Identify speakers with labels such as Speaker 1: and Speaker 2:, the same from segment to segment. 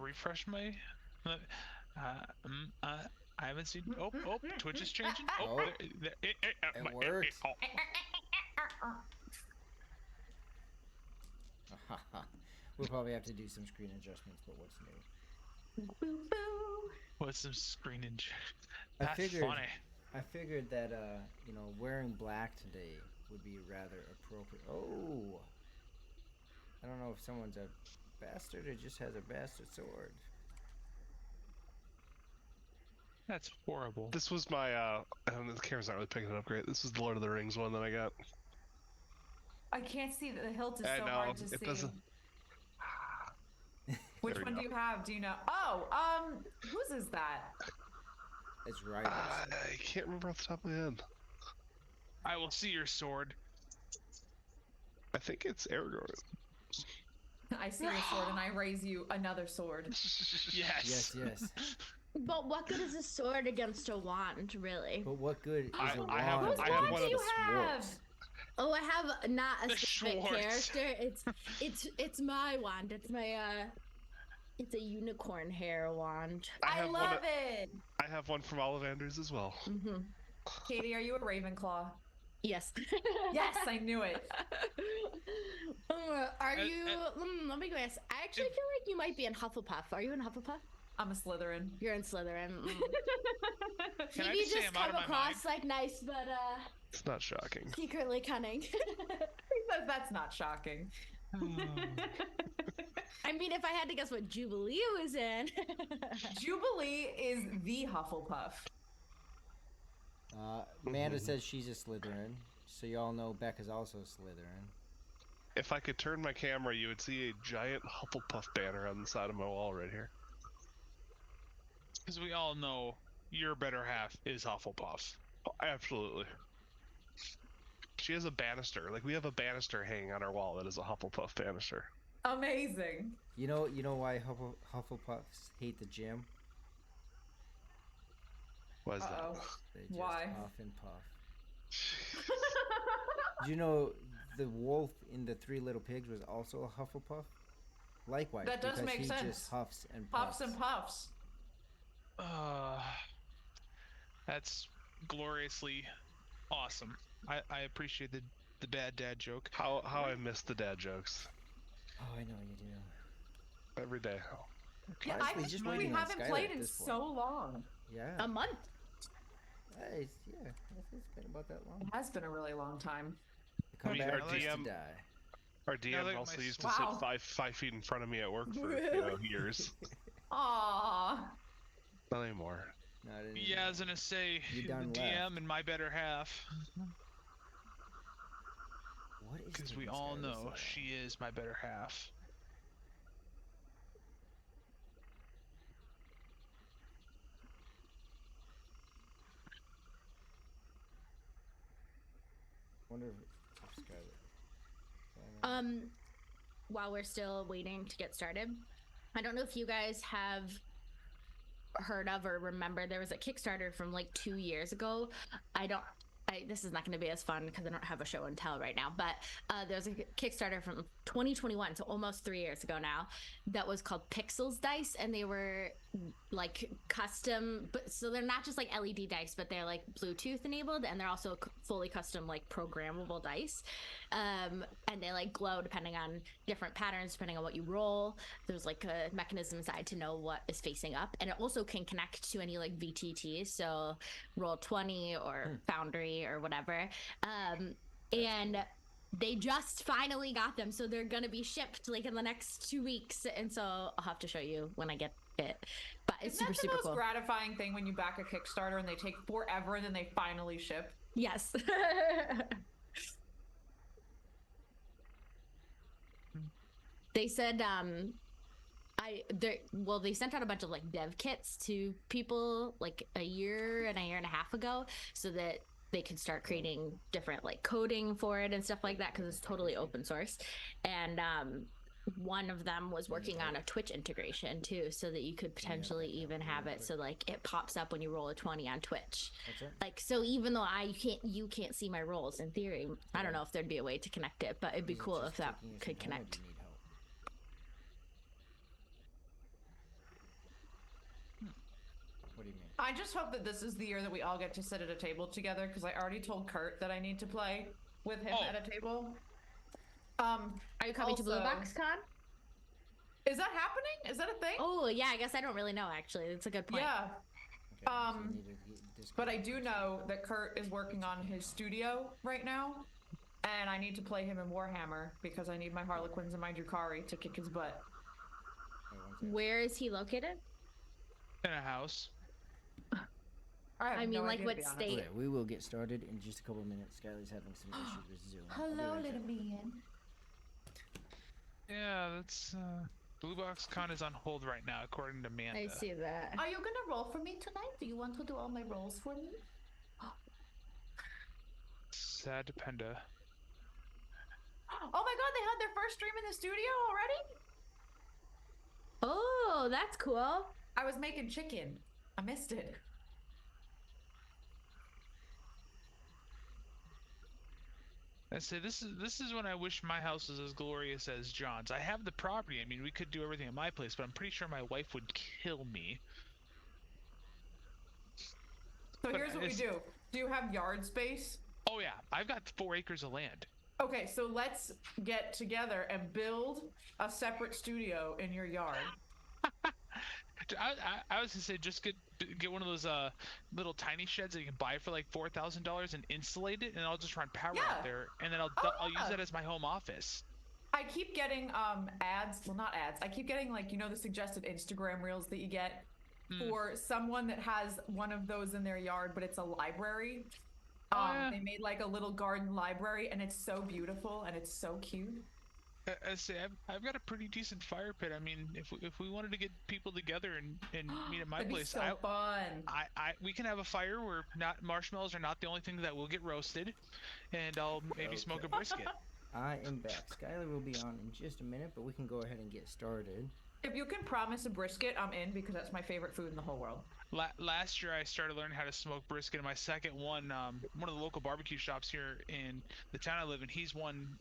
Speaker 1: refresh my. I haven't seen. Oh, Twitch is changing.
Speaker 2: Oh, it worked. We'll probably have to do some screen adjustments, but what's new?
Speaker 3: Boo boo.
Speaker 1: What's some screen injection?
Speaker 2: I
Speaker 1: That's funny.
Speaker 2: figured that wearing black today would be rather appropriate. Oh, I don't know if someone's a bastard or just has a bastard sword.
Speaker 1: That's horrible.
Speaker 4: This was my, the camera's not really picking it up great. This is the Lord of the Rings one that I got.
Speaker 3: I can't see the hilt is
Speaker 4: I
Speaker 3: so
Speaker 4: know,
Speaker 3: hard to
Speaker 4: it
Speaker 3: see.
Speaker 4: doesn't...
Speaker 3: Which
Speaker 4: There we
Speaker 3: one do
Speaker 4: go.
Speaker 3: you have? Do you know? Oh, whose is that?
Speaker 2: It's right.
Speaker 4: I can't remember off the top of my head.
Speaker 1: I will see your sword.
Speaker 4: I think it's Aragorn.
Speaker 3: I see your sword and I raise you another sword.
Speaker 1: Yes.
Speaker 2: Yes.
Speaker 5: But what good is a sword against a wand, really?
Speaker 2: But what good is a wand?
Speaker 4: I have
Speaker 3: Whose
Speaker 4: one
Speaker 3: wand
Speaker 4: of
Speaker 3: do you
Speaker 4: the
Speaker 3: have?
Speaker 5: Oh, I have not a
Speaker 1: The
Speaker 5: specific
Speaker 1: Schwartz.
Speaker 5: character. It's my wand. It's my it's a unicorn hair wand.
Speaker 3: I
Speaker 4: have one
Speaker 3: love
Speaker 4: of-
Speaker 3: it.
Speaker 4: I have one from Ollivanders as well.
Speaker 5: Mm-hmm.
Speaker 3: Katie, are you a Ravenclaw?
Speaker 5: Yes.
Speaker 3: Yes, I knew it.
Speaker 5: Are you? Let me guess. I actually feel like you might be in Hufflepuff. Are you in Hufflepuff?
Speaker 3: I'm a Slytherin.
Speaker 5: You're in Slytherin.
Speaker 1: Can I
Speaker 5: Maybe
Speaker 1: just say
Speaker 5: just
Speaker 1: I'm out
Speaker 5: come
Speaker 1: of my mind?
Speaker 5: across like nice, but
Speaker 4: It's not shocking.
Speaker 5: secretly cunning.
Speaker 3: That's not shocking.
Speaker 5: I mean, if I had to guess what Jubilee was in.
Speaker 3: Jubilee is the Hufflepuff.
Speaker 2: Amanda says she's a Slytherin, so y'all know Becca's also Slytherin.
Speaker 4: If I could turn my camera, you would see a giant Hufflepuff banner on the side of my wall right here.
Speaker 1: Because we all know your better half is Hufflepuff.
Speaker 4: Oh, absolutely. She has a banister. Like, we have a banister hanging on our wall that is a Hufflepuff banister.
Speaker 3: Amazing.
Speaker 2: You know why Hufflepuffs hate the gym?
Speaker 4: Why is that?
Speaker 3: Uh-oh.
Speaker 2: They just
Speaker 3: Why?
Speaker 2: huff and puff. Do you know the wolf in the Three Little Pigs was also a Hufflepuff? Likewise,
Speaker 3: That does
Speaker 2: because
Speaker 3: make
Speaker 2: he
Speaker 3: sense.
Speaker 2: just huffs and puffs.
Speaker 3: Puffs and puffs.
Speaker 1: That's gloriously awesome. I appreciate the bad dad joke.
Speaker 4: How I miss the dad jokes.
Speaker 2: Oh, I know you do.
Speaker 4: Every day.
Speaker 3: Yeah,
Speaker 2: Honestly,
Speaker 3: I
Speaker 2: just
Speaker 3: we
Speaker 2: waiting on
Speaker 3: haven't
Speaker 2: Skylar
Speaker 3: played
Speaker 2: at
Speaker 3: in
Speaker 2: this point.
Speaker 3: so long.
Speaker 2: Yeah.
Speaker 5: A month.
Speaker 2: Hey, yeah, it's been about that long.
Speaker 3: It has been a really long time.
Speaker 2: Come
Speaker 4: mean,
Speaker 2: back
Speaker 4: our
Speaker 2: just to
Speaker 4: DM
Speaker 2: die.
Speaker 4: Our
Speaker 1: look
Speaker 4: DM
Speaker 1: at
Speaker 4: also
Speaker 1: my
Speaker 4: used to
Speaker 3: Wow.
Speaker 4: sit five feet in front of me at work for years.
Speaker 3: Aww.
Speaker 4: Not anymore.
Speaker 2: No, I didn't
Speaker 1: Yeah, I was gonna say
Speaker 2: You
Speaker 1: the
Speaker 2: done
Speaker 1: DM
Speaker 2: left.
Speaker 1: and my better half,
Speaker 2: What is
Speaker 1: because we
Speaker 2: taking
Speaker 1: all
Speaker 2: Skylar so
Speaker 1: know
Speaker 2: long?
Speaker 1: she is my better half.
Speaker 2: Wonder if Skylar.
Speaker 5: While we're still waiting to get started, I don't know if you guys have heard of or remember there was a Kickstarter from like 2 years ago. This is not going to be as fun because I don't have a show and tell right now, but there's a Kickstarter from 2021, so almost 3 years ago now, that was called Pixels Dice, and they were like custom, but so they're not just like LED dice, but they're like Bluetooth enabled, and they're also fully custom like programmable dice, and they like glow depending on different patterns depending on what you roll. There's like a mechanism inside to know what is facing up, and it also can connect to any like VTTs, so Roll20 or Foundry or whatever. And they just finally got them, so they're gonna be shipped like in the next 2 weeks, and so I'll have to show you when I get it. But it's
Speaker 3: Isn't that the
Speaker 5: super
Speaker 3: most
Speaker 5: cool.
Speaker 3: gratifying thing when you back a Kickstarter and they take forever and then they finally ship?
Speaker 5: Yes. They said they sent out a bunch of like dev kits to people like a year and a half ago, so that they could start creating different like coding for it and stuff like that, because it's totally open source. And one of them was working on a Twitch integration too, so that you could potentially even have it so like it pops up when you roll a 20 on Twitch.
Speaker 2: What's that?
Speaker 5: Like, so even though you can't see my rolls in theory, I don't know if there'd be a way to connect it, but it'd be
Speaker 2: Is it
Speaker 5: cool
Speaker 2: just
Speaker 5: if that
Speaker 2: taking you
Speaker 5: could
Speaker 2: some time, or
Speaker 5: connect.
Speaker 2: do you need help? What do you mean?
Speaker 3: I just hope that this is the year that we all get to sit at a table together, because I already told Kurt that I need to play with him
Speaker 1: Oh.
Speaker 3: at a table.
Speaker 5: Are you coming to Blue
Speaker 3: Also-
Speaker 5: Box Con?
Speaker 3: Is that happening? Is that a thing?
Speaker 5: Oh yeah, I guess I don't really know actually. It's a good point.
Speaker 3: Yeah.
Speaker 2: Okay, so you
Speaker 3: Um,
Speaker 2: need to get
Speaker 3: But I do know that Kurt is working on his studio right now, and I need to play him in Warhammer because I need my Harlequins and my Drukhari to kick his butt.
Speaker 2: Wait, one second.
Speaker 5: Where is he located?
Speaker 1: In a house.
Speaker 3: I, have
Speaker 5: I mean,
Speaker 3: no
Speaker 5: like,
Speaker 3: idea, to
Speaker 5: what
Speaker 3: be honest.
Speaker 5: state?
Speaker 2: Okay, we will get started in just a couple of minutes. Skylar's having some issues with Zoom. I'll be
Speaker 3: Hello,
Speaker 2: right
Speaker 3: little
Speaker 2: back.
Speaker 3: man.
Speaker 1: Yeah, that's Blue Box Con is on hold right now, according to Amanda.
Speaker 5: I see that.
Speaker 3: Are you gonna roll for me tonight? Do you want to do all my rolls for me?
Speaker 1: Sad Penda.
Speaker 3: Oh my god, they had their first stream in the studio already?
Speaker 5: Oh, that's cool.
Speaker 3: I was making chicken. I missed it.
Speaker 1: I say this is when I wish my house was as glorious as John's. I have the property. I mean, we could do everything at my place, but I'm pretty sure my wife would kill me.
Speaker 3: So
Speaker 1: But
Speaker 3: here's what we
Speaker 1: it's-
Speaker 3: do. Do you have yard space?
Speaker 1: Oh yeah, I've got 4 acres of land.
Speaker 3: Okay, so let's get together and build a separate studio in your yard.
Speaker 1: I was gonna say just get one of those little tiny sheds that you can buy for like $4,000 and insulate it, and I'll just run power
Speaker 3: Yeah.
Speaker 1: out there, and then I'll
Speaker 3: Oh,
Speaker 1: use
Speaker 3: yeah.
Speaker 1: that as my home office.
Speaker 3: I keep getting ads, well not ads. I keep getting like, you know, the suggested Instagram reels that you get for someone that has one of those in their yard, but it's a library.
Speaker 1: Yeah.
Speaker 3: They made like a little garden library, and it's so beautiful and it's so cute.
Speaker 1: I say I've got a pretty decent fire pit. I mean, if we wanted to get people together and meet at my
Speaker 3: That'd
Speaker 1: place,
Speaker 3: be so fun.
Speaker 1: we can have a fire where not marshmallows are not the only thing that will get roasted, and I'll maybe smoke a brisket.
Speaker 2: I am back. Skylar will be on in just a minute, but we can go ahead and get started.
Speaker 3: If you can promise a brisket, I'm in, because that's my favorite food in the whole world.
Speaker 1: Last year I started learning how to smoke brisket. And my second one of the local barbecue shops here in the town I live in, he's won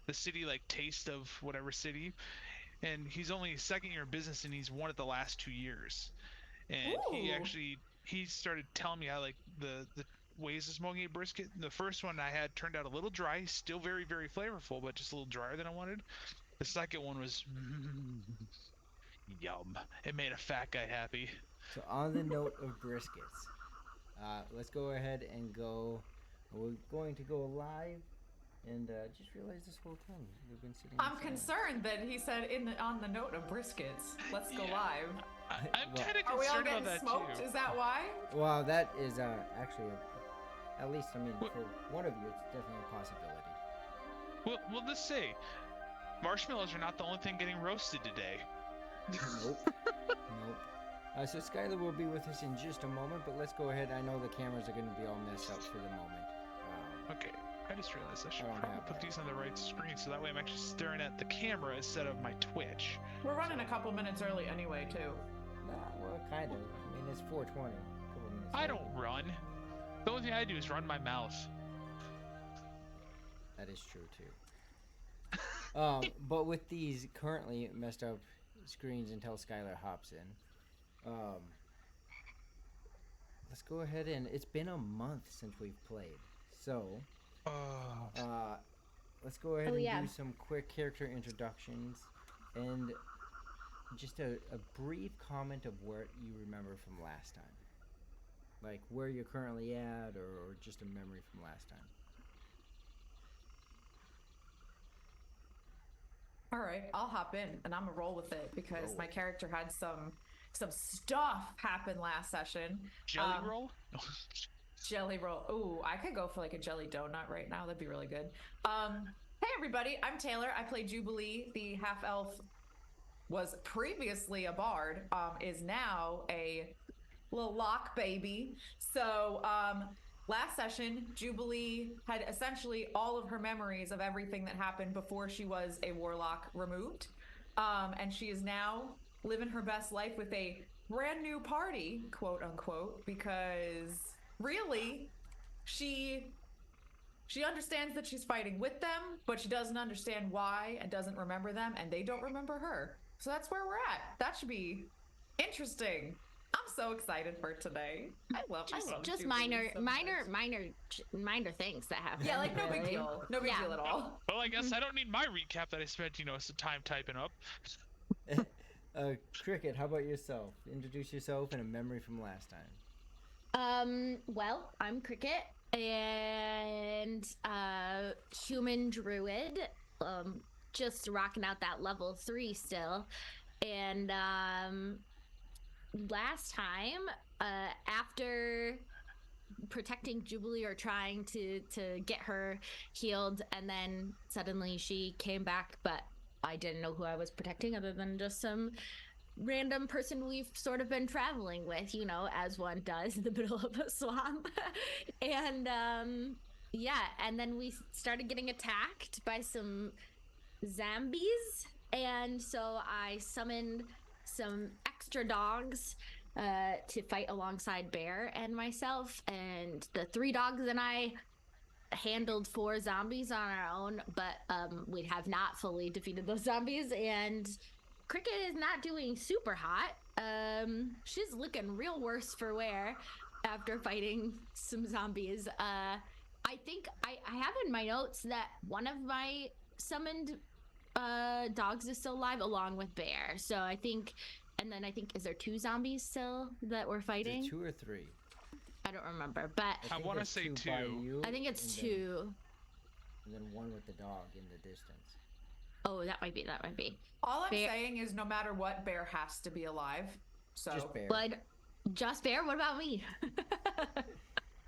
Speaker 1: the city like taste of whatever city, and he's only second year in business, and he's won it the last 2 years. And
Speaker 3: Ooh.
Speaker 1: he started telling me how like the ways of smoking a brisket. The first one I had turned out a little dry, still very very flavorful, but just a little drier than I wanted. The second one was yum. It made a fat guy happy.
Speaker 2: So on the note of briskets, let's go ahead and go. We're going to go live, and just realized this whole time we've been sitting.
Speaker 3: I'm
Speaker 2: in silence.
Speaker 3: concerned that he said on the note of briskets. Let's go
Speaker 1: Yeah.
Speaker 3: live.
Speaker 1: I'm
Speaker 2: Well-
Speaker 1: kind of
Speaker 3: Are we all
Speaker 1: concerned
Speaker 3: getting
Speaker 1: about that
Speaker 3: smoked?
Speaker 1: too.
Speaker 3: Is that why?
Speaker 2: Well, that is actually, at least I mean,
Speaker 1: What-
Speaker 2: for one of you, it's definitely a possibility.
Speaker 1: Well, let's say marshmallows are not the only thing getting roasted today.
Speaker 2: Nope. Nope. So Skylar will be with us in just a moment, but let's go ahead. I know the cameras are going to be all messed up for the moment.
Speaker 1: Okay, I just realized I should
Speaker 2: I don't
Speaker 1: probably
Speaker 2: have
Speaker 1: put
Speaker 2: that.
Speaker 1: these on the right screen so that way I'm actually staring at the camera instead of my Twitch.
Speaker 3: We're running a couple minutes early anyway, too.
Speaker 2: Nah, well, kind of. I mean, it's 4:20. A couple minutes
Speaker 1: I
Speaker 2: late.
Speaker 1: don't run. The only thing I do is run my mouth.
Speaker 2: That is true too. But with these currently messed up screens until Skylar hops in, let's go ahead and it's been a month since we've played, so let's go ahead
Speaker 5: Oh,
Speaker 2: and
Speaker 5: yeah.
Speaker 2: do some quick character introductions and just a brief comment of what you remember from last time, like where you're currently at, or just a memory from last time.
Speaker 3: All right, I'll hop in and I'm gonna roll with it because
Speaker 2: Roll.
Speaker 3: my character had some stuff happen last session.
Speaker 1: Jelly
Speaker 3: Um,
Speaker 1: roll?
Speaker 3: Jelly roll. Ooh, I could go for like a jelly donut right now. That'd be really good. Hey everybody, I'm Taylor. I play Jubilee, the half elf. Was previously a bard. Is now a little lock baby. So last session, Jubilee had essentially all of her memories of everything that happened before she was a warlock removed, and she is now living her best life with a brand new party, quote unquote, because really she understands that she's fighting with them, but she doesn't understand why and doesn't remember them, and they don't remember her. So that's where we're at. That should be interesting. I'm so excited for today. I love
Speaker 5: Just
Speaker 3: Jubilee
Speaker 5: minor,
Speaker 3: so
Speaker 5: minor,
Speaker 3: much.
Speaker 5: minor things that happen.
Speaker 3: Yeah, like no big
Speaker 5: really.
Speaker 3: deal. No big
Speaker 5: Yeah.
Speaker 3: deal at all.
Speaker 1: Well, I guess I don't need my recap that I spent, some time typing up.
Speaker 2: Cricket, how about yourself? Introduce yourself and a memory from last time.
Speaker 5: Well, I'm Cricket and human druid. Just rocking out that level 3 still. And last time, after protecting Jubilee or trying to get her healed, and then suddenly she came back, but I didn't know who I was protecting other than just some random person we've sort of been traveling with, as one does in the middle of a swamp. And yeah, and then we started getting attacked by some zombies, and so I summoned some extra dogs to fight alongside Bear and myself, and the 3 dogs and I handled 4 zombies on our own, but we have not fully defeated those zombies, and Cricket is not doing super hot. She's looking real worse for wear after fighting some zombies. I think I have in my notes that one of my summoned dogs is still alive along with Bear. So I think, and then I think, is there 2 zombies still that we're
Speaker 2: Is
Speaker 5: fighting?
Speaker 2: it 2 or 3?
Speaker 5: I don't remember, but
Speaker 1: I
Speaker 2: think
Speaker 1: wanna
Speaker 2: there's
Speaker 1: say
Speaker 2: 2 by
Speaker 1: 2.
Speaker 2: you,
Speaker 5: I think it's
Speaker 2: and
Speaker 5: 2.
Speaker 2: and then 1 with the dog in the distance.
Speaker 5: Oh, that might be.
Speaker 3: All I'm
Speaker 5: Bear-
Speaker 3: saying is no matter what, Bear has to be alive. So
Speaker 2: Just Bear.
Speaker 5: Blood, just Bear. What about me?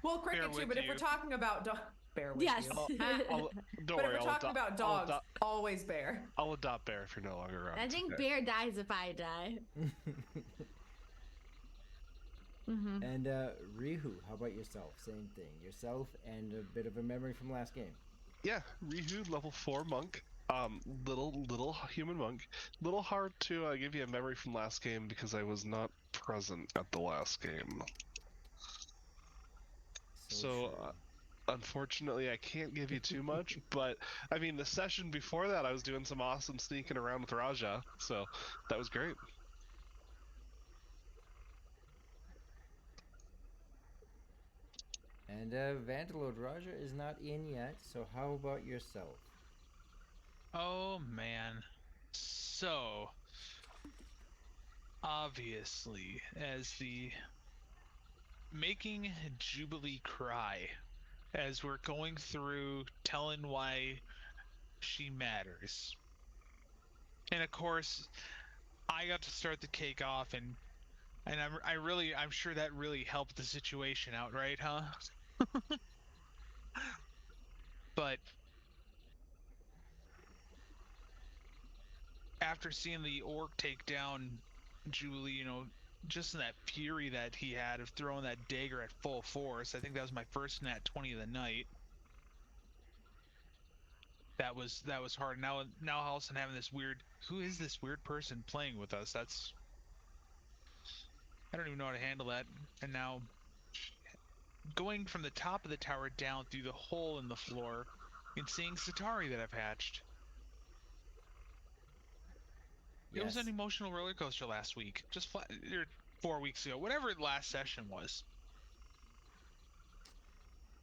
Speaker 3: well, Cricket too,
Speaker 1: with
Speaker 3: but if we're
Speaker 1: you.
Speaker 3: talking about Bear with
Speaker 5: Yes.
Speaker 3: you.
Speaker 4: Don't
Speaker 3: But
Speaker 4: worry,
Speaker 3: if we're talking about dogs, always Bear.
Speaker 4: I'll adopt Bear if you're no longer around.
Speaker 5: I think
Speaker 4: Okay.
Speaker 5: Bear dies if I die. Mm-hmm.
Speaker 2: And Rihu, how about yourself? Same thing. Yourself and a bit of a memory from last game.
Speaker 4: Yeah, Rihu, level 4 monk. Little human monk. Little hard to give you a memory from last game because I was not present at the last game. So
Speaker 2: true.
Speaker 4: unfortunately, I can't give you too much. But I mean, the session before that, I was doing some awesome sneaking around with Raja, so that was great.
Speaker 2: And Vandalord Raja is not in yet, so how about yourself?
Speaker 1: Oh man. So obviously, as the making Jubilee cry as we're going through telling why she matters. And of course, I got to start the cake off, and I'm sure that really helped the situation out, right, huh? But after seeing the orc take down Julie, just in that fury that he had of throwing that dagger at full force, I think that was my first nat 20 of the night. That was hard. Now all of a sudden having this weird, who is this weird person playing with us? I don't even know how to handle that. And now going from the top of the tower down through the hole in the floor and seeing Satari that I've hatched. It was an emotional roller coaster last week. Just or 4 weeks ago, whatever the last session was.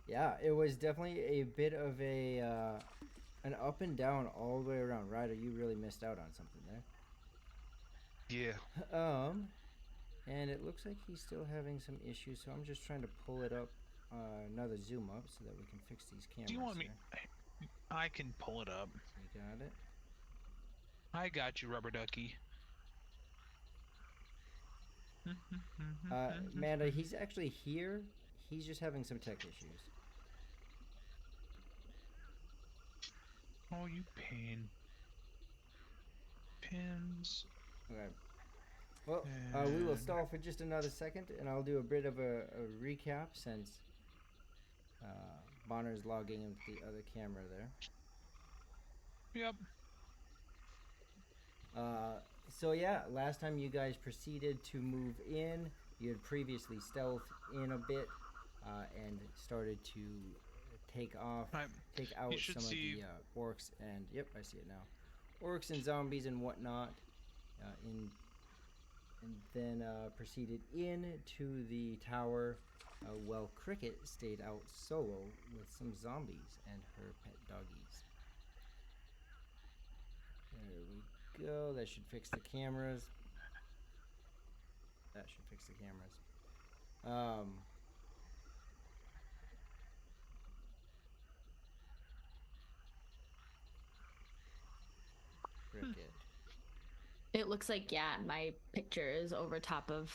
Speaker 2: Yeah, it was definitely a bit of a an up and down all the way around. Ryder, you really missed out on something there.
Speaker 4: Yeah.
Speaker 2: And it looks like he's still having some issues, so I'm just trying to pull it up, another zoom up, so that we can fix these cameras.
Speaker 1: Do you want me?
Speaker 2: here.
Speaker 1: I can pull it up.
Speaker 2: You got it.
Speaker 1: I got you, rubber ducky.
Speaker 2: Amanda, he's actually here. He's just having some tech issues.
Speaker 1: Oh, you pain. Pins.
Speaker 2: Okay. Well, we will stall for just another second, and I'll do a bit of a recap since Bonner's logging into the other camera there.
Speaker 1: Yep.
Speaker 2: So yeah, last time you guys proceeded to move in. You had previously stealthed in a bit and started to take out some of the orcs and, yep, I see it now. Orcs and zombies and whatnot in and then proceeded into the tower while Cricket stayed out solo with some zombies and her pet doggies. There we go. That should fix the cameras. That should fix the cameras. Cricket.
Speaker 5: It looks like, yeah, my picture is over top of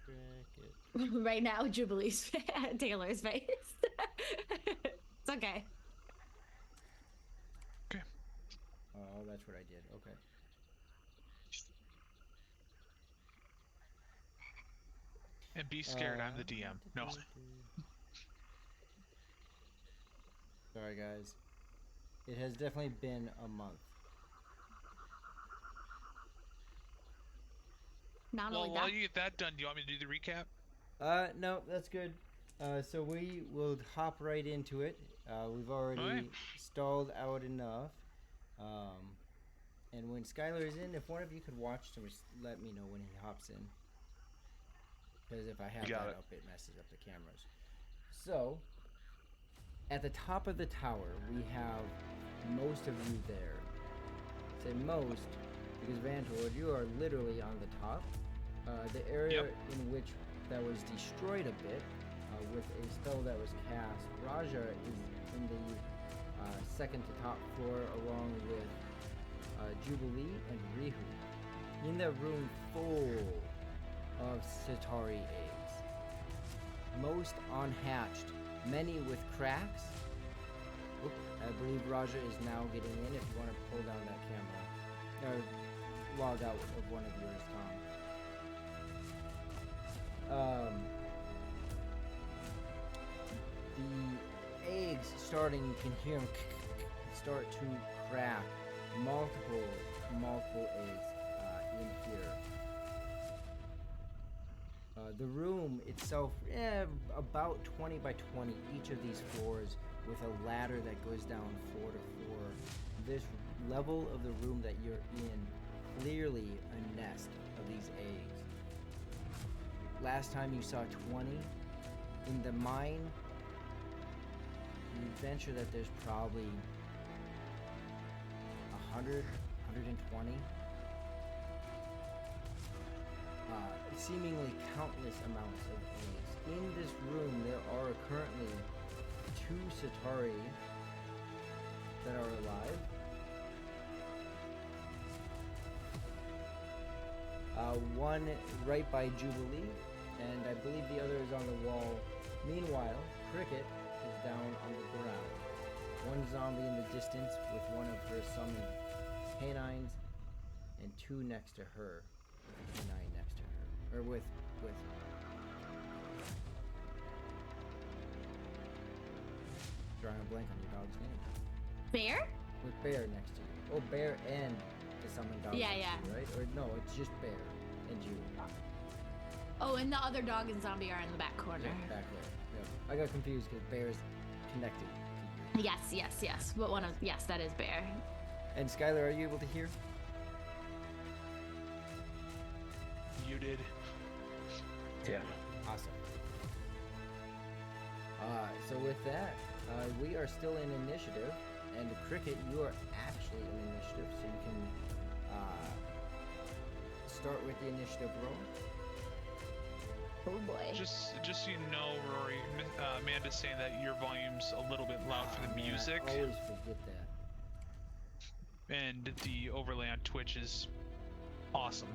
Speaker 2: Cricket.
Speaker 5: right now Jubilee's Taylor's face. It's okay.
Speaker 1: Okay.
Speaker 2: Oh, that's what I did. Okay.
Speaker 1: And be scared, I'm the DM. No.
Speaker 2: Sorry, guys. It has definitely been a month.
Speaker 5: Not
Speaker 1: Well,
Speaker 5: only
Speaker 1: while
Speaker 5: that,
Speaker 1: you get that done, do you want me to do the recap?
Speaker 2: No, that's good. So we will hop right into it. We've already
Speaker 1: Alright.
Speaker 2: stalled out enough. And when Skylar is in, if one of you could watch to let me know when he hops in. Because if I have
Speaker 4: Got
Speaker 2: that
Speaker 4: it.
Speaker 2: up, it messes up the cameras. So, at the top of the tower, we have most of you there. I say most, because Vantor, you are literally on the top. The area
Speaker 1: Yep.
Speaker 2: in which that was destroyed a bit with a spell that was cast. Raja is in the second to top floor along with Jubilee and Rihu. In the room full of Centauri eggs. Most unhatched, many with cracks. Oop, I believe Raja is now getting in if you want to pull down that camera. Or log out of one of yours, Tom. The eggs starting, you can hear them start to crack. Multiple eggs in here. The room itself, about 20 by 20, each of these floors with a ladder that goes down floor to floor. This level of the room that you're in, clearly a nest of these eggs. Last time you saw 20. In the mine, you'd venture that there's probably 100, 120. Seemingly countless amounts of eggs. In this room, there are currently 2 Centauri that are alive. One right by Jubilee, and I believe the other is on the wall. Meanwhile, Cricket is down on the ground. One zombie in the distance with one of her summoned canines, and 2 next to her, with a canine next to her. Or with drawing a blank on your dog's name.
Speaker 5: Bear?
Speaker 2: With Bear next to you. Oh, Bear and the summoned dog
Speaker 5: Yeah,
Speaker 2: next
Speaker 5: yeah.
Speaker 2: to you, right? Or no, it's just Bear and you.
Speaker 5: Oh, and the other dog and zombie are in the back corner.
Speaker 2: Yeah, back there. Yep. I got confused because Bear's connected to you.
Speaker 5: Yes. But yes, that is Bear.
Speaker 2: And Skylar, are you able to hear?
Speaker 1: Muted.
Speaker 4: Yeah.
Speaker 2: Awesome. So with that, we are still in initiative, and Cricket, you are actually in initiative, so you can start with the initiative roll.
Speaker 5: Oh boy.
Speaker 1: Just so you know, Rory, Amanda's saying that your volume's a little bit loud for the
Speaker 2: Man,
Speaker 1: music,
Speaker 2: I always forget that.
Speaker 1: and the overlay on Twitch is awesome.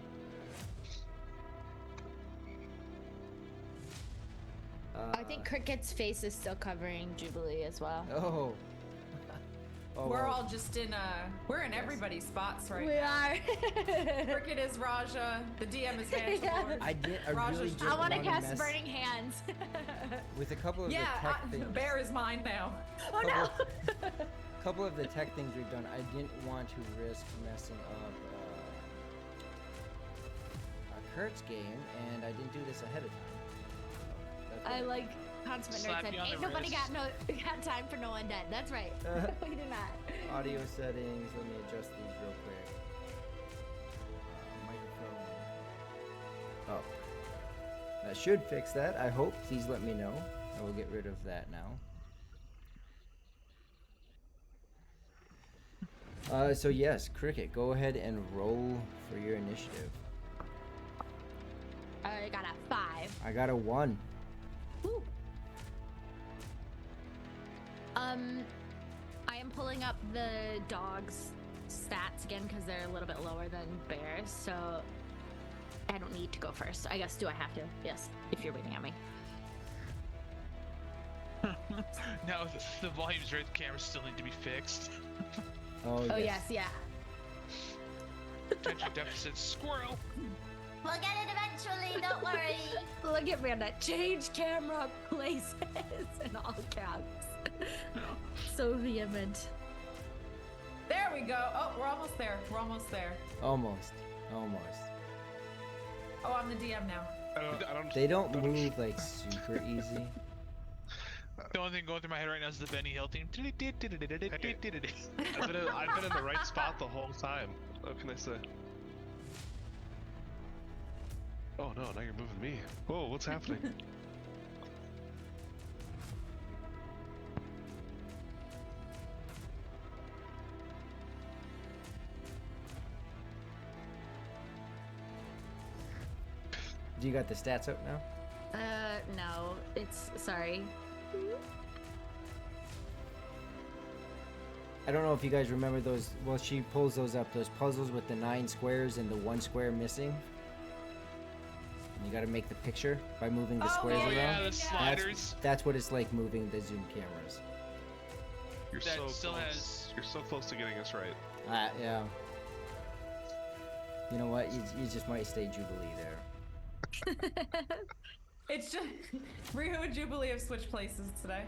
Speaker 5: I think Cricket's face is still covering Jubilee as well.
Speaker 2: Oh. Oh,
Speaker 3: We're
Speaker 2: well.
Speaker 3: all just in we're in everybody's spots right
Speaker 5: We
Speaker 3: now.
Speaker 5: are.
Speaker 3: Cricket is Raja, the DM is Vantor.
Speaker 2: I
Speaker 3: Raja's
Speaker 2: really
Speaker 3: just-
Speaker 2: didn't
Speaker 5: I want to
Speaker 2: wanna
Speaker 5: cast
Speaker 2: mess
Speaker 5: Burning Hands.
Speaker 2: with a couple of
Speaker 3: Yeah,
Speaker 2: the tech things.
Speaker 3: Bear is mine now.
Speaker 5: Oh no.
Speaker 2: Couple of the tech things we've done, I didn't want to risk messing up Kurt's game, and I didn't do this ahead of time. So that's what
Speaker 5: I like Consummate Nerd
Speaker 1: Slap
Speaker 5: said,
Speaker 1: you on
Speaker 5: ain't
Speaker 1: the
Speaker 5: nobody
Speaker 1: wrist.
Speaker 5: got time for no undead. That's right. We do not.
Speaker 2: Audio settings, let me adjust these real quick. Microphone up. That should fix that, I hope. Please let me know. I will get rid of that now. So yes, Cricket, go ahead and roll for your initiative.
Speaker 5: I got a 5.
Speaker 2: I got a 1.
Speaker 5: Woo. I am pulling up the dogs' stats again because they're a little bit lower than bears, so I don't need to go first. I guess, do I have to? Yes, if you're waiting at me.
Speaker 1: Now the volume's right. The cameras still need to be fixed.
Speaker 2: Oh,
Speaker 5: Oh, yes, yeah.
Speaker 1: Attention deficit squirrel.
Speaker 6: We'll get it eventually, don't worry.
Speaker 5: Look at me on that change camera places in all caps. So vehement.
Speaker 3: There we go. Oh, we're almost there. We're almost there.
Speaker 2: Almost.
Speaker 3: Oh, I'm the DM now.
Speaker 4: I don't.
Speaker 2: They don't move like super easy.
Speaker 1: The only thing going through my head right now is the Benny Hill theme.
Speaker 4: I've been in the right spot the whole time. What can I say? Oh no, now you're moving me. Whoa, what's happening?
Speaker 2: Do you got the stats up now?
Speaker 5: No, it's, sorry.
Speaker 2: I don't know if you guys remember those. Well, she pulls those up. Those puzzles with the 9 squares and the 1 square missing. And you got to make the picture by moving the
Speaker 3: Oh,
Speaker 2: squares
Speaker 1: Oh
Speaker 3: yeah,
Speaker 1: yeah,
Speaker 2: around.
Speaker 1: the sliders.
Speaker 2: That's what it's like moving the zoom cameras.
Speaker 4: You're
Speaker 1: That
Speaker 4: so
Speaker 1: still
Speaker 4: close.
Speaker 1: has-
Speaker 4: You're so close to getting us right.
Speaker 2: Yeah. You know what? You just might stay Jubilee there.
Speaker 3: It's just Riho and Jubilee have switched places today.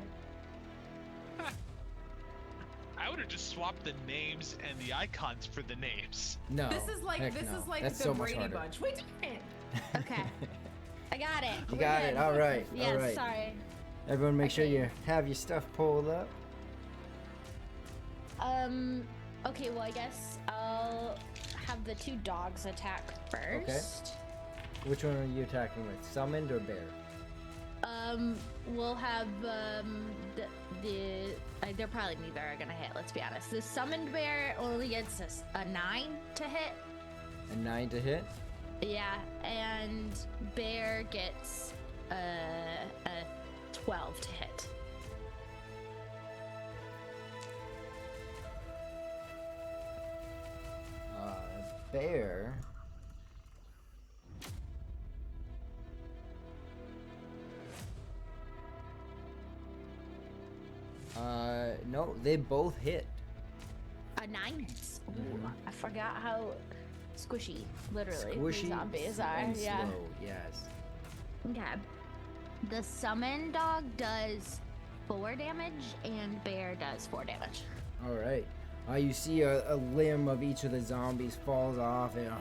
Speaker 1: I would have just swapped the names and the icons for the names.
Speaker 2: No.
Speaker 3: This is like
Speaker 2: heck
Speaker 3: this
Speaker 2: no.
Speaker 3: is like
Speaker 2: That's
Speaker 3: the
Speaker 2: so much
Speaker 3: Brady
Speaker 2: harder.
Speaker 3: Bunch. We did it.
Speaker 5: Okay. I got it.
Speaker 2: You
Speaker 5: We're
Speaker 2: got
Speaker 5: good.
Speaker 2: it. All right.
Speaker 5: Yes,
Speaker 2: all right.
Speaker 5: sorry.
Speaker 2: Everyone, make sure
Speaker 5: Okay.
Speaker 2: you have your stuff pulled up.
Speaker 5: Okay, well, I guess I'll have the 2 dogs attack first.
Speaker 2: Which one are you attacking with? Summoned or bear?
Speaker 5: We'll have, they're probably neither are gonna hit, let's be honest. The summoned bear only gets a 9 to hit.
Speaker 2: A 9 to hit.
Speaker 5: Yeah, and bear gets a 12 to hit.
Speaker 2: Bear. No, they both hit.
Speaker 5: A 9 hits. Ooh, I forgot how squishy, literally,
Speaker 2: Squishy
Speaker 5: the zombies are.
Speaker 2: and
Speaker 5: Yeah.
Speaker 2: slow, yes.
Speaker 5: Okay. The summon dog does 4 damage, and bear does 4 damage.
Speaker 2: All right. You see a limb of each of the zombies falls off and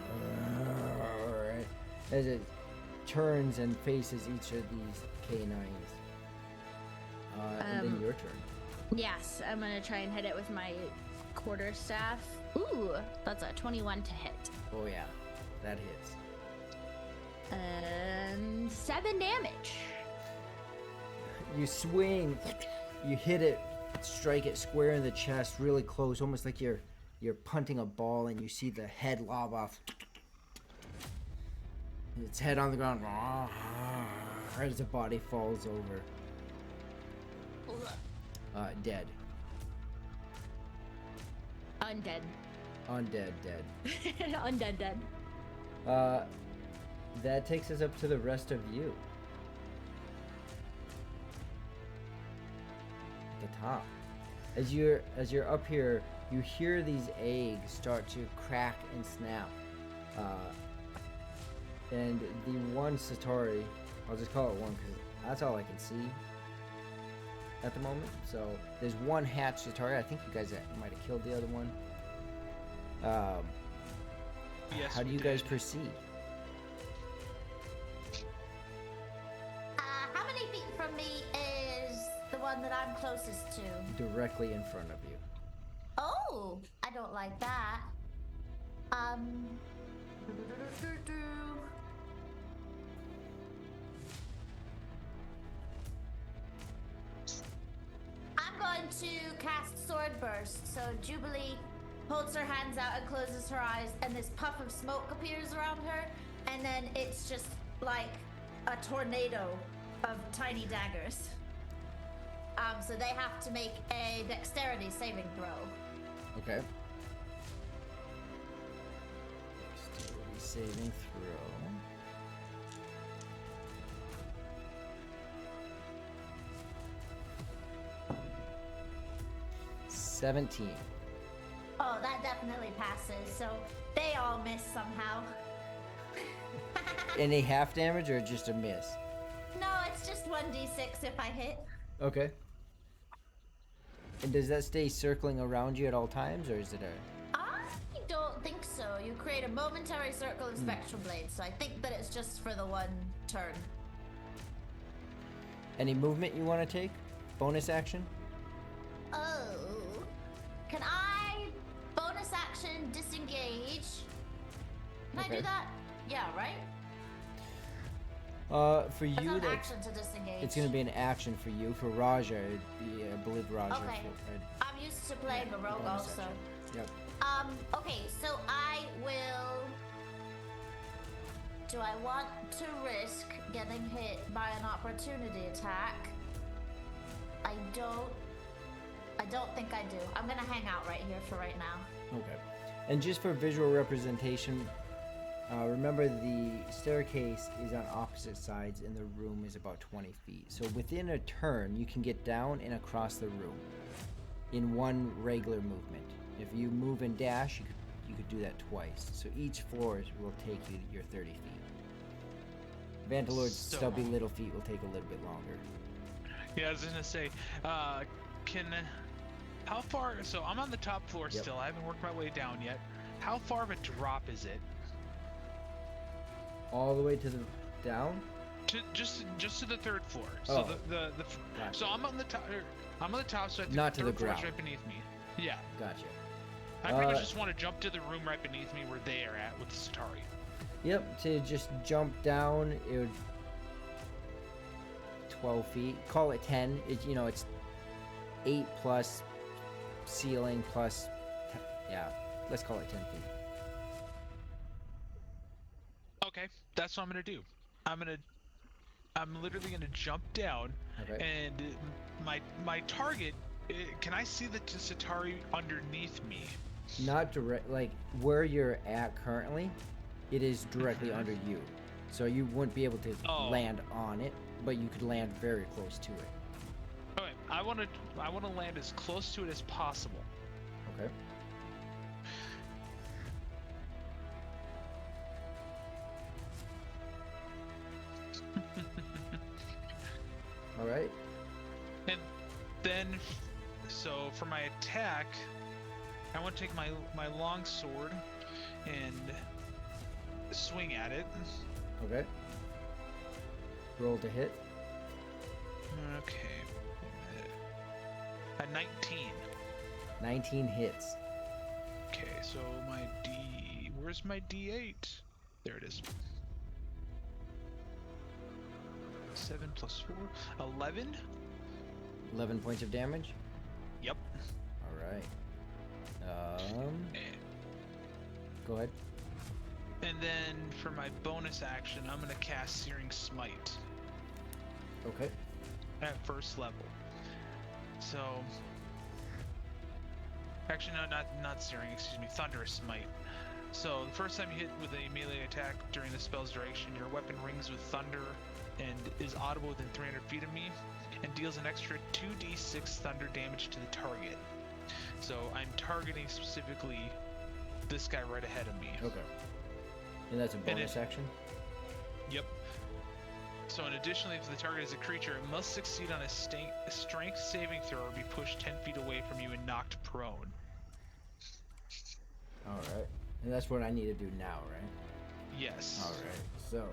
Speaker 2: as it turns and faces each of these canines. And then your turn.
Speaker 5: Yes, I'm gonna try and hit it with my quarterstaff. Ooh, that's a 21 to hit.
Speaker 2: Oh yeah, that hits.
Speaker 5: And 7 damage.
Speaker 2: You swing, you hit it, strike it square in the chest, really close, almost like you're punting a ball, and you see the head lob off. Its head on the ground, as the body falls over. Dead.
Speaker 5: Undead.
Speaker 2: Undead, dead.
Speaker 5: Undead dead.
Speaker 2: That takes us up to the rest of you. At the top. As you're up here, you hear these eggs start to crack and snap. And the one Satori, I'll just call it one because that's all I can see at the moment. So there's one hatched Satori. I think you guys might have killed the other one.
Speaker 1: Yes.
Speaker 2: How do
Speaker 1: we
Speaker 2: you guys
Speaker 1: did.
Speaker 2: proceed?
Speaker 6: How many feet from me is the one that I'm closest to?
Speaker 2: Directly in front of you.
Speaker 6: Oh, I don't like that. cast Sword Burst. So Jubilee holds her hands out and closes her eyes, and this puff of smoke appears around her, and then it's just like a tornado of tiny daggers. So they have to make a dexterity saving throw.
Speaker 2: Okay. Dexterity saving throw. $17.
Speaker 6: Oh, that definitely passes. So they all miss somehow.
Speaker 2: Any half damage or just a miss?
Speaker 6: No, it's just 1d6 if I hit.
Speaker 2: Okay. And does that stay circling around you at all times, or is it a...
Speaker 6: I don't think so. You create a momentary circle of spectral blades, so I think that it's just for the one turn.
Speaker 2: Any movement you want to take? Bonus action?
Speaker 6: Oh. Can I bonus action disengage? Can I
Speaker 2: Okay.
Speaker 6: do that? Yeah, right?
Speaker 2: For
Speaker 6: It's
Speaker 2: you,
Speaker 6: not an
Speaker 2: that's...
Speaker 6: action to disengage.
Speaker 2: It's gonna be an action for you. For Raja, it'd be, I believe Raja.
Speaker 6: Okay. I'm used to playing a rogue
Speaker 2: bonus
Speaker 6: also.
Speaker 2: action. Yep.
Speaker 6: Okay, so I will... Do I want to risk getting hit by an opportunity attack? I don't think I do. I'm gonna hang out right here for right now.
Speaker 2: Okay. And just for visual representation, remember the staircase is on opposite sides and the room is about 20 feet. So within a turn, you can get down and across the room in one regular movement. If you move and dash, you could do that twice. So each floor will take you your 30 feet. Vandalord's
Speaker 1: So-
Speaker 2: stubby little feet will take a little bit longer.
Speaker 1: Yeah, I was gonna say, how far? So I'm on the top floor
Speaker 2: Yep.
Speaker 1: still. I haven't worked my way down yet. How far of a drop is it?
Speaker 2: All the way to the down?
Speaker 1: To just to the third floor.
Speaker 2: Oh.
Speaker 1: So the
Speaker 2: Gotcha.
Speaker 1: so I'm on the top. I'm on the top. So I think
Speaker 2: Not to the
Speaker 1: third floor's
Speaker 2: ground.
Speaker 1: right beneath me. Yeah.
Speaker 2: Gotcha.
Speaker 1: I pretty much
Speaker 2: Uh,
Speaker 1: just want to jump to the room right beneath me where they are at with the Satari.
Speaker 2: Yep, to just jump down, it would 12 feet. Call it 10. It's 8 plus ceiling plus, yeah, let's call it 10 feet.
Speaker 1: Okay, that's what I'm gonna do. I'm literally gonna jump down,
Speaker 2: Okay.
Speaker 1: and my target. Can I see the Satari underneath me?
Speaker 2: Not direct, like where you're at currently, it is directly under you. So you wouldn't be able to
Speaker 1: Oh.
Speaker 2: land on it, but you could land very close to it.
Speaker 1: Okay, I want to land as close to it as possible.
Speaker 2: Okay. All right.
Speaker 1: And then, so for my attack, I want to take my long sword and swing at it.
Speaker 2: Okay. Roll to hit.
Speaker 1: Okay. A 19.
Speaker 2: 19 hits.
Speaker 1: Okay, so my where's my D8? There it is. 7 plus 4, 11.
Speaker 2: 11 points of damage.
Speaker 1: Yep.
Speaker 2: All right.
Speaker 1: And,
Speaker 2: Go ahead.
Speaker 1: and then for my bonus action, I'm gonna cast Searing Smite
Speaker 2: Okay.
Speaker 1: at first level. So, actually, no, not Searing. Excuse me, Thunderous Smite. So the first time you hit with a melee attack during the spell's duration, your weapon rings with thunder and is audible within 300 feet of me, and deals an extra 2d6 thunder damage to the target. So I'm targeting specifically this guy right ahead of me.
Speaker 2: Okay. And that's a bonus action?
Speaker 1: Yep. So, and additionally, if the target is a creature, it must succeed on a strength saving throw or be pushed 10 feet away from you and knocked prone.
Speaker 2: Alright. And that's what I need to do now, right?
Speaker 1: Yes.
Speaker 2: Alright. So,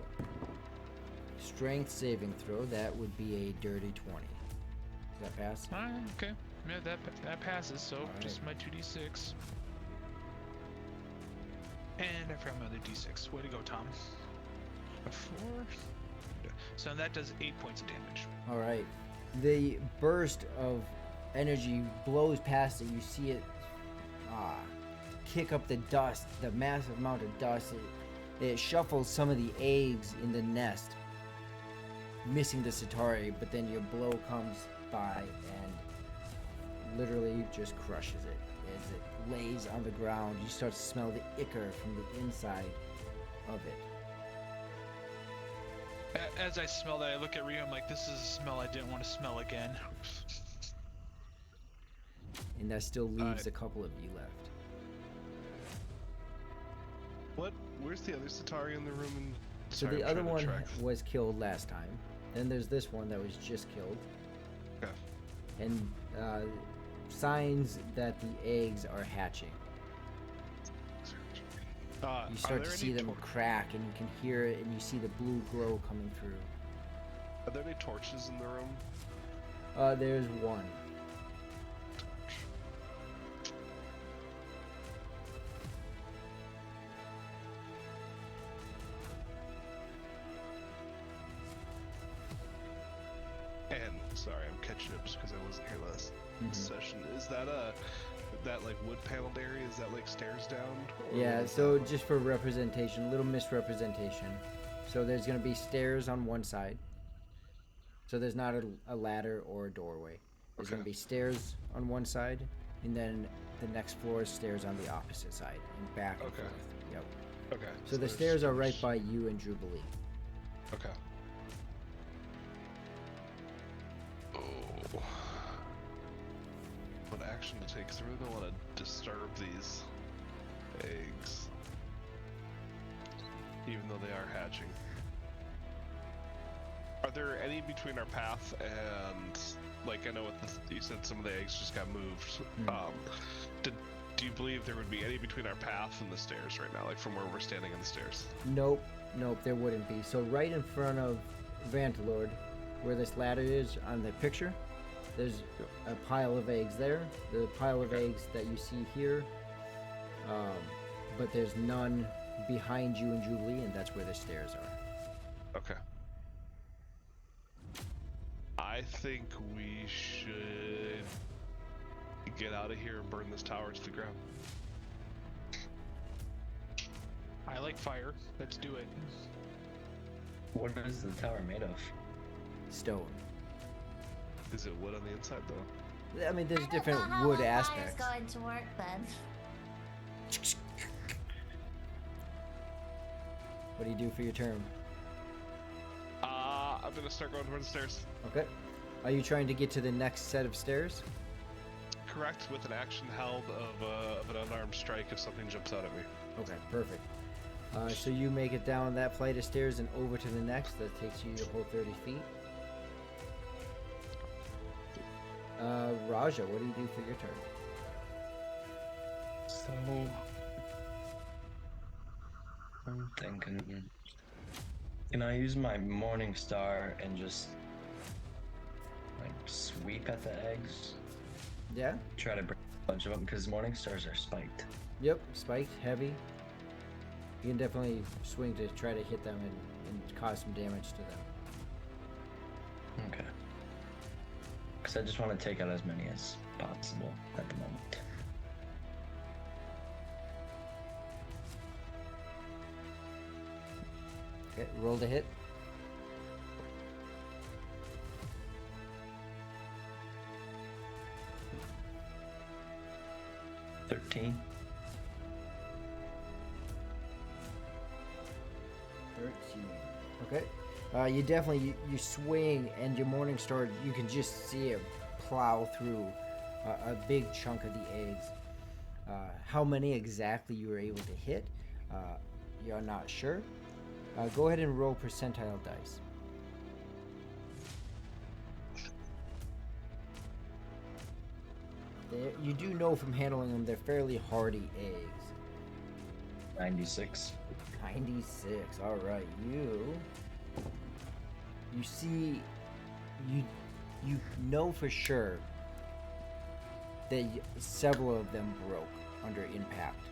Speaker 2: strength saving throw, that would be a dirty 20. Does that pass?
Speaker 1: Alright, okay. Yeah, that passes, so
Speaker 2: Alright.
Speaker 1: just my 2d6. And I forgot my other d6. Way to go, Tom. A 4. So that does 8 points of damage.
Speaker 2: Alright. The burst of energy blows past it. You see it kick up the dust, the massive amount of dust. It shuffles some of the eggs in the nest, missing the Centauri, but then your blow comes by and literally just crushes it. As it lays on the ground, you start to smell the ichor from the inside of it.
Speaker 1: As I smell that, I look at Rio. I'm like, this is a smell I didn't want to smell again.
Speaker 2: And that still leaves a couple of you left.
Speaker 4: Where's the other Centauri in the room? And
Speaker 2: So
Speaker 4: sorry,
Speaker 2: the
Speaker 4: I'm
Speaker 2: other
Speaker 4: trying to
Speaker 2: one
Speaker 4: track.
Speaker 2: was killed last time. Then there's this one that was just killed.
Speaker 4: Okay.
Speaker 2: And signs that the eggs are hatching. You start to see them crack, and you can hear it, and you see the blue glow coming through.
Speaker 4: Are there any torches in the room?
Speaker 2: There's one.
Speaker 4: And sorry, I'm catching up just because I wasn't here last
Speaker 2: Mhm.
Speaker 4: session. Is that that like wood paneled area? Is that like stairs down? Or
Speaker 2: Yeah,
Speaker 4: what is
Speaker 2: so
Speaker 4: that?
Speaker 2: just for representation, little misrepresentation. So there's going to be stairs on one side. So there's not a ladder or a doorway. There's going to
Speaker 4: Okay.
Speaker 2: be stairs on one side, and then the next floor is stairs on the opposite side, and back and
Speaker 4: Okay.
Speaker 2: forth. Yep.
Speaker 4: Okay.
Speaker 2: So the
Speaker 4: there's-
Speaker 2: stairs are right by you and Jubilee.
Speaker 4: Okay. Oh. What action to take? 'Cause I really don't want to disturb these eggs, even though they are hatching. Are there any between our path and, like, I know with you said some of the eggs just got moved. Do you believe there would be any between our path and the stairs right now, like from where we're standing on the stairs?
Speaker 2: Nope, there wouldn't be. So right in front of Vantalord, where this ladder is on the picture, there's a pile of eggs there. There's a pile of eggs that you see here, but there's none behind you and Jubilee, and that's where the stairs are.
Speaker 4: Okay. I think we should get out of here and burn this tower to the ground.
Speaker 1: I like fire. Let's do it.
Speaker 7: What is the tower made of?
Speaker 2: Stone.
Speaker 4: Is it wood on the inside though?
Speaker 2: I mean, there's
Speaker 6: I don't
Speaker 2: different
Speaker 6: know how
Speaker 2: wood
Speaker 6: my fire's
Speaker 2: aspects.
Speaker 6: going to work then.
Speaker 2: What do you do for your turn?
Speaker 4: I'm gonna start going towards the stairs.
Speaker 2: Okay. Are you trying to get to the next set of stairs?
Speaker 4: Correct, with an action held of an unarmed strike if something jumps out at me.
Speaker 2: Okay, perfect. So you make it down that flight of stairs and over to the next. That takes you your whole 30 feet. Raja, what do you do for your turn?
Speaker 7: So I'm thinking, can I use my Morning Star and just like sweep at the eggs?
Speaker 2: Yeah?
Speaker 7: Try to break a bunch of them because Morning Stars are spiked.
Speaker 2: Yep, spiked, heavy. You can definitely swing to try to hit them and cause some damage to them.
Speaker 7: Okay. Because I just want to take out as many as possible at the moment.
Speaker 2: Okay, roll to hit.
Speaker 7: $13.
Speaker 2: 13. Okay. You definitely you swing and your Morning Star, you can just see it plow through a big chunk of the eggs. How many exactly you were able to hit, you're not sure. Go ahead and roll percentile dice. You do know from handling them, they're fairly hardy eggs.
Speaker 7: 96.
Speaker 2: 96. All right, you see, you know for sure that several of them broke under impact.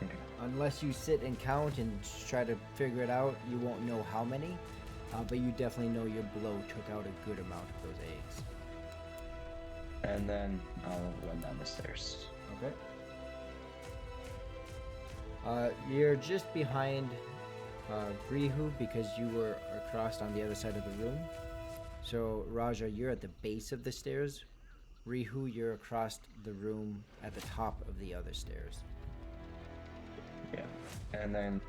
Speaker 7: Okay.
Speaker 2: Unless you sit and count and try to figure it out, you won't know how many. But you definitely know your blow took out a good amount of those eggs.
Speaker 7: and then I'll run down the stairs.
Speaker 2: Okay. You're just behind Rihu because you were across on the other side of the room. So, Raja, you're at the base of the stairs. Rihu, you're across the room at the top of the other stairs.
Speaker 7: Yeah. And then,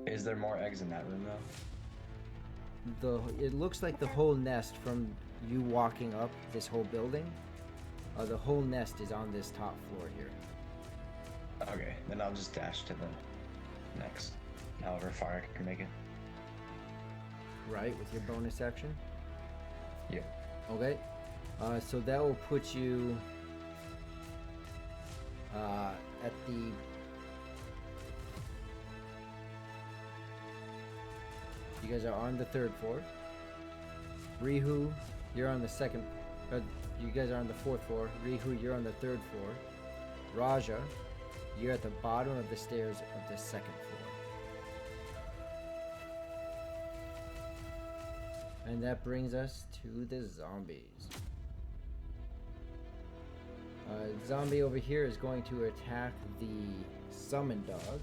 Speaker 7: is there more eggs in that room though?
Speaker 2: It looks like the whole nest from you walking up this whole building. The whole nest is on this top floor here.
Speaker 7: Okay, then I'll just dash to the next, however far I can make it.
Speaker 2: Right, with your bonus action?
Speaker 7: Yeah.
Speaker 2: Okay. So that will put you at the... You guys are on the 3rd floor. Rihu, you're on the 2nd... you guys are on the 4th floor. Rihu, you're on the 3rd floor. Raja, you're at the bottom of the stairs of the 2nd floor. And that brings us to the zombies. Zombie over here is going to attack the summon dog.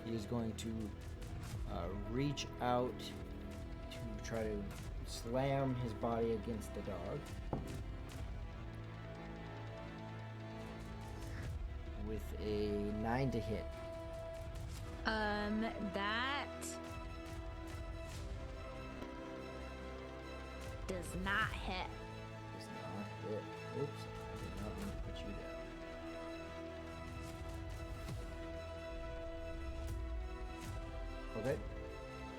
Speaker 2: He is going to reach out to try to slam his body against the dog. With a 9 to hit.
Speaker 5: That does not hit.
Speaker 2: Does not hit. Oops, I did not mean to put you down. Okay,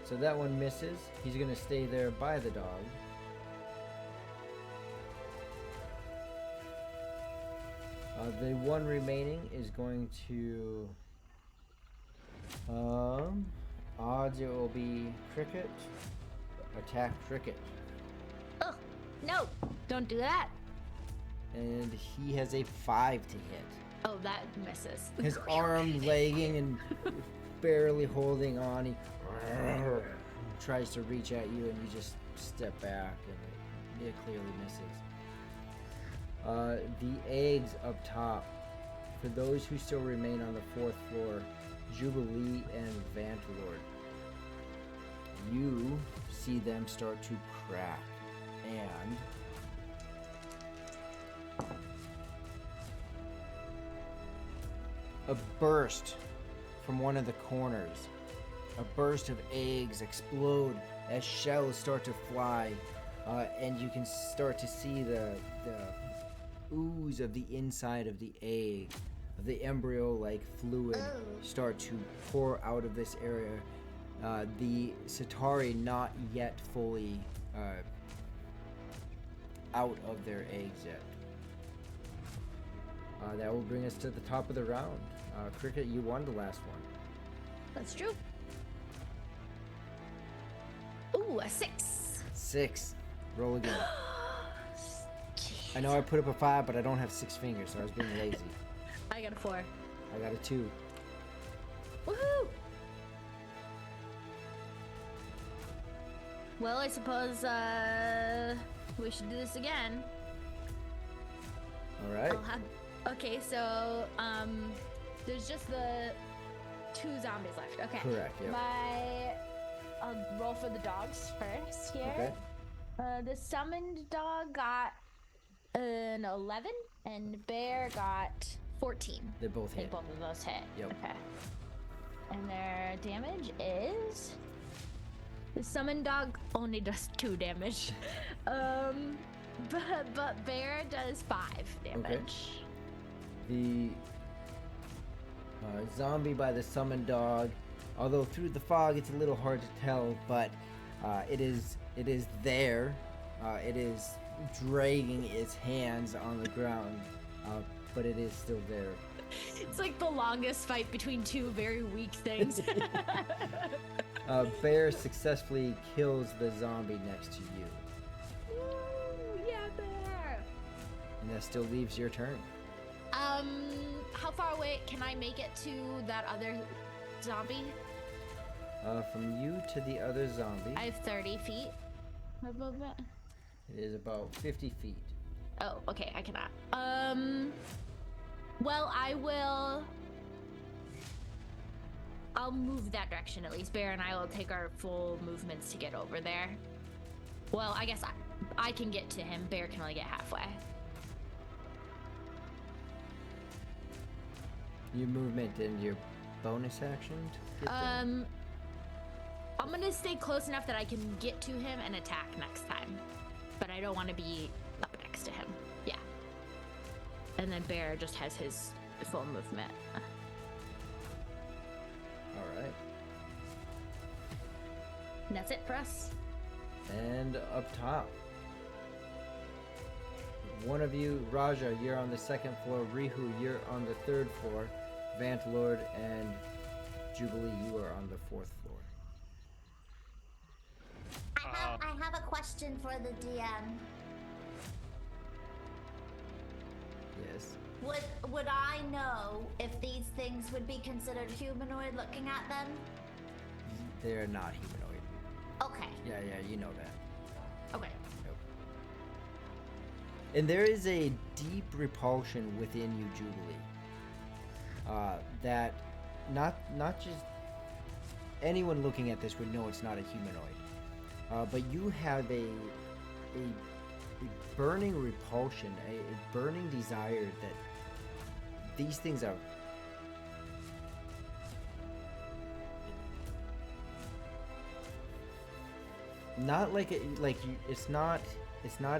Speaker 2: so that one misses. He's gonna stay there by the dog. The one remaining is going to odds it will be Cricket. Attack Cricket.
Speaker 5: Oh, no, don't do that.
Speaker 2: And he has a 5 to hit.
Speaker 5: Oh, that misses.
Speaker 2: His arm lagging and barely holding on. He tries to reach at you and you just step back and it clearly misses. The eggs up top. For those who still remain on the 4th floor, Jubilee and Vantalord. You see them start to crack and a burst from one of the corners. A burst of eggs explode as shells start to fly, and you can start to see the ooze of the inside of the egg, of the embryo-like fluid start to pour out of this area. The Satari not yet fully out of their eggs yet. That will bring us to the top of the round. Cricket, you won the last one.
Speaker 5: That's true. Ooh, a 6.
Speaker 2: 6. Roll again. I know I put up a 5, but I don't have 6 fingers, so I was being lazy.
Speaker 5: I got a 4.
Speaker 2: I got a 2.
Speaker 5: Woohoo! Well, I suppose we should do this again.
Speaker 2: All right.
Speaker 5: Okay, so there's just the 2 zombies left. Okay.
Speaker 2: Correct. Yeah.
Speaker 5: I'll roll for the dogs first here.
Speaker 2: Okay.
Speaker 5: The summoned dog got an 11, and bear got 14.
Speaker 2: They both
Speaker 5: I think
Speaker 2: hit.
Speaker 5: both of those hit.
Speaker 2: Yep.
Speaker 5: Okay. And their damage is... The summoned dog only does 2 damage. But bear does 5 damage.
Speaker 2: The zombie by the summoned dog, although through the fog it's a little hard to tell, but it is there. It is dragging its hands on the ground, but it is still there.
Speaker 5: It's like the longest fight between 2 very weak things.
Speaker 2: Bear successfully kills the zombie next to you,
Speaker 5: Ooh, yeah, bear.
Speaker 2: and that still leaves your turn.
Speaker 5: How far away can I make it to that other zombie?
Speaker 2: From you to the other zombie,
Speaker 5: I have 30 feet of movement.
Speaker 2: it is about 50 feet.
Speaker 5: Oh, okay, I cannot. Well, I'll move that direction at least. Bear and I will take our full movements to get over there. Well, I guess I can get to him. Bear can only get halfway.
Speaker 2: Your movement and your bonus action to get there?
Speaker 5: I'm gonna stay close enough that I can get to him and attack next time. But I don't want to be up next to him. Yeah. And then Bear just has his full movement.
Speaker 2: Alright.
Speaker 5: And that's it for us.
Speaker 2: And up top. One of you, Raja, you're on the second floor. Rihu, you're on the third floor. Vantlord and Jubilee, you are on the fourth floor.
Speaker 6: I have a question for the DM.
Speaker 2: Yes.
Speaker 6: Would I know if these things would be considered humanoid looking at them?
Speaker 2: They're not humanoid.
Speaker 6: Okay.
Speaker 2: Yeah, you know that.
Speaker 6: Okay.
Speaker 2: Yep. And there is a deep repulsion within you, Jubilee. That not just anyone looking at this would know it's not a humanoid. But you have a burning repulsion, a burning desire that these things are not like it's not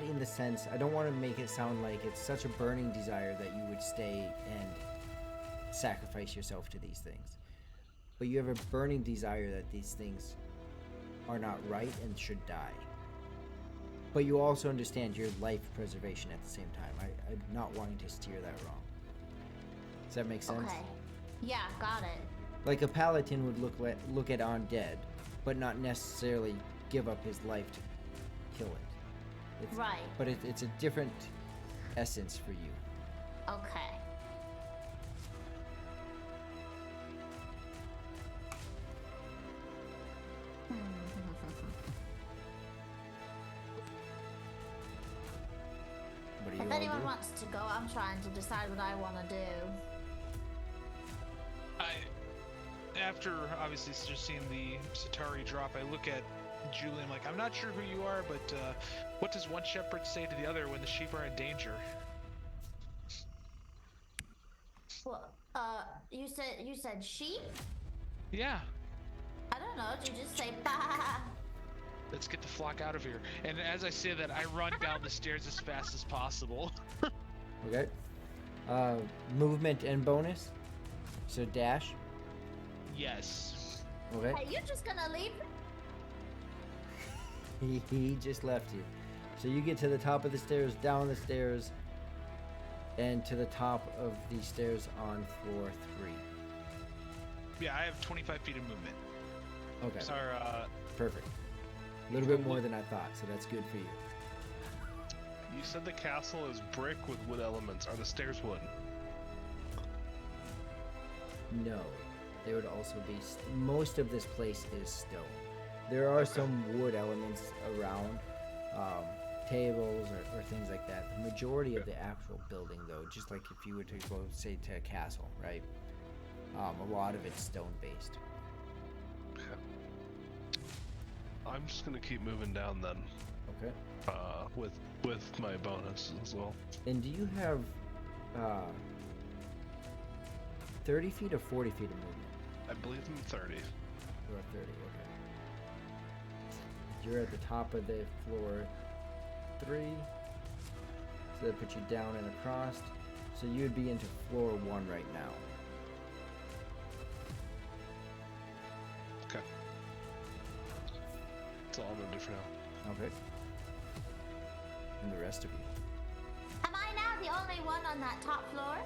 Speaker 2: in the sense, I don't want to make it sound like it's such a burning desire that you would stay and sacrifice yourself to these things. But you have a burning desire that these things are not right and should die. But you also understand your life preservation at the same time. I'm not wanting to steer that wrong. Does that make sense?
Speaker 6: Okay. Yeah, got it.
Speaker 2: Like a paladin would look at undead, but not necessarily give up his life to kill it.
Speaker 6: Right.
Speaker 2: But it's a different essence for you.
Speaker 6: Okay.
Speaker 2: What do you
Speaker 6: If
Speaker 2: want to
Speaker 6: anyone
Speaker 2: do?
Speaker 6: wants to go, I'm trying to decide what I want to do.
Speaker 1: After obviously just seeing the Satari drop, I look at Julie. I'm like, I'm not sure who you are, but what does one shepherd say to the other when the sheep are in danger?
Speaker 6: Well, you said sheep?
Speaker 1: Yeah,
Speaker 6: I don't know. Did you just say bah?
Speaker 1: let's get the flock out of here. And as I say that, I run down the stairs as fast as possible.
Speaker 2: Okay. Movement and bonus. So dash.
Speaker 1: Yes.
Speaker 2: Okay.
Speaker 6: Hey, you just gonna leave?
Speaker 2: He just left you. So you get to the top of the stairs, down the stairs, and to the top of the stairs on floor 3.
Speaker 1: Yeah, I have 25 feet of movement.
Speaker 2: Okay.
Speaker 4: So,
Speaker 2: Perfect. A little bit more than I thought, so that's good for you.
Speaker 4: you said the castle is brick with wood elements. Are the stairs wood?
Speaker 2: No. They would also be... most of this place is stone. There are some wood elements around, tables or things like that. The majority of the actual building, though, just like if you were to go, say, to a castle, right? A lot of it's stone-based.
Speaker 4: I'm just gonna keep moving down then.
Speaker 2: Okay.
Speaker 4: With my bonus as well.
Speaker 2: And do you have 30 feet or 40 feet of movement?
Speaker 4: I believe I'm 30.
Speaker 2: You're at 30, okay. You're at the top of the floor 3. So that puts you down and across. So you would be into floor 1 right now.
Speaker 4: Okay. That's all I'm gonna do for now.
Speaker 2: Okay. And the rest of you.
Speaker 6: Am I now the only one on that top floor?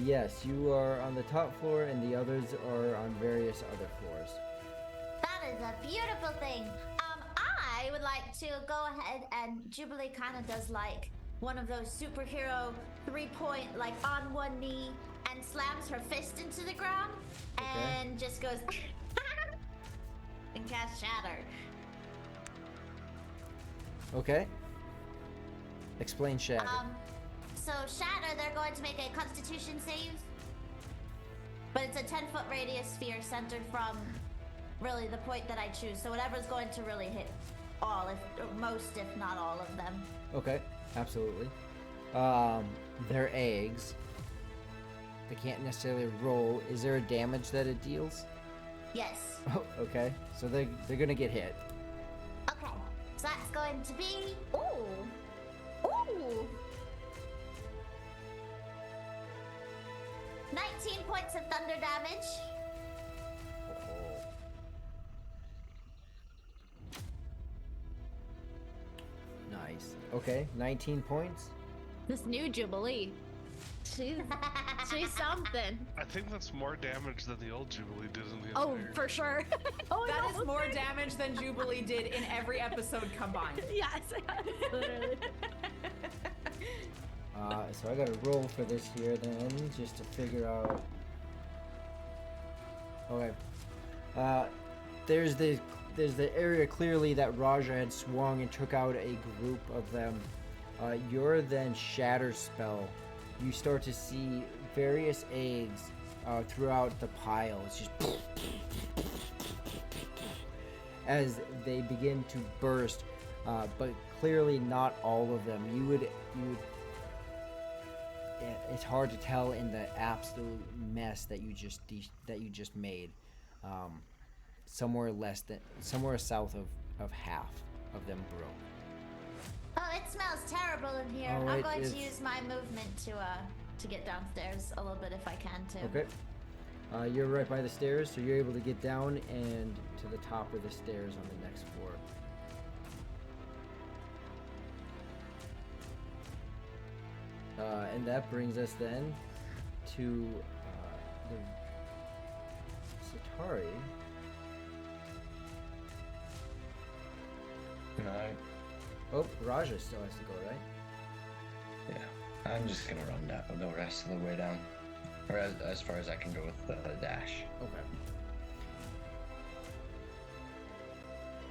Speaker 2: Yes, you are on the top floor and the others are on various other floors.
Speaker 6: That is a beautiful thing. I would like to go ahead and Jubilee kind of does like one of those superhero 3-point, like on one knee and slams her fist into the ground
Speaker 2: Okay.
Speaker 6: and just goes and cast Shatter.
Speaker 2: Okay. Explain Shatter.
Speaker 6: So Shatter, they're going to make a Constitution save. But it's a 10-foot radius sphere centered from really the point that I choose. So whatever's going to really hit all, most, if not all of them.
Speaker 2: Okay, absolutely. They're eggs. They can't necessarily roll. Is there a damage that it deals?
Speaker 6: Yes.
Speaker 2: Oh, okay. So they're gonna get hit.
Speaker 6: Okay. So that's going to be... Ooh. 19 points of thunder damage.
Speaker 2: Nice. Okay, 19 points.
Speaker 5: This new Jubilee. She's something.
Speaker 4: I think that's more damage than the old Jubilee did in the
Speaker 5: Oh,
Speaker 4: entire-
Speaker 5: for sure. Oh,
Speaker 3: That
Speaker 5: no.
Speaker 3: is more damage than Jubilee did in every episode combined.
Speaker 5: Yes, literally.
Speaker 2: So I gotta roll for this here then, just to figure out. Okay. There's the area clearly that Raja had swung and took out a group of them. Your then shatter spell. You start to see various eggs throughout the pile. It's just as they begin to burst, but clearly not all of them. You would. It's hard to tell in the absolute mess that you just made. Somewhere south of half of them broke.
Speaker 6: Oh, it smells terrible in here.
Speaker 2: Oh,
Speaker 6: I'm
Speaker 2: it
Speaker 6: going
Speaker 2: is.
Speaker 6: to use my movement to get downstairs a little bit if I can too.
Speaker 2: Okay. You're right by the stairs, so you're able to get down and to the top of the stairs on the next floor. And that brings us then to the Satari.
Speaker 7: No,
Speaker 2: Oh, Raja still has to go, right?
Speaker 7: yeah. I'm just gonna run down the rest of the way down. Or as far as I can go with the dash.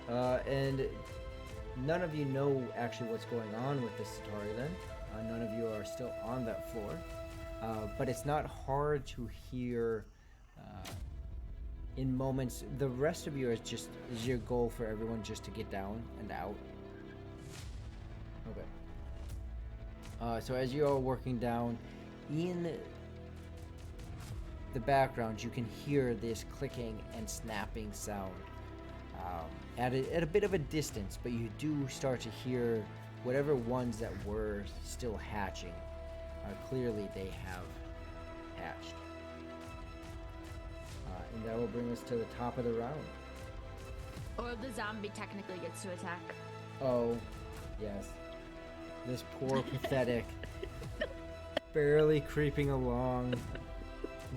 Speaker 2: Okay. And none of you know actually what's going on with the Satari then. None of you are still on that floor. But it's not hard to hear in moments. The rest of you is your goal for everyone just to get down and out. Okay. So as you're all working down, in the background you can hear this clicking and snapping sound at a bit of a distance, but you do start to hear whatever ones that were still hatching. Clearly they have hatched. And that will bring us to the top of the round.
Speaker 5: Or the zombie technically gets to attack.
Speaker 2: Oh, yes. This poor, pathetic, barely creeping along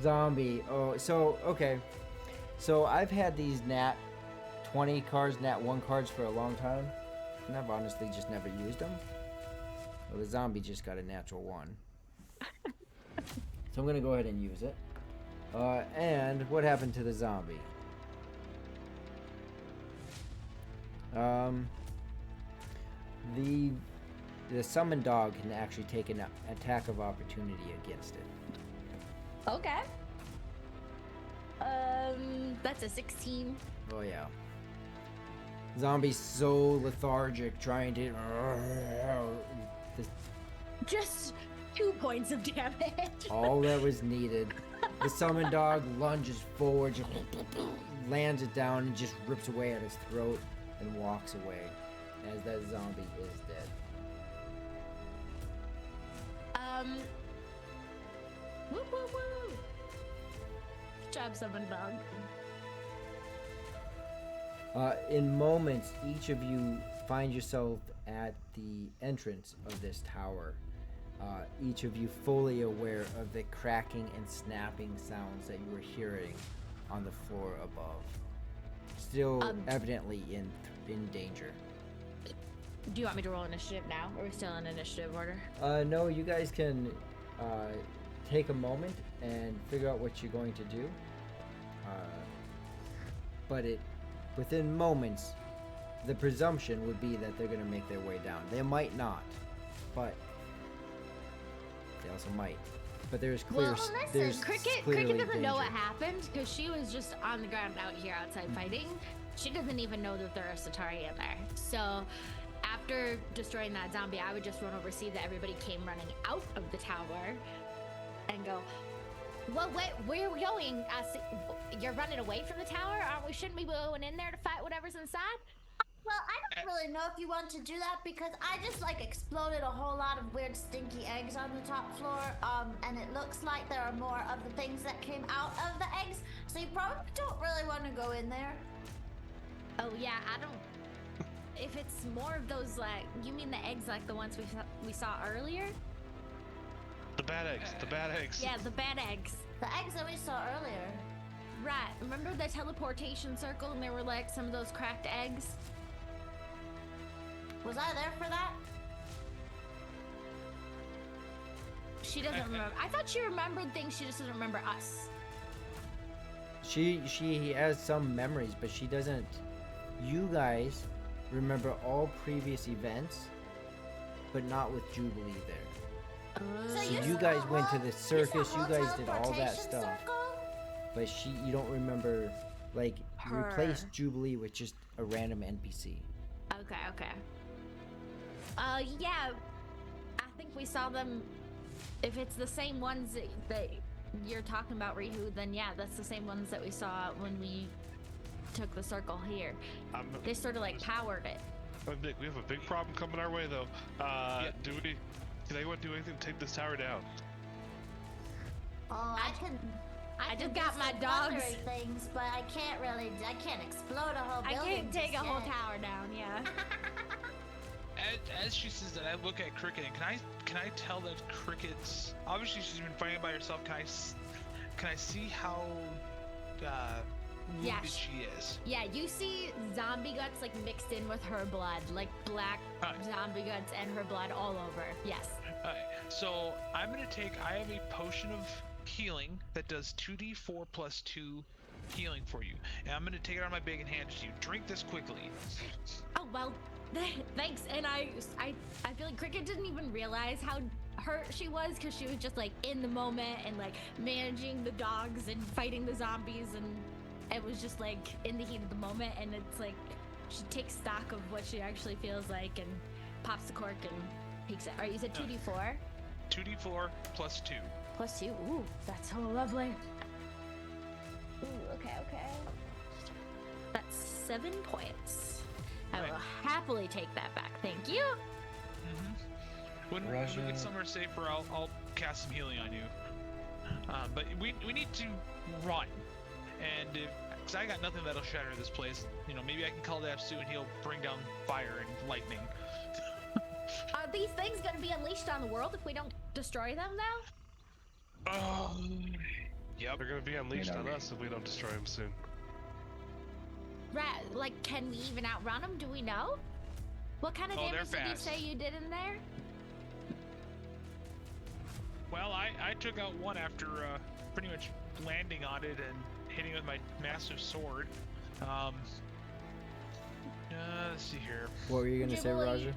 Speaker 2: zombie. Oh, so, okay. So I've had these Nat 20 cards, Nat 1 cards for a long time, and I've honestly just never used them. Well, the zombie just got a natural 1. So I'm going to go ahead and use it. And what happened to the zombie? The summon dog can actually take an attack of opportunity against it.
Speaker 5: Okay. That's a 16.
Speaker 2: Oh yeah. Zombie's so lethargic, trying to.
Speaker 5: Just 2 points of damage.
Speaker 2: All that was needed. The summon dog lunges forward, just lands it down, and just rips away at his throat and walks away as that zombie is dead.
Speaker 5: Woo woo woo. Good job, summon dog.
Speaker 2: In moments, each of you find yourself at the entrance of this tower. Each of you fully aware of the cracking and snapping sounds that you were hearing on the floor above. Still evidently in danger.
Speaker 5: Do you want me to roll initiative now? Or are we still in initiative order?
Speaker 2: No, you guys can take a moment and figure out what you're going to do. But within moments, the presumption would be that they're going to make their way down. They might not, but they also might. But there's clear.
Speaker 5: Well,
Speaker 2: there's
Speaker 5: Cricket
Speaker 2: clearly
Speaker 5: doesn't know what
Speaker 2: danger.
Speaker 5: happened because she was just on the ground out here outside fighting. She doesn't even know that there are Satari in there. So after destroying that zombie, I would just run over, see that everybody came running out of the tower, and go, "Well, where are we going? You're running away from the tower? Shouldn't we be going in there to fight whatever's inside?"
Speaker 6: Well, I don't really know if you want to do that because I just like exploded a whole lot of weird stinky eggs on the top floor. And it looks like there are more of the things that came out of the eggs. So you probably don't really want to go in there.
Speaker 5: Oh yeah, I don't. If it's more of those, like, you mean the eggs like the ones we saw earlier?
Speaker 4: The bad eggs. The bad eggs.
Speaker 5: Yeah, the bad eggs.
Speaker 6: The eggs that we saw earlier.
Speaker 5: Right. Remember the teleportation circle and there were like some of those cracked eggs?
Speaker 6: Was I there for that?
Speaker 5: She doesn't remember. I thought she remembered things, she just doesn't remember us.
Speaker 2: She has some memories, but she doesn't. You guys remember all previous events, but not with Jubilee there. So you
Speaker 6: saw
Speaker 2: guys went to
Speaker 6: whole-
Speaker 2: the circus.
Speaker 6: saw
Speaker 2: You
Speaker 6: whole
Speaker 2: guys did all that
Speaker 6: teleportation
Speaker 2: stuff,
Speaker 6: circle?
Speaker 2: but you don't remember. Like,
Speaker 5: Her.
Speaker 2: replace Jubilee with just a random NPC.
Speaker 5: Okay. Yeah. I think we saw them. If it's the same ones that you're talking about, Rihu, then yeah, that's the same ones that we saw when we took the circle here. They sort of like powered it.
Speaker 4: Nick, we have a big problem coming our way, though. Can anyone do anything to take this tower down?
Speaker 6: Oh, I can.
Speaker 5: I
Speaker 6: can
Speaker 5: just got
Speaker 6: do
Speaker 5: my
Speaker 6: some
Speaker 5: dogs.
Speaker 6: thundery things, but I can't explode a whole
Speaker 5: I
Speaker 6: building.
Speaker 5: can't take a
Speaker 6: just
Speaker 5: whole
Speaker 6: yet.
Speaker 5: tower down, yeah.
Speaker 1: As she says that, I look at Cricket, and can I tell that Cricket's obviously she's been fighting by herself. Can I see how wounded
Speaker 5: Yeah,
Speaker 1: she is?
Speaker 5: Yeah, you see zombie guts like mixed in with her blood, like black
Speaker 1: Alright.
Speaker 5: zombie guts and her blood all over. Yes.
Speaker 1: Alright, so I'm gonna take. I have a potion of healing that does 2d4 plus 2 healing for you, and I'm gonna take it out of my bag and hand it to you. Drink this quickly.
Speaker 5: Oh well, thanks. And I feel like Cricket didn't even realize how hurt she was because she was just like in the moment and like managing the dogs and fighting the zombies, and it was just like in the heat of the moment. And it's like she takes stock of what she actually feels like and pops the cork and peeks it. Alright, you said 2d4
Speaker 1: 2d4 plus 2.
Speaker 5: plus 2. Ooh, that's so lovely. Ooh, okay. That's 7 points. I will happily take that back. Thank you.
Speaker 1: When we
Speaker 7: Russia.
Speaker 1: get somewhere safer, I'll cast some healing on you. But we need to run, and because I got nothing that'll shatter this place. You know, maybe I can call Dapsu and he'll bring down fire and lightning.
Speaker 5: Are these things going to be unleashed on the world if we don't destroy them now?
Speaker 1: Yep.
Speaker 4: They're gonna be unleashed
Speaker 7: know,
Speaker 4: on us if we don't destroy them soon.
Speaker 5: Right, like, can we even outrun them? Do we know? What kind of
Speaker 1: Oh, they're
Speaker 5: damage did you
Speaker 1: fast.
Speaker 5: say you did in there?
Speaker 1: Well, I took out one after pretty much landing on it and hitting it with my massive sword. Let's see here.
Speaker 2: What were you gonna say,
Speaker 5: Jubilee.
Speaker 2: Roger?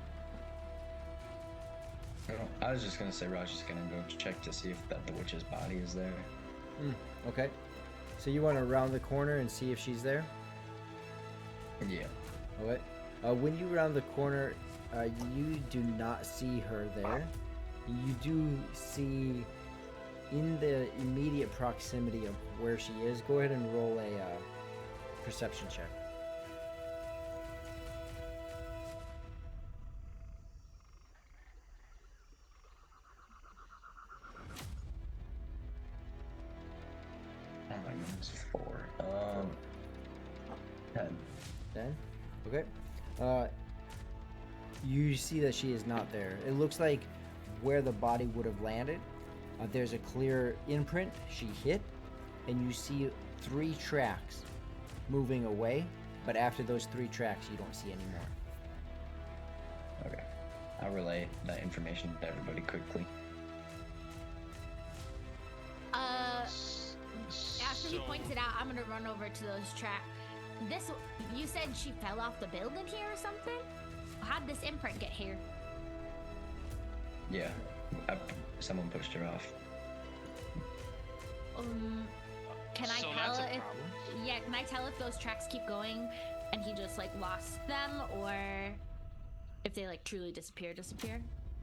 Speaker 7: I was just gonna say Roger's gonna go check to see if the witch's body is there.
Speaker 2: Okay. So you want to round the corner and see if she's there?
Speaker 7: Yeah.
Speaker 2: Okay. When you round the corner, you do not see her there. You do see in the immediate proximity of where she is. Go ahead and roll a perception check.
Speaker 7: Oh my goodness, 4. 10.
Speaker 2: 10? Okay. You see that she is not there. It looks like where the body would have landed, there's a clear imprint she hit, and you see 3 tracks moving away, but after those 3 tracks, you don't see any more.
Speaker 7: Okay. I'll relay that information to everybody quickly.
Speaker 5: After he points it out, I'm gonna run over to those this. You said she fell off the building here or something? How'd this imprint get here?
Speaker 7: Yeah, someone pushed her off.
Speaker 5: Can I
Speaker 1: So
Speaker 5: tell
Speaker 1: that's a
Speaker 5: if?
Speaker 1: problem.
Speaker 5: Yeah, can I tell if those tracks keep going, and he just like lost them, or if they like truly disappear?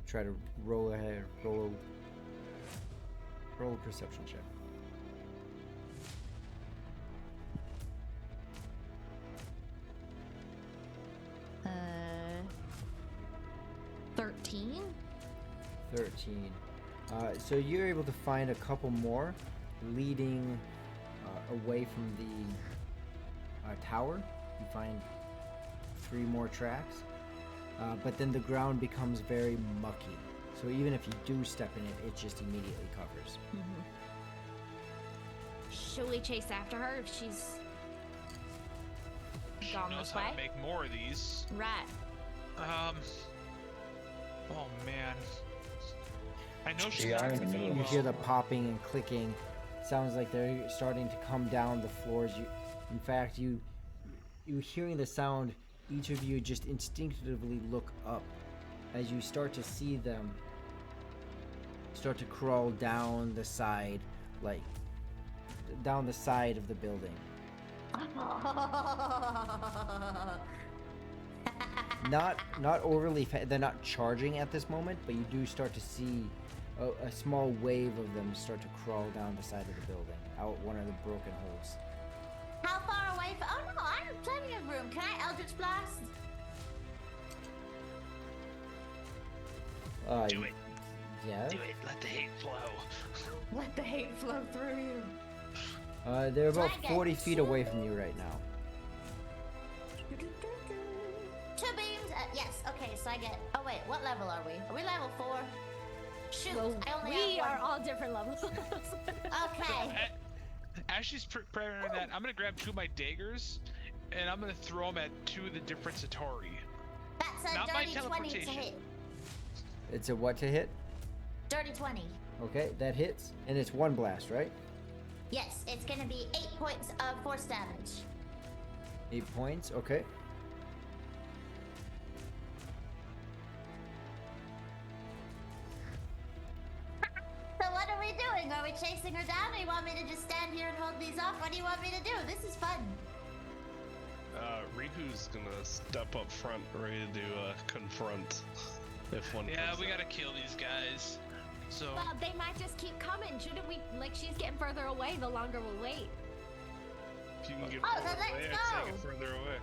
Speaker 2: Try to roll ahead. Roll a perception check.
Speaker 5: 13.
Speaker 2: 13. So you're able to find a couple more leading away from the tower. You find 3 more tracks. But then the ground becomes very mucky. So even if you do step in it, it just immediately covers.
Speaker 5: Should we chase after her if she's
Speaker 1: She
Speaker 5: gone
Speaker 1: knows
Speaker 5: this
Speaker 1: how
Speaker 5: way?
Speaker 1: to make more of these.
Speaker 5: Right.
Speaker 1: Oh man. I know she's
Speaker 7: Yeah,
Speaker 1: not
Speaker 7: I'm in
Speaker 1: gonna
Speaker 7: the middle
Speaker 1: be
Speaker 7: of
Speaker 2: You
Speaker 7: this.
Speaker 2: hear the popping and clicking. Sounds like they're starting to come down the floors. In fact, you hearing the sound, each of you just instinctively look up as you start to see them start to crawl down the side, like down the side of the building. Not overly they're not charging at this moment, but you do start to see a small wave of them start to crawl down the side of the building, out one of the broken holes.
Speaker 6: How far away? Oh no, I have plenty of room. Can I Eldritch Blast?
Speaker 1: Do it.
Speaker 2: Yeah.
Speaker 1: Do it. Let the hate flow.
Speaker 3: Let the hate flow through you.
Speaker 2: They're about
Speaker 6: Flag it.
Speaker 2: 40 feet away from you right now.
Speaker 6: 2 beams. Yes. Okay. So I get. Oh wait, what level are we? Are we level 4? Shoot,
Speaker 5: Well,
Speaker 6: I only
Speaker 5: we
Speaker 6: have
Speaker 5: are
Speaker 6: one.
Speaker 5: all different levels.
Speaker 6: Okay.
Speaker 1: As she's preparing that, I'm gonna grab 2 of my daggers, and I'm gonna throw them at 2 of the different Satori.
Speaker 6: That's a
Speaker 1: Not my
Speaker 6: dirty 20 to
Speaker 1: teleportation.
Speaker 6: hit.
Speaker 2: It's a what to hit?
Speaker 6: Dirty 20.
Speaker 2: Okay, that hits, and it's 1 blast, right?
Speaker 6: Yes, it's gonna be 8 points of force damage.
Speaker 2: 8 points. Okay.
Speaker 6: So what are we doing? Are we chasing her down, or you want me to just stand here and hold these off? What do you want me to do? This is fun.
Speaker 4: Riku's gonna step up front, ready to confront if one.
Speaker 1: Yeah,
Speaker 4: comes
Speaker 1: we
Speaker 4: out.
Speaker 1: gotta kill these guys. So
Speaker 5: Well, they might just keep coming. Shouldn't we? Like, she's getting further away the longer we wait.
Speaker 4: If you can get
Speaker 6: Oh,
Speaker 4: further
Speaker 6: then let's
Speaker 4: away, I'd
Speaker 6: go.
Speaker 4: say get further away.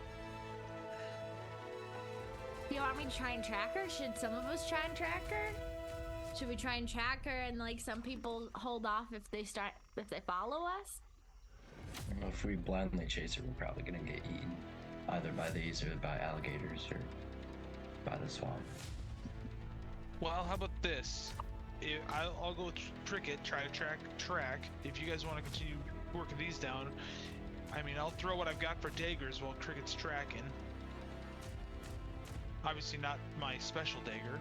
Speaker 5: Do you want me to try and track her? Should some of us try and track her? Should we try and track her and like some people hold off if they follow us?
Speaker 7: If we blindly chase her, we're probably gonna get eaten, either by these or by alligators or by the swamp.
Speaker 1: well, how about this? I'll go with Cricket, try to track. If you guys want to continue working these down, I mean, I'll throw what I've got for daggers while Cricket's tracking. Obviously not my special dagger.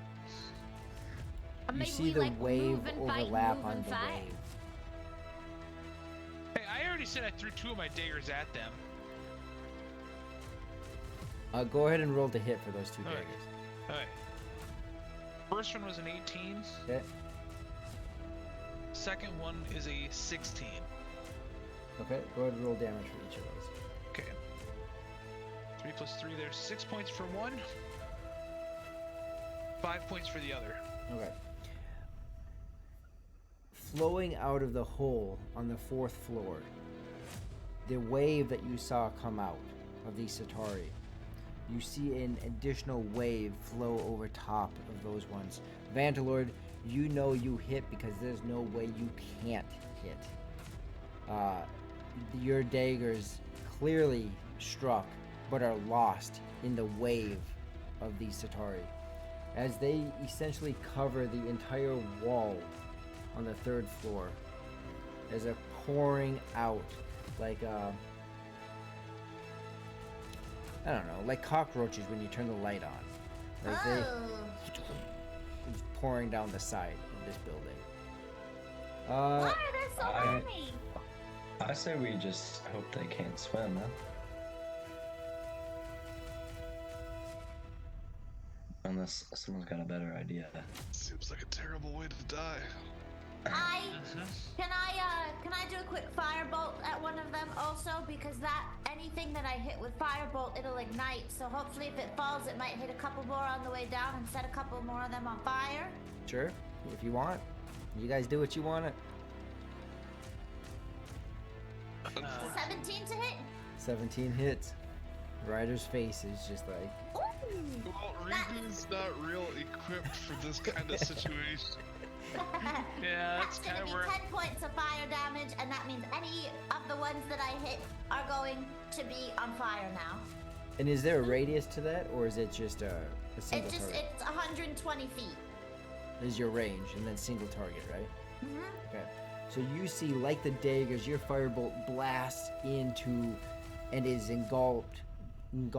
Speaker 5: Or
Speaker 2: You
Speaker 5: maybe
Speaker 2: see
Speaker 5: we,
Speaker 2: the
Speaker 5: like,
Speaker 2: wave
Speaker 5: move and fight,
Speaker 2: overlap
Speaker 5: move
Speaker 2: on
Speaker 5: and
Speaker 2: the
Speaker 5: fight.
Speaker 2: wave.
Speaker 1: Hey, I already said I threw 2 of my daggers at them.
Speaker 2: Go ahead and roll to hit for those 2
Speaker 1: Alright.
Speaker 2: daggers.
Speaker 1: Alright. First one was an 18.
Speaker 2: Okay.
Speaker 1: Second one is a 16.
Speaker 2: Okay. Go ahead and roll damage for each of those.
Speaker 1: Okay. 3 plus 3, there's 6 points for one. 5 points for the other.
Speaker 2: Okay. Flowing out of the hole on the 4th floor, the wave that you saw come out of these Satori, you see an additional wave flow over top of those ones. Vantalord, you know you hit because there's no way you can't hit. Your daggers clearly struck, but are lost in the wave of these Satori, as they essentially cover the entire wall on the 3rd floor as they're pouring out like I don't know, like cockroaches when you turn the light on. Like
Speaker 6: Oh.
Speaker 2: it's pouring down the side of this building.
Speaker 6: Why are there so
Speaker 7: I-
Speaker 6: many?
Speaker 7: I say we just hope they can't swim, huh? unless someone's got a better idea.
Speaker 4: Seems like a terrible way to die.
Speaker 6: Can I do a quick firebolt at one of them also? Because anything that I hit with firebolt, it'll ignite. So hopefully if it falls, it might hit a couple more on the way down and set a couple more of them on fire.
Speaker 2: Sure, if you want. You guys do what you want.
Speaker 6: 17 to hit.
Speaker 2: 17 hits. Ryder's face is just like,
Speaker 4: Well, Regan's not real equipped for this kind of situation.
Speaker 1: Yeah, that's
Speaker 6: gonna
Speaker 1: kind of
Speaker 6: be
Speaker 1: where.
Speaker 6: 10 points of fire damage, and that means any of the ones that I hit are going to be on fire now.
Speaker 2: and is there a radius to that, or is it just a single target?
Speaker 6: It's 120 feet.
Speaker 2: Is your range, and then single target, right?
Speaker 6: Mm-hmm.
Speaker 2: Okay. So you see, like the daggers, your firebolt blasts into and is engulfed. That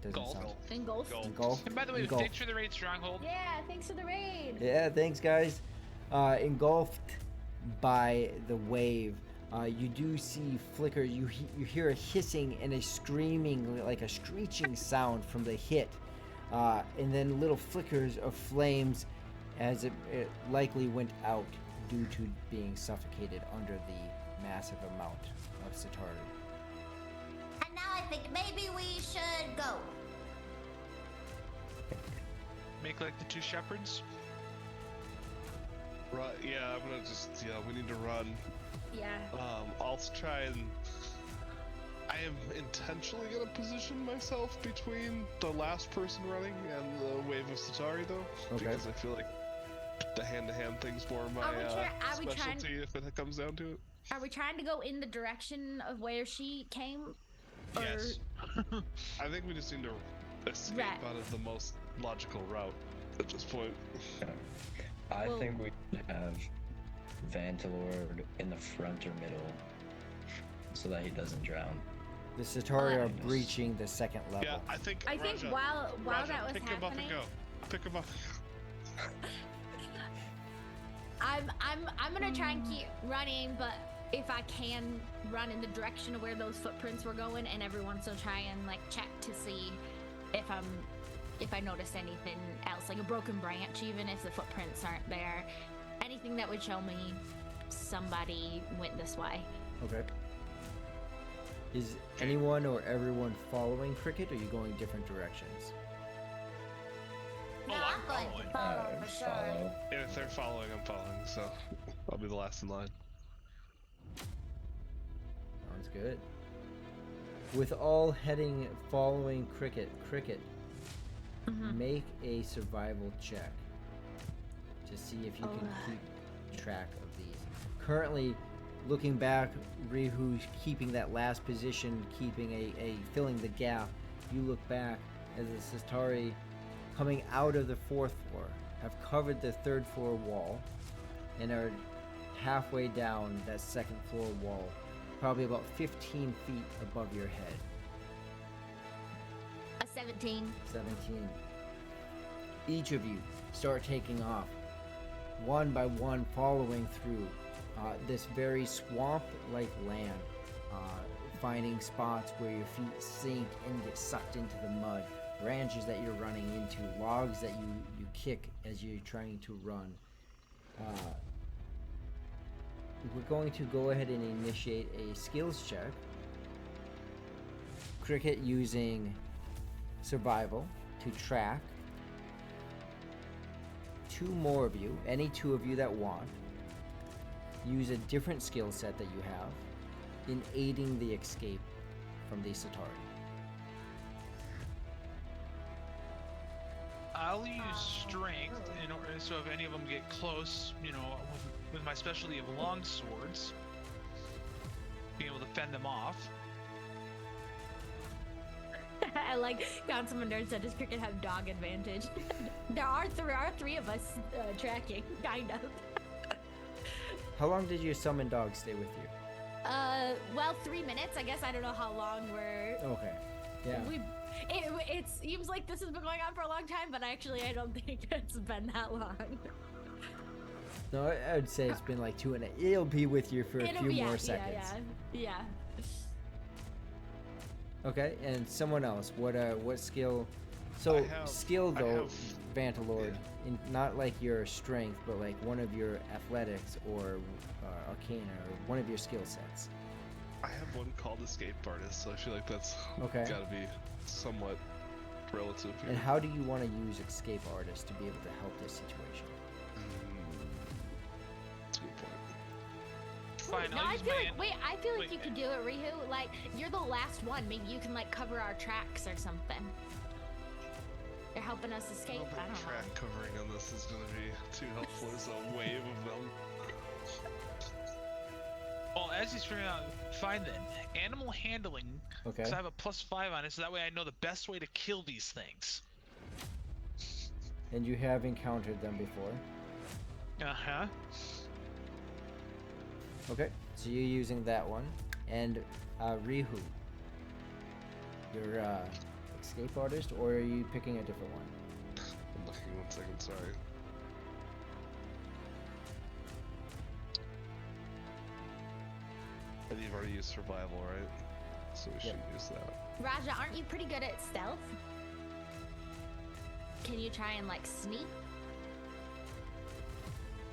Speaker 2: doesn't
Speaker 4: Engulfed.
Speaker 2: sound.
Speaker 5: Engulf.
Speaker 2: Engulfed.
Speaker 1: And by the way,
Speaker 2: Engulfed.
Speaker 1: thanks for the raid, Stronghold.
Speaker 5: Yeah, thanks for the raid.
Speaker 2: Yeah, thanks, guys. Engulfed by the wave. You do see flickers. You hear a hissing and a screaming, like a screeching sound from the hit. And then little flickers of flames as it likely went out due to being suffocated under the massive amount of Satari.
Speaker 6: And now I think maybe we should go.
Speaker 1: Make like the two shepherds.
Speaker 4: Right, yeah, I'm gonna just, we need to run.
Speaker 5: Yeah.
Speaker 4: I'll try and... I am intentionally gonna position myself between the last person running and the wave of Satari, though.
Speaker 2: Okay.
Speaker 4: Because I feel like the hand-to-hand thing's more my
Speaker 5: Are we trying-
Speaker 4: specialty if it comes down to it.
Speaker 5: Are we trying to go in the direction of where she came? Or...
Speaker 4: Yes. I think we just need to escape
Speaker 5: Right.
Speaker 4: out of the most logical route at this point.
Speaker 7: I
Speaker 5: Well-
Speaker 7: think we should have Vantilord in the front or middle so that he doesn't drown.
Speaker 2: The Satari are
Speaker 7: Yes.
Speaker 2: breaching the second level.
Speaker 4: Yeah, I think.
Speaker 5: I think
Speaker 4: Raja,
Speaker 5: while
Speaker 4: Raja,
Speaker 5: that was
Speaker 4: pick him up
Speaker 5: happening,
Speaker 4: and go. Pick him up.
Speaker 5: I'm gonna try and keep running, but if I can run in the direction of where those footprints were going, and every once I'll try and like check to see if I notice anything else, like a broken branch, even if the footprints aren't there, anything that would show me somebody went this way.
Speaker 2: Okay. Is anyone or everyone following Cricket, or are you going different directions?
Speaker 6: No,
Speaker 1: I'm
Speaker 6: I'm going
Speaker 1: following.
Speaker 6: to follow for sure.
Speaker 7: Follow.
Speaker 4: If they're following, I'm following, so I'll be the last in line.
Speaker 2: Sounds good. With all following Cricket, make a survival check to see if you can keep track of these. Currently, looking back, Rihu's keeping that last position, keeping a filling the gap. You look back as the Satari coming out of the fourth floor have covered the third floor wall and are halfway down that second floor wall, probably about 15 feet above your head.
Speaker 5: A 17.
Speaker 2: 17. Each of you start taking off, one by one, following through this very swamp-like land, finding spots where your feet sink and get sucked into the mud, branches that you're running into, logs that you kick as you're trying to run. We're going to go ahead and initiate a skills check. Cricket using survival to track. Two more of you, any two of you that want, use a different skill set that you have in aiding the escape from the Satari.
Speaker 1: I'll use strength in order, so if any of them get close, with my specialty of long swords, being able to fend them off.
Speaker 5: I like Councilman Nerd said, does Cricket have dog advantage? there are three of us tracking, kind of.
Speaker 2: How long did your summon dog stay with you?
Speaker 5: Well, 3 minutes. I guess I don't know how long we're.
Speaker 2: Okay. Yeah.
Speaker 5: It seems like this has been going on for a long time, but actually, I don't think it's been that long.
Speaker 2: No, I would say it's been like 2.5. It'll be with you for a few more seconds.
Speaker 5: Yeah.
Speaker 2: Okay, and someone else. What skill So
Speaker 4: have-
Speaker 2: skill
Speaker 4: I
Speaker 2: though,
Speaker 4: have-
Speaker 2: Vantalord, in not like your strength, but like one of your athletics or arcana or one of your skill sets.
Speaker 4: I have one called Escape Artist, so I feel like that's
Speaker 2: Okay.
Speaker 4: gotta be somewhat relative here.
Speaker 2: And how do you want to use escape artist to be able to help this situation?
Speaker 4: That's a good point.
Speaker 1: Fine,
Speaker 5: No,
Speaker 1: I'll
Speaker 5: I
Speaker 1: use
Speaker 5: feel
Speaker 1: my
Speaker 5: like
Speaker 1: an-
Speaker 5: wait, I feel like
Speaker 1: wait,
Speaker 5: you could do it, Rihu. Like you're the last one. Maybe you can like cover our tracks or something. You're helping us escape.
Speaker 4: I don't
Speaker 5: I
Speaker 4: think
Speaker 5: don't know.
Speaker 4: track covering on this is gonna be too helpful. There's a wave of them.
Speaker 1: Well, as he's figuring out, fine then. Animal handling,
Speaker 2: Okay.
Speaker 1: because I have a +5 on it, so that way I know the best way to kill these things.
Speaker 2: And you have encountered them before.
Speaker 1: Uh-huh.
Speaker 2: Okay. So you're using that one. And Rihu, your escape artist, or are you picking a different one?
Speaker 4: I'm looking 1 second, sorry. And you've already used survival, right? So we should use that.
Speaker 5: Raja, aren't you pretty good at stealth? Can you try and like sneak?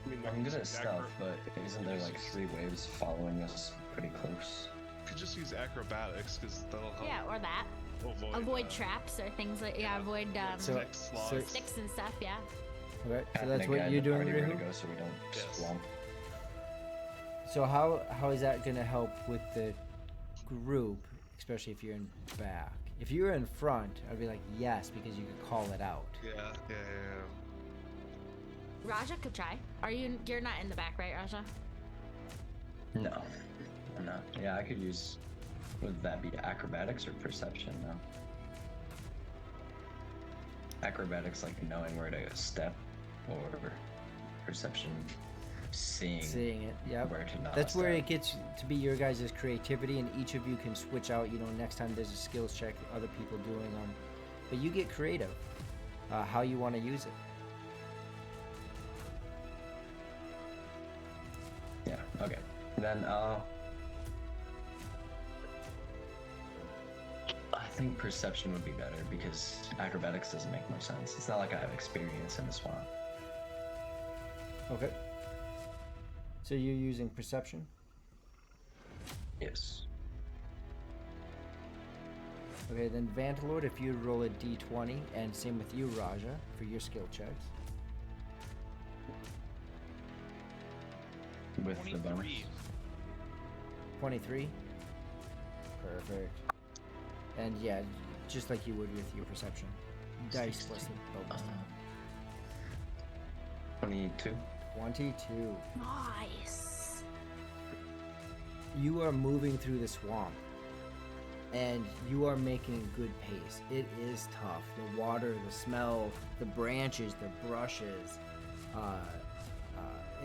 Speaker 4: I mean,
Speaker 7: I'm good at
Speaker 4: use
Speaker 7: stealth, but isn't there like 3 waves following us pretty close?
Speaker 4: Could just use acrobatics because that'll help.
Speaker 5: Yeah, or that. Avoid traps or things like avoid
Speaker 2: So-
Speaker 4: Next slot.
Speaker 2: so-
Speaker 5: sticks and stuff. Yeah.
Speaker 2: Okay. So
Speaker 7: And
Speaker 2: that's what
Speaker 7: again,
Speaker 2: you're doing,
Speaker 7: already where to
Speaker 2: Rihu.
Speaker 7: go so we don't
Speaker 4: Yes.
Speaker 7: swamp.
Speaker 2: So how is that gonna help with the group, especially if you're in back? If you were in front, I'd be like yes because you could call it out.
Speaker 4: Yeah.
Speaker 5: Raja could try. Are you? You're not in the back, right, Raja?
Speaker 7: No, I'm not. Yeah, I could use. Would that be acrobatics or perception? No. Acrobatics, like knowing where to step, or perception,
Speaker 2: Seeing it, yep.
Speaker 7: where to not
Speaker 2: That's where
Speaker 7: step.
Speaker 2: it gets to be your guys' creativity, and each of you can switch out. You know, next time there's a skills check, other people doing them, but you get creative. How you want to use it.
Speaker 7: Yeah. Okay. Then I think perception would be better because acrobatics doesn't make much sense. It's not like I have experience in the swamp.
Speaker 2: Okay. So you're using perception.
Speaker 7: Yes.
Speaker 2: Okay, then Vantalord, if you roll a d20, and same with you, Raja, for your skill checks.
Speaker 7: With the bonus.
Speaker 1: 23.
Speaker 2: 23. Perfect. And yeah, just like you would with your perception. Dice plus the bonus.
Speaker 7: 22.
Speaker 2: 22.
Speaker 5: Nice.
Speaker 2: You are moving through the swamp. And you are making good pace. It is tough. The water, the smell, the branches, the brushes.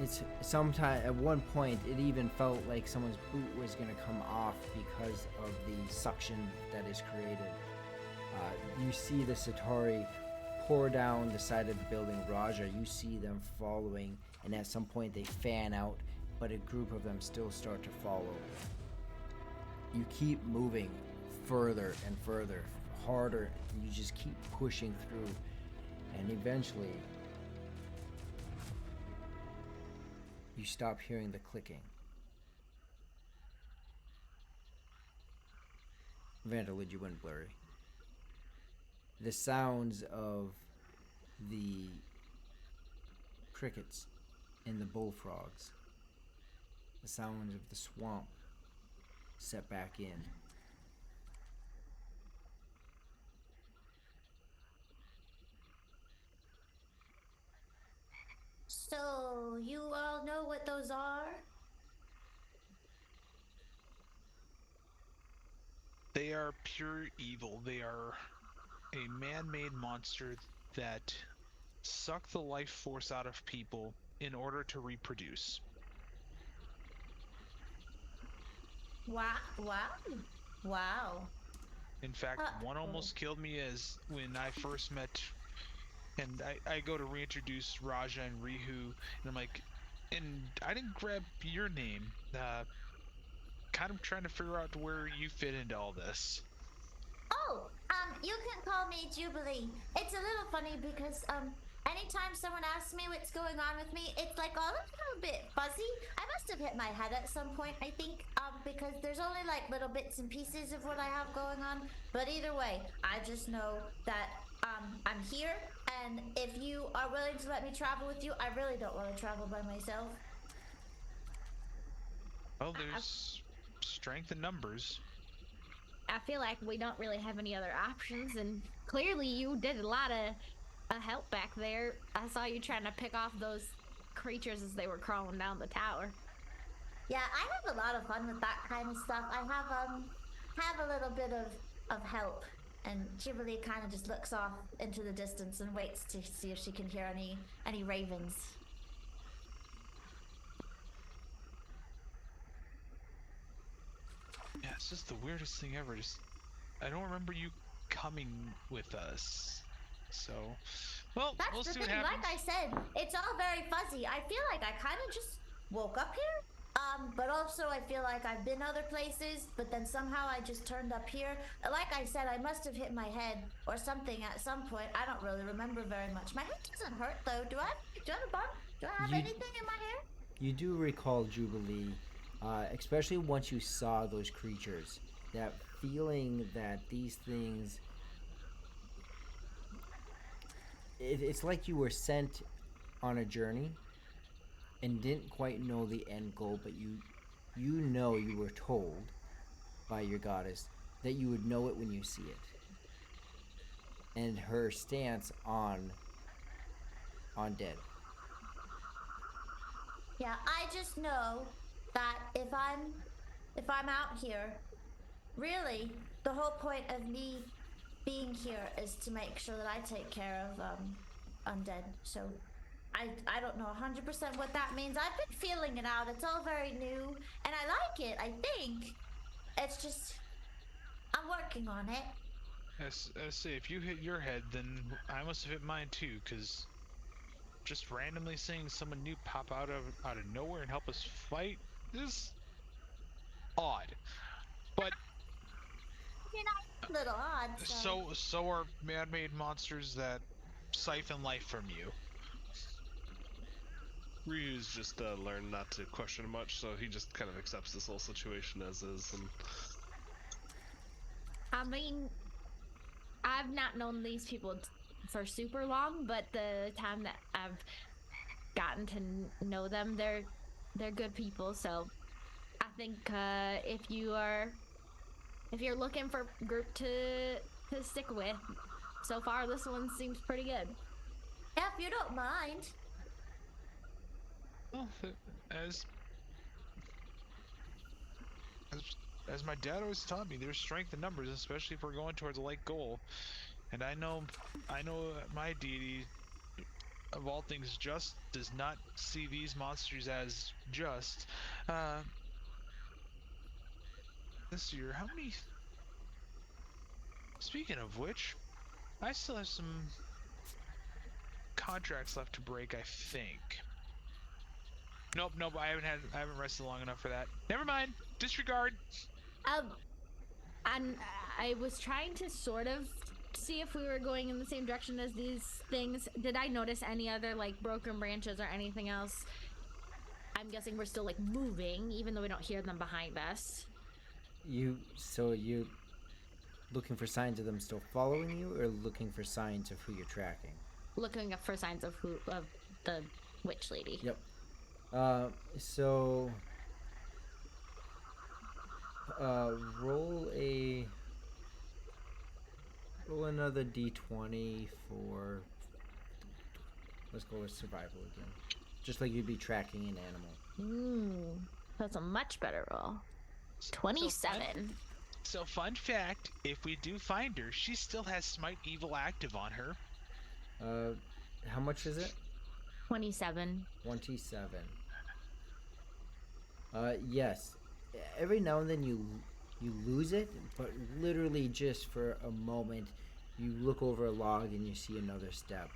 Speaker 2: It's sometimes at one point it even felt like someone's boot was gonna come off because of the suction that is created. You see the Satori pour down the side of the building. Raja, you see them following, and at some point they fan out, but a group of them still start to follow. You keep moving further and further, harder, and you just keep pushing through, and eventually you stop hearing the clicking. Vandalid, you went blurry. The sounds of the crickets and the bullfrogs, the sounds of the swamp set back in.
Speaker 6: So, you all know what those are?
Speaker 1: They are pure evil. They are a man-made monster that suck the life force out of people in order to reproduce.
Speaker 6: Wow. Wow. Wow.
Speaker 1: In fact, one almost killed me as when I first met, and I go to reintroduce Raja and Rihu, and I'm like, and I didn't grab your name. Kind of trying to figure out where you fit into all this.
Speaker 6: Oh, You can call me Jubilee. It's a little funny because, anytime someone asks me what's going on with me, it's like all a little bit fuzzy. I must have hit my head at some point, I think, because there's only like little bits and pieces of what I have going on. But either way, I just know that, I'm here, and if you are willing to let me travel with you, I really don't want to travel by myself.
Speaker 1: Well, there's strength in numbers.
Speaker 5: I feel like we don't really have any other options, and clearly you did a lot of help back there. I saw you trying to pick off those creatures as they were crawling down the tower.
Speaker 6: Yeah, I have a lot of fun with that kind of stuff. I have a little bit of help, and Jubilee kind of just looks off into the distance and waits to see if she can hear any ravens.
Speaker 1: Yeah, it's just the weirdest thing ever. Just, I don't remember you coming with us. So, well,
Speaker 6: That's
Speaker 1: we'll
Speaker 6: the
Speaker 1: see
Speaker 6: thing.
Speaker 1: what happens.
Speaker 6: Like I said, it's all very fuzzy. I feel like I kind of just woke up here. But also I feel like I've been other places, but then somehow I just turned up here. Like I said, I must have hit my head or something at some point. I don't really remember very much. My head doesn't hurt though. Do I have a bump? Do I have
Speaker 2: You-
Speaker 6: anything in my hair?
Speaker 2: You do recall, Jubilee, especially once you saw those creatures, that feeling that these things. It's like you were sent on a journey and didn't quite know the end goal, but you know you were told by your goddess that you would know it when you see it. And her stance on dead.
Speaker 6: Yeah, I just know that if I'm out here, really, the whole point of me being here is to make sure that I take care of undead. So I don't know 100% what that means. I've been feeling it out. It's all very new, and I like it. I think it's just I'm working on it.
Speaker 1: I say, if you hit your head, then I must have hit mine too, because just randomly seeing someone new pop out of nowhere and help us fight is odd. But
Speaker 6: You know, a little odd.
Speaker 1: so are man-made monsters that siphon life from you.
Speaker 4: Ryu's just learned not to question much, so he just kind of accepts this whole situation as is. And
Speaker 5: I mean, I've not known these people for super long, but the time that I've gotten to know them, they're good people. So I think if you're looking for a group to stick with, so far this one seems pretty good.
Speaker 6: Yeah, if you don't mind.
Speaker 1: Well, as my dad always taught me, there's strength in numbers, especially if we're going towards a like goal. And I know my deity, of all things just, does not see these monsters as just. This year, how many? Speaking of which, I still have some contracts left to break, I think. Nope, I haven't rested long enough for that. Never mind. Disregard.
Speaker 5: And I was trying to sort of see if we were going in the same direction as these things. Did I notice any other like broken branches or anything else? I'm guessing we're still like moving, even though we don't hear them behind us.
Speaker 2: You looking for signs of them still following you, or looking for signs of who you're tracking?
Speaker 5: Looking up for signs of the witch lady.
Speaker 2: Yep. So roll another d20 for, let's go with survival again, just like you'd be tracking an animal.
Speaker 5: That's a much better roll. 27.
Speaker 1: So fun fact, if we do find her, she still has Smite Evil active on her.
Speaker 2: How much is it?
Speaker 5: 27.
Speaker 2: 27. Yes. Every now and then you lose it, but literally just for a moment, you look over a log and you see another step.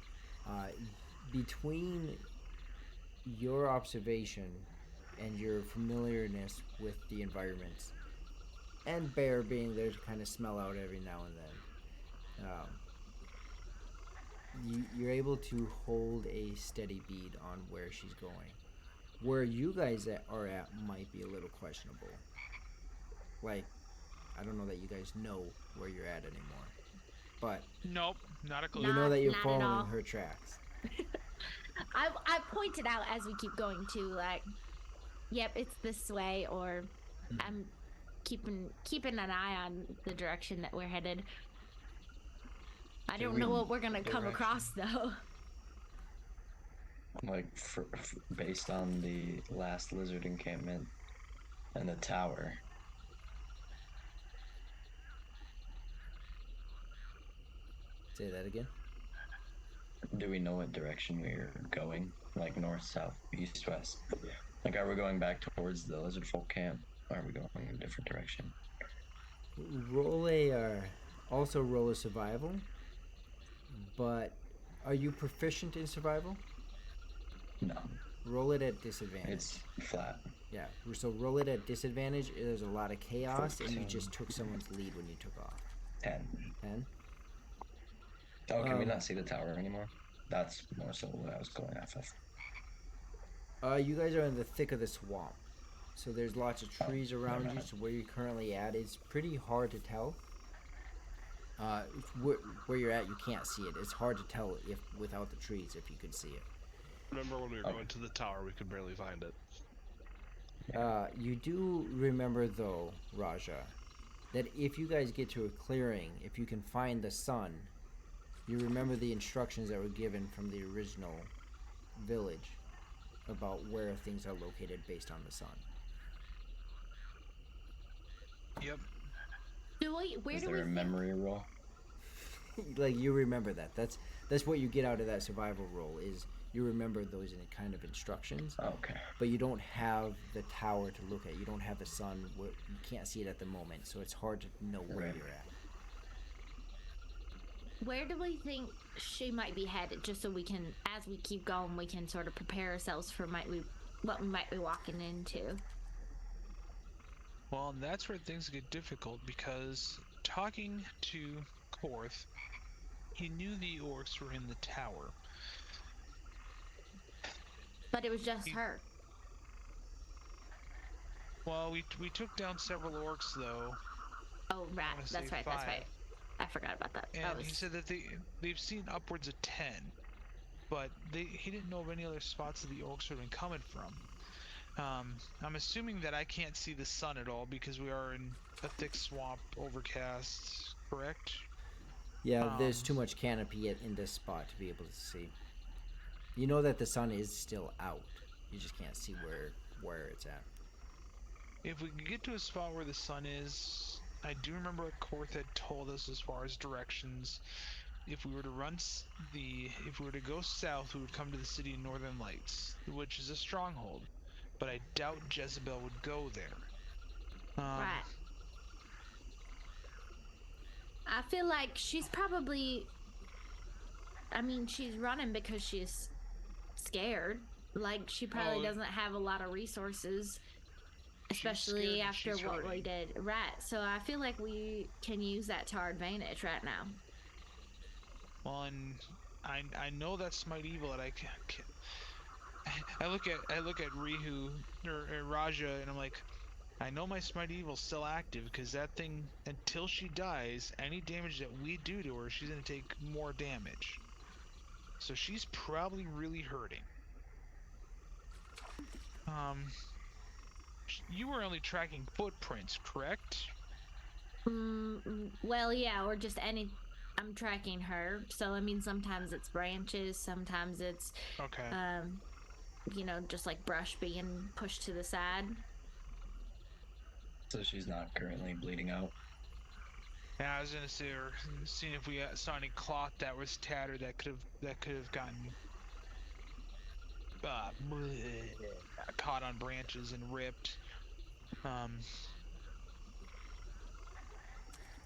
Speaker 2: Between your observation and your familiarness with the environment, and Bear being there to kind of smell out every now and you're able to hold a steady bead on where she's going. Where you guys are at might be a little questionable. Like, I don't know that you guys know where you're at anymore, but
Speaker 1: Nope, not a clue.
Speaker 2: you know that you're
Speaker 5: Not at all.
Speaker 2: following her tracks.
Speaker 5: I pointed out as we keep going too, like, yep, it's this way, or I'm keeping an eye on the direction that we're headed. I don't know what we're gonna come across though.
Speaker 7: Like, based on the last lizard encampment and the tower.
Speaker 2: Say that again.
Speaker 7: Do we know what direction we're going? Like north, south, east, west? Like, are we going back towards the lizard folk camp? Or are we going in a different direction?
Speaker 2: Also roll a survival. But are you proficient in survival?
Speaker 7: No,
Speaker 2: Roll it at disadvantage.
Speaker 7: it's flat.
Speaker 2: Yeah. So roll it at disadvantage. There's a lot of chaos, and you just took someone's lead when you took off.
Speaker 7: 10.
Speaker 2: 10.
Speaker 7: Oh, can we not see the tower anymore? That's more so what I was going off of.
Speaker 2: You guys are in the thick of the swamp, so there's lots of trees around you. So where you're currently at, it's pretty hard to tell. Where you're at, you can't see it. It's hard to tell if without the trees if you could see it.
Speaker 4: Remember when we were going to the tower, we could barely find it.
Speaker 2: You do remember though, Raja, that if you guys get to a clearing, if you can find the sun, you remember the instructions that were given from the original village about where things are located based on the sun.
Speaker 1: Yep.
Speaker 5: Where
Speaker 7: Is
Speaker 5: do
Speaker 7: there
Speaker 5: we
Speaker 7: a
Speaker 5: think-
Speaker 7: memory roll?
Speaker 2: Like, you remember that. That's what you get out of that survival roll, is you remember those kind of instructions,
Speaker 7: Okay.
Speaker 2: but you don't have the tower to look at. You don't have the sun. You can't see it at the moment, so it's hard to know where
Speaker 7: Right.
Speaker 2: you're at.
Speaker 5: Where do we think she might be headed? Just so we can, as we keep going, we can sort of prepare ourselves for what we might be walking into.
Speaker 1: Well, and that's where things get difficult, because talking to Korth, he knew the orcs were in the tower.
Speaker 5: But it was just her.
Speaker 1: Well, we took down several orcs though,
Speaker 5: Oh, right.
Speaker 1: wanna
Speaker 5: That's
Speaker 1: say
Speaker 5: right. That's
Speaker 1: 5.
Speaker 5: right. I forgot about that.
Speaker 1: and
Speaker 5: That was...
Speaker 1: he said that they've seen upwards of 10, but he didn't know of any other spots that the orcs would have been coming from. I'm assuming that I can't see the sun at all because we are in a thick swamp, overcast, correct?
Speaker 2: Yeah, there's
Speaker 1: Um,
Speaker 2: too much canopy in this spot to be able to see. You know that the sun is still out. You just can't see where it's at.
Speaker 1: If we can get to a spot where the sun is, I do remember what Korth had told us as far as directions. If we were to if we were to go south, we would come to the city of Northern Lights, which is a stronghold. But I doubt Jezebel would go there.
Speaker 5: Right. I feel like she's probably. I mean, she's running because she's scared. Like, she probably
Speaker 1: Oh.
Speaker 5: doesn't have a lot of resources,
Speaker 1: She's scared
Speaker 5: especially
Speaker 1: and
Speaker 5: after
Speaker 1: she's
Speaker 5: what we
Speaker 1: hurting.
Speaker 5: did. Right. So I feel like we can use that to our advantage right now.
Speaker 1: Well, and I know that's Smite Evil, and I look at Rihu or Raja, and I'm like, I know my Smite Evil's still active because that thing, until she dies, any damage that we do to her, she's gonna take more damage. So she's probably really hurting. You were only tracking footprints, correct?
Speaker 5: Well, yeah, or just any. I'm tracking her, so I mean, sometimes it's branches, sometimes it's,
Speaker 1: Okay.
Speaker 5: just like brush being pushed to the side.
Speaker 7: So she's not currently bleeding out.
Speaker 1: Yeah, I was gonna say, or seeing if we saw any cloth that was tattered that could have gotten caught on branches and ripped.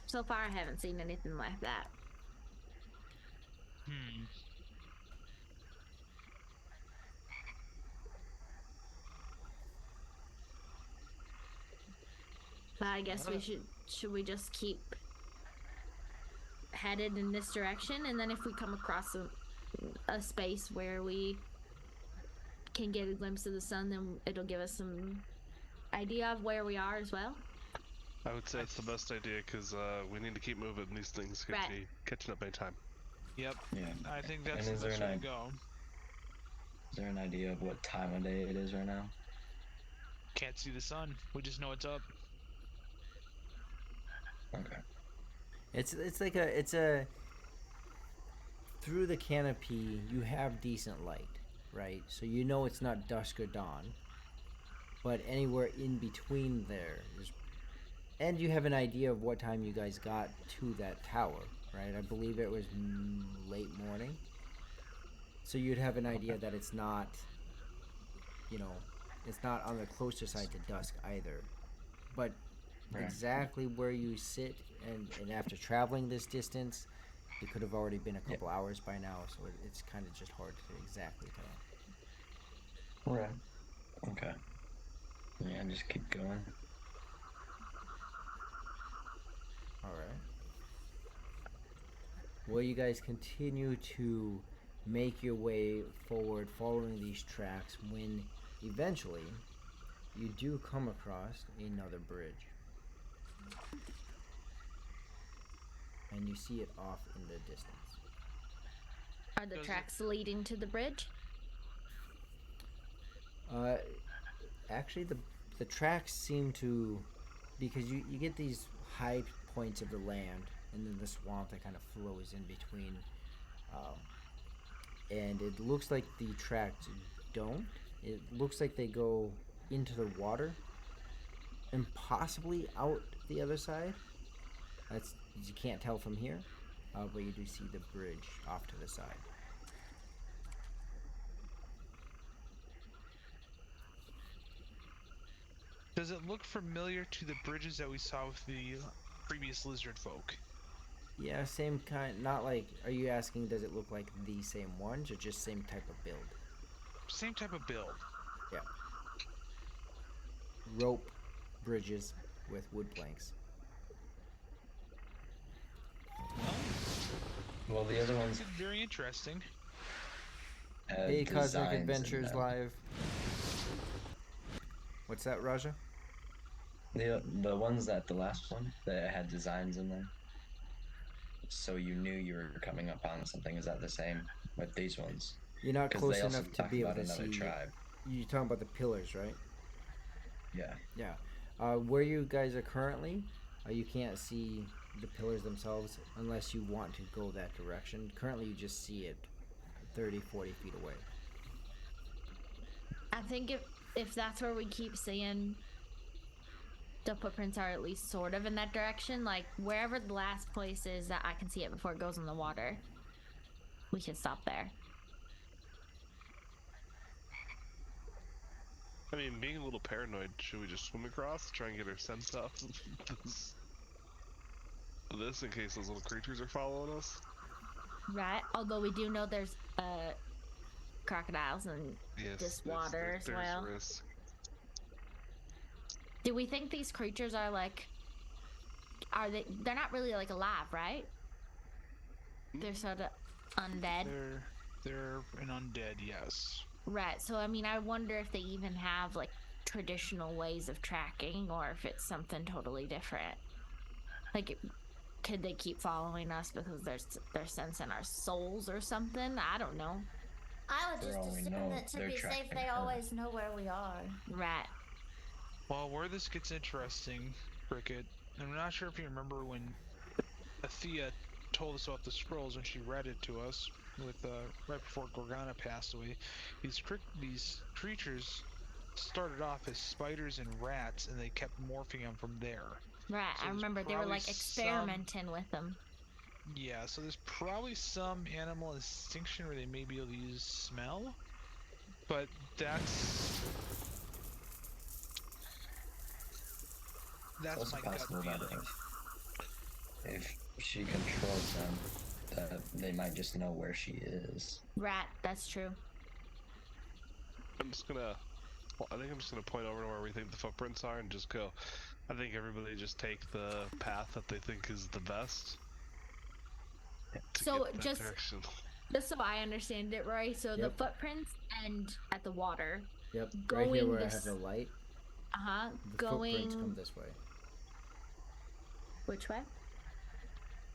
Speaker 5: So far, I haven't seen anything like that. But I guess we should we just keep headed in this direction, and then if we come across a space where we can get a glimpse of the sun, then it'll give us some idea of where we are as well.
Speaker 4: I would say it's the best idea because we need to keep moving. These things could
Speaker 5: Right.
Speaker 4: be catching up anytime.
Speaker 1: Yep.
Speaker 7: Yeah.
Speaker 1: I think
Speaker 7: And
Speaker 1: that's the
Speaker 7: is there
Speaker 1: best way to
Speaker 7: an
Speaker 1: go.
Speaker 7: Is there an idea of what time of day it is right now?
Speaker 1: Can't see the sun. We just know it's up.
Speaker 7: Okay.
Speaker 2: It's like a through the canopy you have decent light, right? So you know it's not dusk or dawn. But anywhere in between there is, and you have an idea of what time you guys got to that tower, right? I believe it was late morning. So you'd have an idea that it's not, you know, it's not on the closer side to dusk either. But
Speaker 7: Right.
Speaker 2: exactly where you sit, and after traveling this distance, it could have already been a couple hours by now, so it's kind of just hard to exactly tell.
Speaker 7: Right. Okay. Yeah, just keep going.
Speaker 2: Alright. Well, you guys continue to make your way forward following these tracks when eventually you do come across another bridge. And you see it off in the distance.
Speaker 5: Are the
Speaker 1: Does it-
Speaker 5: tracks leading to the bridge?
Speaker 2: Actually, the tracks seem to, because you get these high points of the land and then the swamp that kind of flows in between, and it looks like the tracks don't. It looks like they go into the water and possibly out the other side. That's, you can't tell from here, but you do see the bridge off to the side.
Speaker 1: Does it look familiar to the bridges that we saw with the previous lizard folk?
Speaker 2: Yeah, same kind. Not like. Are you asking? Does it look like the same ones, or just same type of build?
Speaker 1: Same type of build.
Speaker 2: Yeah. Rope bridges with wood planks.
Speaker 7: Well, the other ones
Speaker 1: Very interesting.
Speaker 7: had
Speaker 2: Hey, Cosmic
Speaker 7: designs in
Speaker 2: Adventures
Speaker 7: them.
Speaker 2: Live. What's that, Raja?
Speaker 7: The ones that the last one that had designs in them, so you knew you were coming up on something. Is that the same with these ones?
Speaker 2: You're not
Speaker 7: Because
Speaker 2: close
Speaker 7: they also
Speaker 2: enough to
Speaker 7: talk
Speaker 2: be able
Speaker 7: about
Speaker 2: to
Speaker 7: another
Speaker 2: see.
Speaker 7: tribe.
Speaker 2: You're talking about the pillars, right?
Speaker 7: Yeah.
Speaker 2: Yeah. Where you guys are currently, you can't see the pillars themselves unless you want to go that direction. Currently, you just see it 30, 40 feet away.
Speaker 5: I think if that's where we keep seeing the footprints are at least sort of in that direction, like wherever the last place is that I can see it before it goes in the water, we can stop there.
Speaker 4: I mean, being a little paranoid, should we just swim across, try and get our sense off this in case those little creatures are following us?
Speaker 5: Right? Although we do know there's crocodiles and
Speaker 4: Yes.
Speaker 5: just
Speaker 4: there's-
Speaker 5: water as
Speaker 4: there's
Speaker 5: well.
Speaker 4: risk.
Speaker 5: Do we think these creatures are like, they're not really like alive, right? They're sort of undead.
Speaker 1: They're an undead, yes.
Speaker 5: Right. So I mean, I wonder if they even have like traditional ways of tracking, or if it's something totally different. Like, could they keep following us because they're sensing our souls or something? I don't know.
Speaker 6: I would
Speaker 7: For
Speaker 6: just
Speaker 7: all we
Speaker 6: assume
Speaker 7: know,
Speaker 6: that to
Speaker 7: they're
Speaker 6: be safe,
Speaker 7: tracking
Speaker 6: they
Speaker 7: her.
Speaker 6: always know where we are.
Speaker 5: Right.
Speaker 1: Well, where this gets interesting, Cricket, and I'm not sure if you remember when Athea told us about the scrolls when she read it to us, with right before Gorgana passed away. These creatures started off as spiders and rats, and they kept morphing them from there.
Speaker 5: Right.
Speaker 1: So
Speaker 5: I
Speaker 1: there's
Speaker 5: remember they were
Speaker 1: probably
Speaker 5: like
Speaker 1: some-
Speaker 5: experimenting with them.
Speaker 1: Yeah, so there's probably some animal extinction where they may be able to use smell, but that's
Speaker 7: It's also
Speaker 1: my gut
Speaker 7: possible that
Speaker 1: feeling.
Speaker 7: if she controls them, that they might just know where she is.
Speaker 5: Right. That's true.
Speaker 4: I think I'm just gonna point over to where we think the footprints are and just go. I think everybody just take the path that they think is the best. to
Speaker 5: So
Speaker 4: get that
Speaker 5: just
Speaker 4: direction.
Speaker 5: just so I understand it, Roy. So the
Speaker 2: Yep.
Speaker 5: footprints end at the water.
Speaker 2: Yep, right here
Speaker 5: Going
Speaker 2: where I
Speaker 5: this-
Speaker 2: have the light. The footprints come
Speaker 5: Going
Speaker 2: this way.
Speaker 5: which way?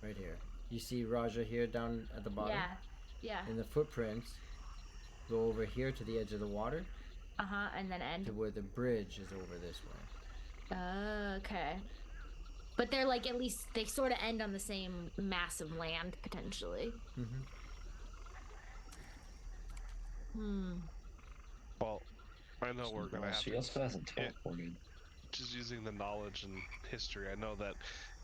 Speaker 2: Right here. You see Raja here down at the bottom?
Speaker 5: Yeah. Yeah.
Speaker 2: And the footprints go over here to the edge of the water
Speaker 5: And then
Speaker 2: to
Speaker 5: end.
Speaker 2: where the bridge is over this way.
Speaker 5: Okay. But they're like at least they sort of end on the same mass of land potentially.
Speaker 2: Mm-hmm.
Speaker 4: Well, I know we're gonna
Speaker 7: Well,
Speaker 4: have
Speaker 7: she
Speaker 4: to.
Speaker 7: also hasn't teleported.
Speaker 4: Just using the knowledge and history, I know that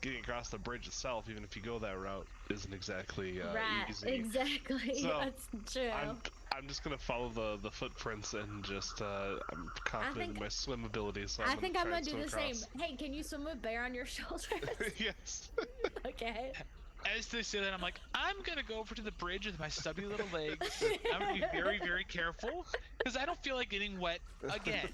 Speaker 4: getting across the bridge itself, even if you go that route, isn't exactly
Speaker 5: Right.
Speaker 4: easy.
Speaker 5: Exactly.
Speaker 4: So,
Speaker 5: That's true.
Speaker 4: I'm just gonna follow the footprints and just I'm confident
Speaker 5: think-
Speaker 4: in my swim abilities. So
Speaker 5: I think I'm
Speaker 4: try
Speaker 5: gonna
Speaker 4: and
Speaker 5: do
Speaker 4: swim
Speaker 5: the same.
Speaker 4: across.
Speaker 5: Hey, can you swim with bear on your shoulders?
Speaker 4: Yes.
Speaker 5: Okay.
Speaker 1: As they say that, I'm like, I'm gonna go over to the bridge with my stubby little legs. I'm gonna be very, very careful because I don't feel like getting wet again.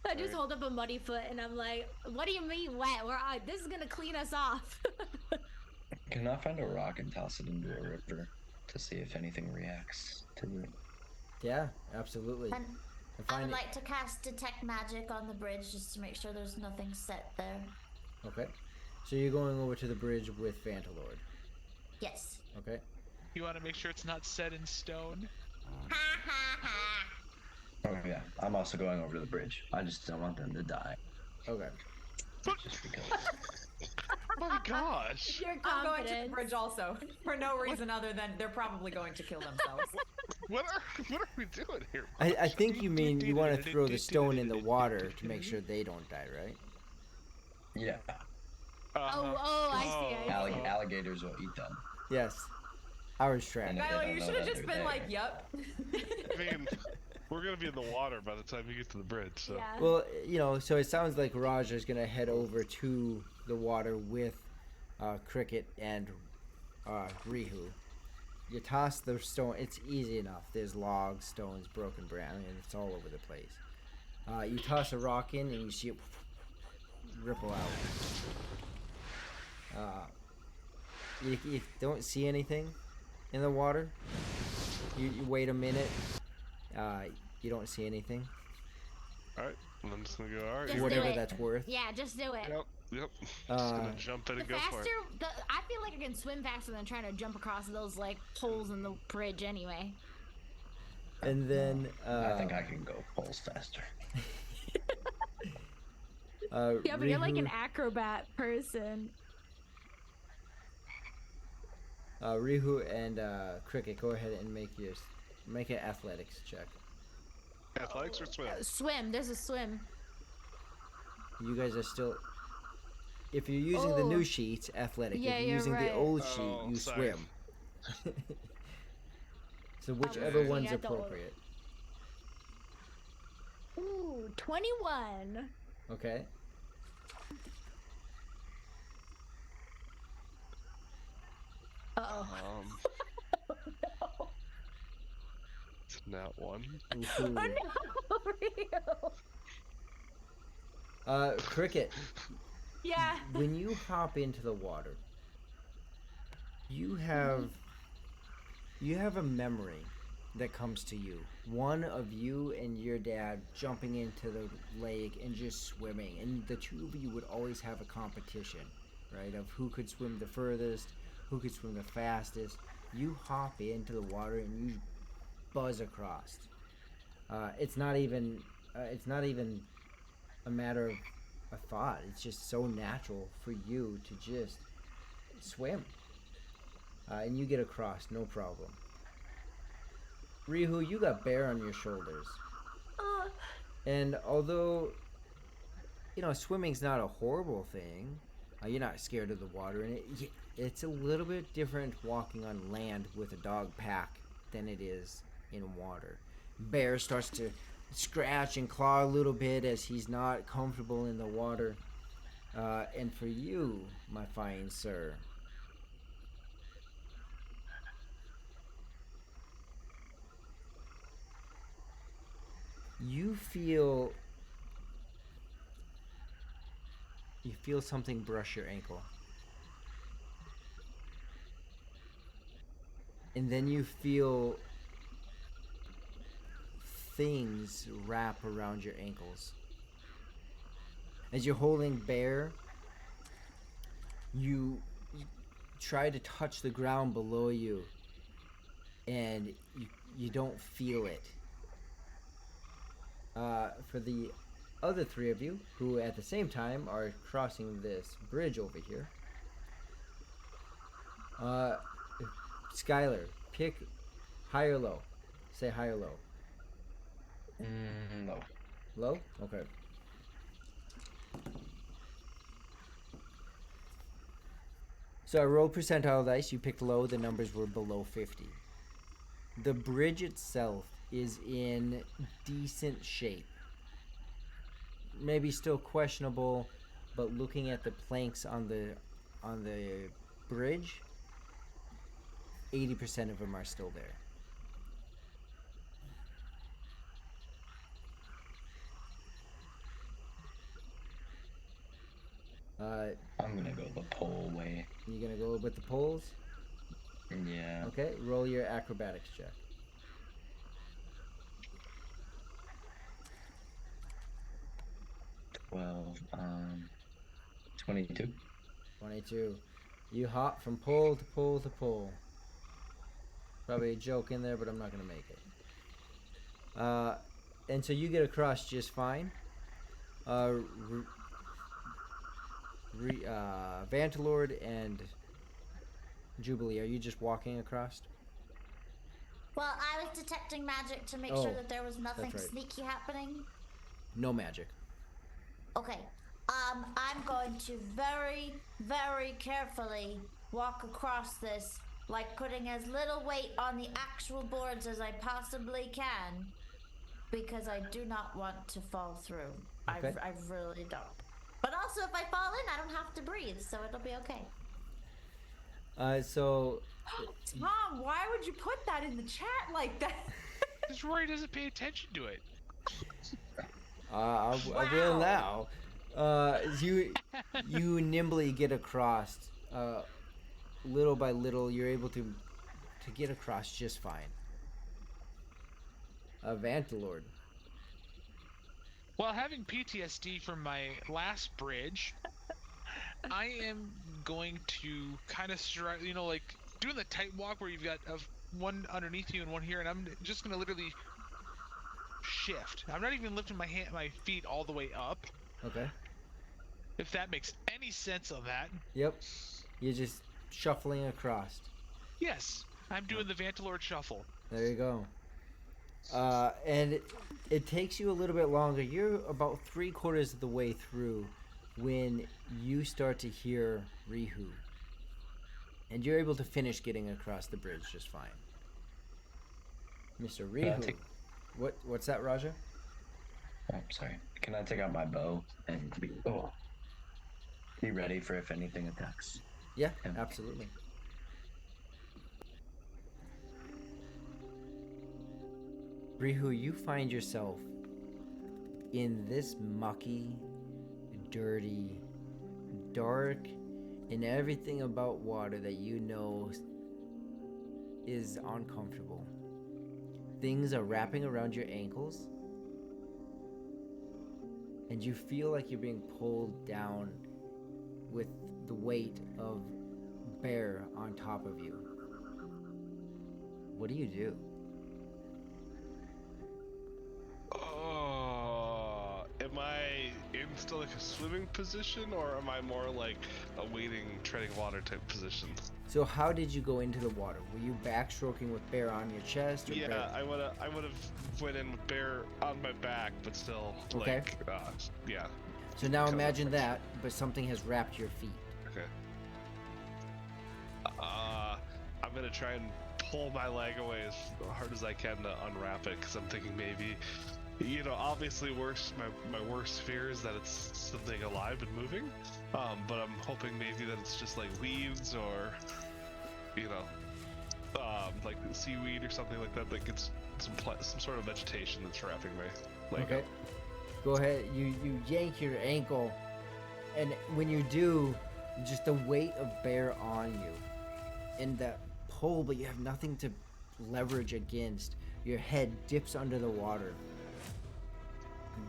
Speaker 5: I just
Speaker 4: Right.
Speaker 5: hold up a muddy foot and I'm like, "What do you mean wet? This is gonna clean us off."
Speaker 7: Can I find a rock and toss it into a river to see if anything reacts to it?
Speaker 2: Yeah, absolutely.
Speaker 6: And
Speaker 2: And
Speaker 6: I
Speaker 2: find
Speaker 6: would
Speaker 2: it.
Speaker 6: like to cast Detect Magic on the bridge just to make sure there's nothing set there.
Speaker 2: Okay. So you're going over to the bridge with Vantalord.
Speaker 6: Yes.
Speaker 2: Okay.
Speaker 1: You want to make sure it's not set in stone.
Speaker 6: Ha ha ha.
Speaker 7: Oh yeah, I'm also going over to the bridge. I just don't want them to die.
Speaker 2: Okay.
Speaker 7: Just because.
Speaker 4: My gosh.
Speaker 3: I'm
Speaker 5: Your
Speaker 3: going to the
Speaker 5: confidence.
Speaker 3: bridge also for no reason other than they're probably going to kill themselves.
Speaker 4: What are we doing here?
Speaker 2: I think you mean you want to throw the stone in the water to make sure they don't die, right?
Speaker 7: Yeah,
Speaker 5: I see. I see.
Speaker 7: alligators will eat them.
Speaker 2: Yes. I was trapped.
Speaker 7: And-
Speaker 3: Kylo,
Speaker 7: don't
Speaker 3: you
Speaker 7: know
Speaker 3: should have
Speaker 7: that
Speaker 3: just
Speaker 7: they're
Speaker 3: been like,
Speaker 7: there.
Speaker 3: "Yep."
Speaker 4: I mean, we're gonna be in the water by the time you get to the bridge. So.
Speaker 5: Yeah.
Speaker 2: Well, so it sounds like Raja's gonna head over to the water with Cricket and Rihu. You toss the stone. It's easy enough. There's logs, stones, broken branch, and it's all over the place. You toss a rock in, and you see it ripple out. You don't see anything in the water. You wait a minute. You don't see anything.
Speaker 4: All right, I'm just gonna go. All right.
Speaker 5: Just do
Speaker 2: Whatever
Speaker 5: it.
Speaker 2: that's worth.
Speaker 5: Yeah, just do it.
Speaker 4: Yep. Just gonna jump in
Speaker 5: The
Speaker 4: and go for
Speaker 5: faster,
Speaker 4: it.
Speaker 5: I feel like I can swim faster than trying to jump across those like holes in the bridge anyway.
Speaker 2: And then
Speaker 7: I think I can go poles faster.
Speaker 5: Yeah, but you're like an
Speaker 2: Rihu-
Speaker 5: acrobat person.
Speaker 2: Rihu and Cricket, go ahead and make an athletics check.
Speaker 4: Athletics or swim?
Speaker 5: Swim. There's a swim.
Speaker 2: You guys are still. If you're using the
Speaker 5: Oh.
Speaker 2: new sheets, athletic.
Speaker 5: Yeah,
Speaker 2: if you're
Speaker 5: you're
Speaker 2: using the
Speaker 5: right.
Speaker 2: old
Speaker 4: Oh,
Speaker 2: sheet, you
Speaker 4: sorry.
Speaker 2: swim. So whichever
Speaker 5: looking
Speaker 2: one's
Speaker 5: at the old-
Speaker 2: appropriate.
Speaker 5: Ooh, 21.
Speaker 2: Okay.
Speaker 5: Uh-oh.
Speaker 4: It's not one.
Speaker 2: Ooh.
Speaker 5: Oh no, Rio.
Speaker 2: Cricket,
Speaker 5: Yeah.
Speaker 2: when you hop into the water, you have a memory that comes to you. One of you and your dad jumping into the lake and just swimming, and the two of you would always have a competition, right? Of who could swim the furthest, who could swim the fastest. You hop into the water and you buzz across. It's not even a matter of a thought. It's just so natural for you to just swim. And you get across, no problem. Rihu, you got bear on your shoulders. And although, swimming's not a horrible thing, you're not scared of the water, and it's a little bit different walking on land with a dog pack than it is in water. Bear starts to scratch and claw a little bit as he's not comfortable in the water. And for you, my fine sir, you feel something brush your ankle. and then you feel things wrap around your ankles. As you're holding Bear, you try to touch the ground below you, and you don't feel it. For the other three of you, who at the same time are crossing this bridge over here, Skylar, pick high or low. Say high or low.
Speaker 7: No.
Speaker 2: Low? Okay. So I rolled percentile dice. You picked low. The numbers were below 50. The bridge itself is in decent shape. Maybe still questionable, but looking at the planks on the bridge, 80% of them are still there.
Speaker 7: I'm gonna go the pole way.
Speaker 2: You gonna go with the poles?
Speaker 7: Yeah.
Speaker 2: Okay, roll your acrobatics check.
Speaker 7: 12, 22.
Speaker 2: 22. You hop from pole to pole to pole. Probably a joke in there, but I'm not gonna make it. And so you get across just fine. Vantalord and Jubilee, are you just walking across?
Speaker 6: Well, I was detecting magic to make
Speaker 2: Oh,
Speaker 6: sure that there was nothing
Speaker 2: that's right.
Speaker 6: sneaky happening.
Speaker 2: No magic.
Speaker 6: Okay. I'm going to very, very carefully walk across this, like putting as little weight on the actual boards as I possibly can, because I do not want to fall through.
Speaker 2: Okay.
Speaker 6: I really don't. But also, if I fall in, I don't have to breathe, so it'll be okay.
Speaker 2: So
Speaker 3: Tom, why would you put that in the chat like that?
Speaker 1: Because Rory doesn't pay attention to it.
Speaker 2: I will now. You nimbly get across. Little by little, you're able to get across just fine. Vantalord.
Speaker 1: Well, having PTSD from my last bridge, I am going to kind of like doing the tight walk where you've got one underneath you and one here, and I'm just gonna literally shift. I'm not even lifting my feet all the way up.
Speaker 2: Okay.
Speaker 1: If that makes any sense of that.
Speaker 2: Yep. You're just shuffling across.
Speaker 1: Yes, I'm doing the Vantalord shuffle.
Speaker 2: There you go. And it takes you a little bit longer. You're about 3/4 of the way through when you start to hear Rihu. And you're able to finish getting across the bridge just fine. Mr. Rihu. What's that, Raja?
Speaker 7: Oh, sorry. Can I take out my bow and be ready for if anything attacks?
Speaker 2: Yeah,
Speaker 7: Yeah.
Speaker 2: absolutely. Rihu, you find yourself in this mucky, dirty, dark, and everything about water that you know is uncomfortable. Things are wrapping around your ankles, and you feel like you're being pulled down with the weight of Bear on top of you. What do you do?
Speaker 4: Am I in still like a swimming position, or am I more like a waiting, treading water type position?
Speaker 2: So how did you go into the water? Were you backstroking with Bear on your chest? Or
Speaker 4: Yeah,
Speaker 2: Bear...
Speaker 4: I would have went in with Bear on my back, but still
Speaker 2: Okay.
Speaker 4: like yeah.
Speaker 2: So now
Speaker 4: Kind of
Speaker 2: imagine
Speaker 4: approach.
Speaker 2: that, but something has wrapped your feet.
Speaker 4: Okay. I'm gonna try and pull my leg away as hard as I can to unwrap it, because I'm thinking maybe, obviously my worst fear is that it's something alive and moving. But I'm hoping maybe that it's just like weeds or, like seaweed or something like that that gets some sort of vegetation that's wrapping my leg
Speaker 2: Okay.
Speaker 4: up.
Speaker 2: Go ahead. You yank your ankle, and when you do, just the weight of Bear on you, and that pull, but you have nothing to leverage against. Your head dips under the water.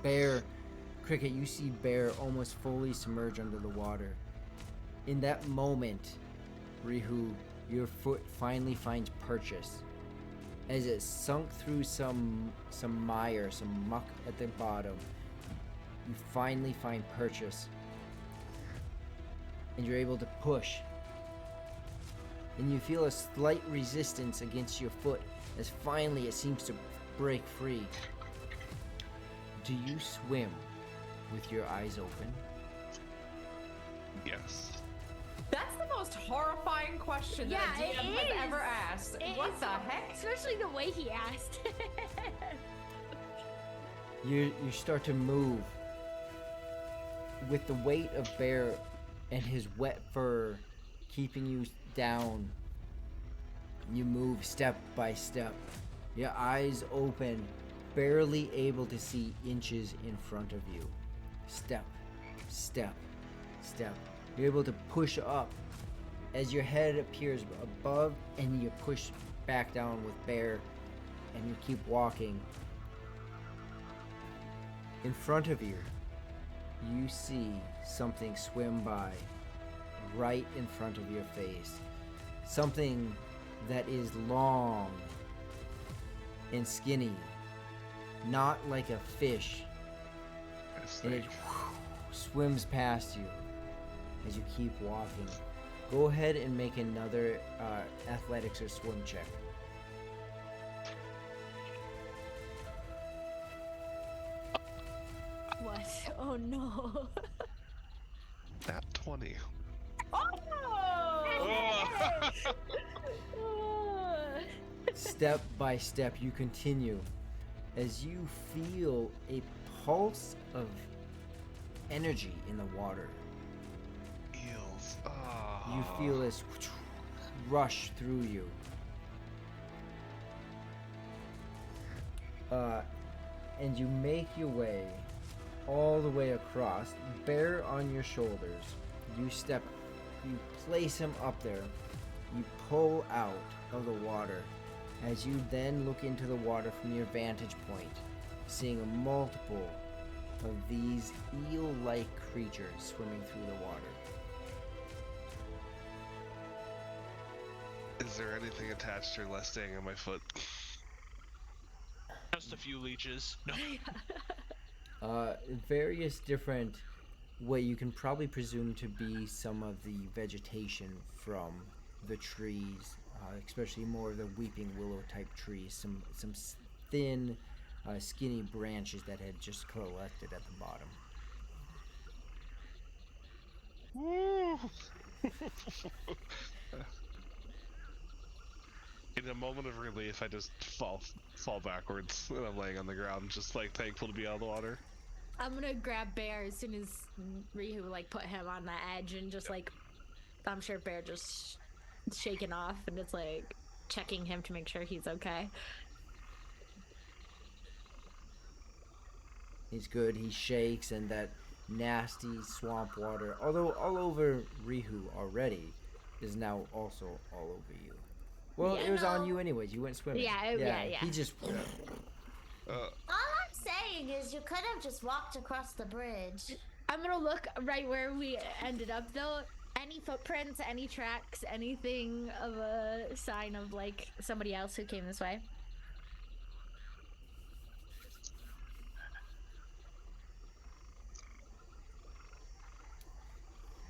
Speaker 2: Cricket, you see Bear almost fully submerge under the water. In that moment, Rihu, your foot finally finds purchase. As it sunk through some mire, some muck at the bottom, you finally find purchase. And you're able to push. And you feel a slight resistance against your foot as finally it seems to break free. Do you swim with your eyes open?
Speaker 4: Yes.
Speaker 3: That's the most horrifying question that
Speaker 5: Yeah,
Speaker 3: a
Speaker 5: it
Speaker 3: DM has
Speaker 5: is.
Speaker 3: ever asked. What
Speaker 5: It's-
Speaker 3: the heck?
Speaker 5: Especially the way he asked.
Speaker 2: You start to move. With the weight of Bear and his wet fur keeping you down, you move step by step. Your eyes open, barely able to see inches in front of you. Step, step, step. You're able to push up as your head appears above, and you push back down with Bear, and you keep walking. In front of you, you see something swim by right in front of your face. Something that is long and skinny, not like a fish. And it swims past you as you keep walking. Go ahead and make another athletics or swim check.
Speaker 5: What? Oh no.
Speaker 4: Nat 20.
Speaker 2: Step by step, you continue as you feel a pulse of energy in the water.
Speaker 4: Eels. Oh.
Speaker 2: You feel this rush through you. And you make your way all the way across, Bear on your shoulders. You place him up there. You pull out of the water as you then look into the water from your vantage point, seeing a multiple of these eel-like creatures swimming through the water.
Speaker 4: Is there anything attached or less staying on my foot?
Speaker 1: Just a few leeches. No.
Speaker 2: Various different, what you can probably presume to be some of the vegetation from the trees, especially more of the weeping willow type trees, some thin, skinny branches that had just collected at the bottom.
Speaker 4: Woo! In a moment of relief, I just fall backwards, and I'm laying on the ground, just like thankful to be out of the water.
Speaker 5: I'm gonna grab Bear as soon as Rihu like put him on the edge and just like, I'm sure Bear just shaking off and it's like checking him to make sure he's okay.
Speaker 2: He's good. He shakes, and that nasty swamp water, although all over Rihu already, is now also all over you. Well,
Speaker 5: Yeah,
Speaker 2: it was on
Speaker 6: no.
Speaker 2: you anyways. You went swimming.
Speaker 5: Yeah.
Speaker 2: He just.
Speaker 6: All I'm saying is you could have just walked across the bridge.
Speaker 5: I'm gonna look right where we ended up though. Any footprints, any tracks, anything of a sign of like somebody else who came this way?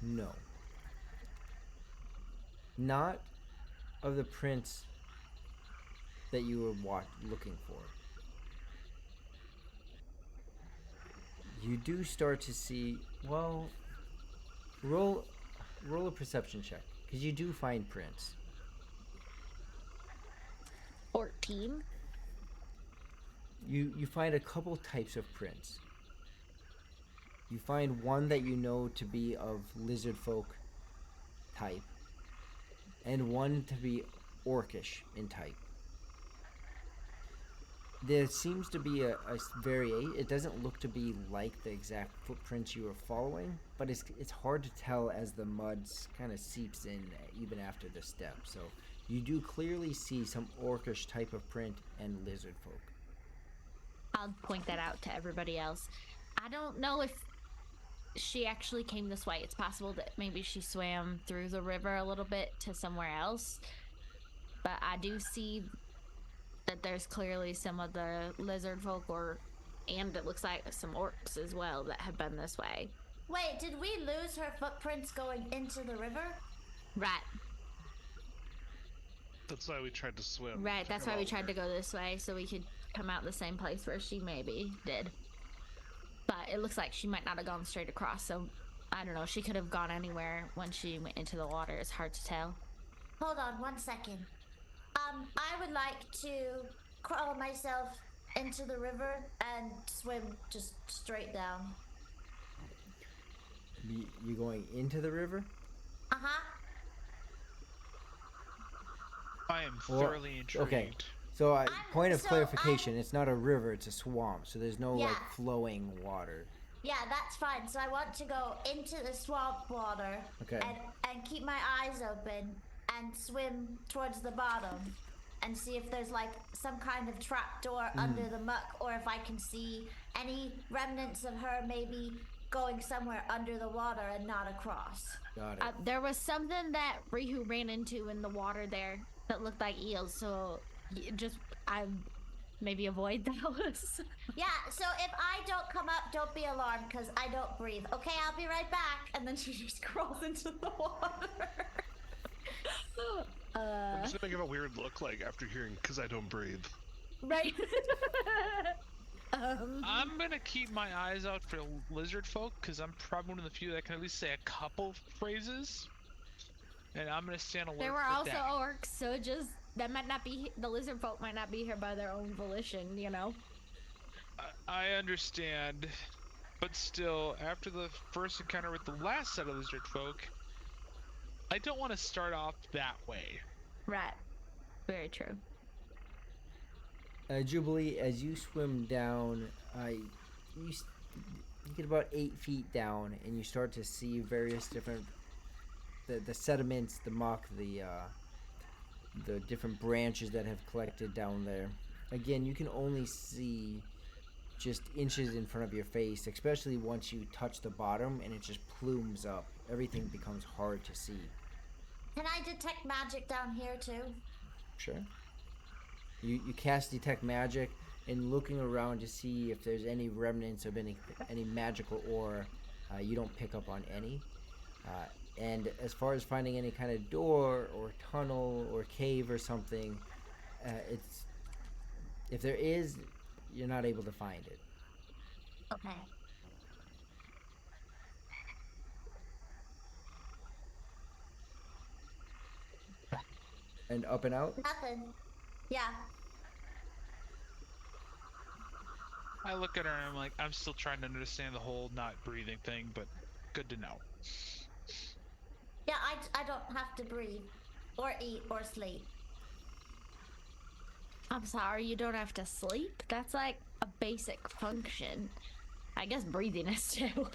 Speaker 2: No. Not of the prints that you were looking for. You do start to see, well, roll a perception check, because you do find prints.
Speaker 5: 14.
Speaker 2: You find a couple types of prints. You find one that you know to be of lizard folk type, and one to be orcish in type. There seems to be a variation. It doesn't look to be like the exact footprints you were following, but it's hard to tell as the mud kind of seeps in even after the step. So you do clearly see some orcish type of print and lizard folk.
Speaker 5: I'll point that out to everybody else. I don't know if she actually came this way. It's possible that maybe she swam through the river a little bit to somewhere else. But I do see that there's clearly some of the lizard folk and it looks like some orcs as well that have been this way.
Speaker 6: Wait, did we lose her footprints going into the river?
Speaker 5: Right.
Speaker 4: That's why we tried to swim.
Speaker 5: Right, that's why we tried to
Speaker 4: go.
Speaker 5: go this way so we could come out the same place where she maybe did. But it looks like she might not have gone straight across, so I don't know. She could have gone anywhere when she went into the water. It's hard to tell.
Speaker 6: Hold on 1 second. I would like to crawl myself into the river and swim just straight down.
Speaker 2: You going into the river?
Speaker 6: Uh-huh.
Speaker 1: I am
Speaker 2: Well,
Speaker 1: thoroughly intrigued.
Speaker 2: okay. So, point of
Speaker 6: so
Speaker 2: clarification, it's not a river, it's a swamp, so there's no, like,
Speaker 6: Yeah.
Speaker 2: flowing water.
Speaker 6: Yeah, that's fine. So I want to go into the swamp water
Speaker 2: Okay.
Speaker 6: and keep my eyes open and swim towards the bottom and see if there's like some kind of trapdoor under the muck, or if I can see any remnants of her maybe going somewhere under the water and not across.
Speaker 2: Got it.
Speaker 5: There was something that Rihu ran into in the water there that looked like eels, so I maybe avoid those.
Speaker 6: Yeah, so if I don't come up, don't be alarmed because I don't breathe. Okay, I'll be right back.
Speaker 3: And then she just crawls into the water.
Speaker 4: I'm just gonna give a weird look like after hearing because I don't breathe.
Speaker 5: Right.
Speaker 1: I'm gonna keep my eyes out for lizard folk because I'm probably one of the few that can at least say a couple phrases. And I'm gonna stand alert.
Speaker 5: There were
Speaker 1: for
Speaker 5: also
Speaker 1: that.
Speaker 5: orcs, so that might not be the lizard folk might not be here by their own volition, you know.
Speaker 1: I understand, but still, after the first encounter with the last set of lizard folk, I don't want to start off that way.
Speaker 5: Right. Very true.
Speaker 2: Jubilee, as you swim down, you get about 8 feet down, and you start to see various different the sediments, the muck, the different branches that have collected down there. Again, you can only see just inches in front of your face, especially once you touch the bottom, and it just plumes up. Everything becomes hard to see.
Speaker 6: Can I detect magic down here too?
Speaker 2: Sure. You cast detect magic, and looking around to see if there's any remnants of any magical ore, you don't pick up on any. And as far as finding any kind of door or tunnel or cave or something, if there is, you're not able to find it.
Speaker 6: Okay.
Speaker 2: And up and out?
Speaker 6: Nothing. Yeah.
Speaker 1: I look at her and I'm like, I'm still trying to understand the whole not breathing thing, but good to know.
Speaker 6: Yeah, I don't have to breathe or eat or sleep.
Speaker 5: I'm sorry, you don't have to sleep. That's like a basic function. I guess breathing is too.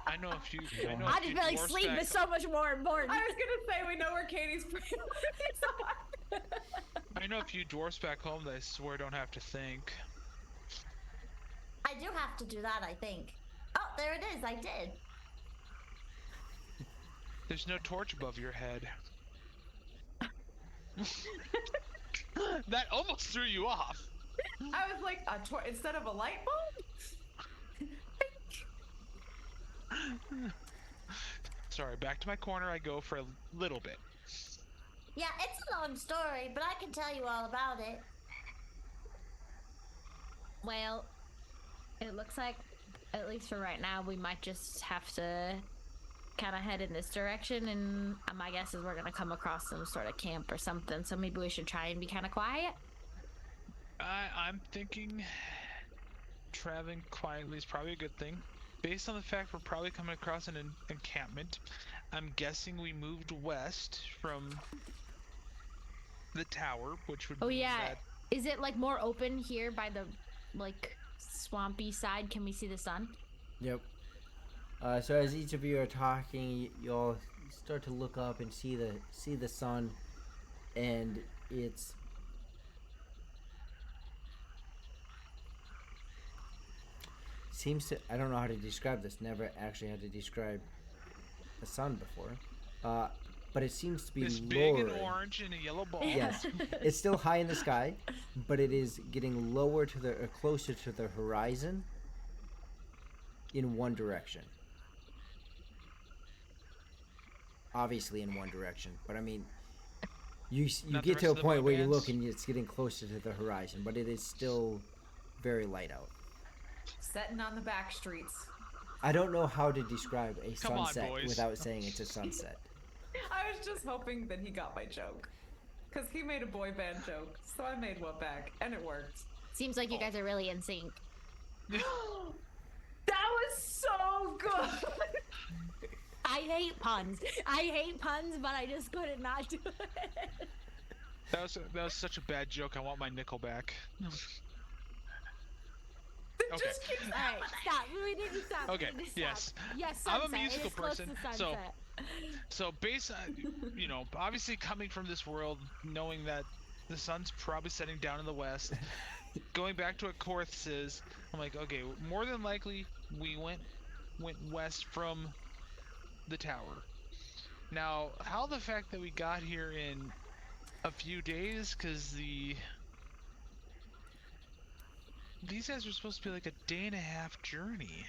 Speaker 1: I know if you.
Speaker 5: I just feel like sleep is so much more important.
Speaker 3: I was gonna say we know where Katie's breathing.
Speaker 1: I know a few dwarfs back home that I swear don't have to think.
Speaker 6: I do have to do that, I think. Oh, there it is. I did.
Speaker 1: There's no torch above your head. That almost threw you off.
Speaker 3: I was like, instead of a light bulb?
Speaker 1: Sorry, back to my corner I go for a little bit.
Speaker 6: Yeah, it's a long story, but I can tell you all about it.
Speaker 5: Well, it looks like, at least for right now, we might just have to kind of head in this direction, and my guess is we're gonna come across some sort of camp or something, so maybe we should try and be kind of quiet.
Speaker 1: I'm thinking traveling quietly is probably a good thing. Based on the fact we're probably coming across an encampment, I'm guessing we moved west from the tower, which would
Speaker 5: Oh
Speaker 1: mean
Speaker 5: yeah,
Speaker 1: that
Speaker 5: is it like more open here by the like swampy side? Can we see the sun?
Speaker 2: Yep. So as each of you are talking, you all start to look up and see the sun, and it's seems to, I don't know how to describe this. Never actually had to describe the sun before, but it seems to be
Speaker 1: This
Speaker 2: lower.
Speaker 1: big and orange and a yellow ball.
Speaker 2: Yes, it's still high in the sky, but it is getting lower to the closer to the horizon in one direction. Obviously in one direction, but I mean, you
Speaker 1: Not the
Speaker 2: get
Speaker 1: rest
Speaker 2: to a
Speaker 1: of the
Speaker 2: point
Speaker 1: boy
Speaker 2: where you
Speaker 1: bands?
Speaker 2: look and it's getting closer to the horizon, but it is still very light out.
Speaker 3: Setting on the back streets.
Speaker 2: I don't know how to describe a
Speaker 1: Come on,
Speaker 2: sunset
Speaker 1: boys.
Speaker 2: without saying it's a sunset.
Speaker 3: I was just hoping that he got my joke. Because he made a boy band joke, so I made one back, and it worked.
Speaker 5: Seems like you guys are really in sync.
Speaker 3: That was so good!
Speaker 5: I hate puns. But I just couldn't not do it.
Speaker 1: That was such a bad joke. I want my nickel back. Okay.
Speaker 3: Just keep
Speaker 5: All right, stop. We need to stop.
Speaker 1: Okay,
Speaker 5: We need to stop.
Speaker 1: yes.
Speaker 5: Yes,
Speaker 1: I'm a
Speaker 5: sunset. It
Speaker 1: musical
Speaker 5: is close
Speaker 1: person,
Speaker 5: to
Speaker 1: so-
Speaker 5: sunset.
Speaker 1: So based on, obviously coming from this world, knowing that the sun's probably setting down in the west, going back to what Korth says, I'm like, okay, more than likely we went west from the tower. Now, how the fact that we got here in a few days, because these guys were supposed to be like a day and a half journey.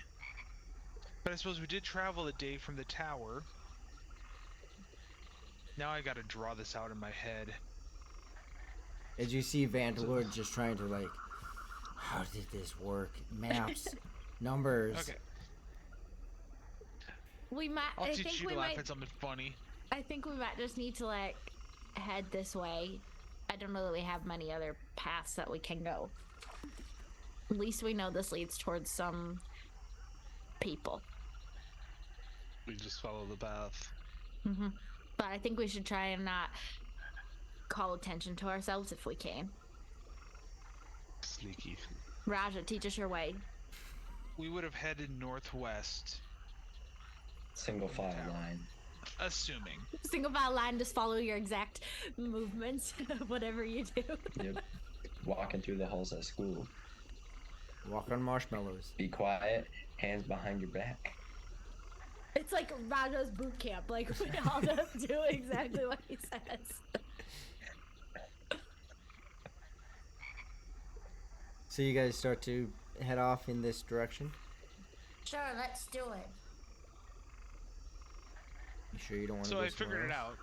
Speaker 1: But I suppose we did travel a day from the tower. Now I gotta draw this out in my head.
Speaker 2: As you see Vandalord just trying to like, how did this work? Maps, numbers.
Speaker 1: Okay,
Speaker 5: We might.
Speaker 1: I'll
Speaker 5: I
Speaker 1: teach
Speaker 5: think
Speaker 1: you
Speaker 5: we
Speaker 1: to laugh
Speaker 5: might.
Speaker 1: at something funny.
Speaker 5: I think we might just need to like head this way. I don't know that we have many other paths that we can go. At least we know this leads towards some people.
Speaker 4: We just follow the path.
Speaker 5: But I think we should try and not call attention to ourselves if we can.
Speaker 4: Sneaky.
Speaker 5: Raja, teach us your way.
Speaker 1: We would have headed northwest,
Speaker 7: Single file line.
Speaker 1: assuming.
Speaker 5: Single file line, just follow your exact movements, whatever you do.
Speaker 7: Yep. Walking through the halls at school.
Speaker 2: Walk on marshmallows.
Speaker 7: Be quiet. Hands behind your back.
Speaker 5: It's like Raja's boot camp. Like, we all just do exactly what he says.
Speaker 2: So you guys start to head off in this direction.
Speaker 6: Sure, let's do it.
Speaker 2: You sure you don't want to
Speaker 1: So
Speaker 2: go
Speaker 1: I figured
Speaker 2: somewhere
Speaker 1: it
Speaker 2: else?
Speaker 1: out.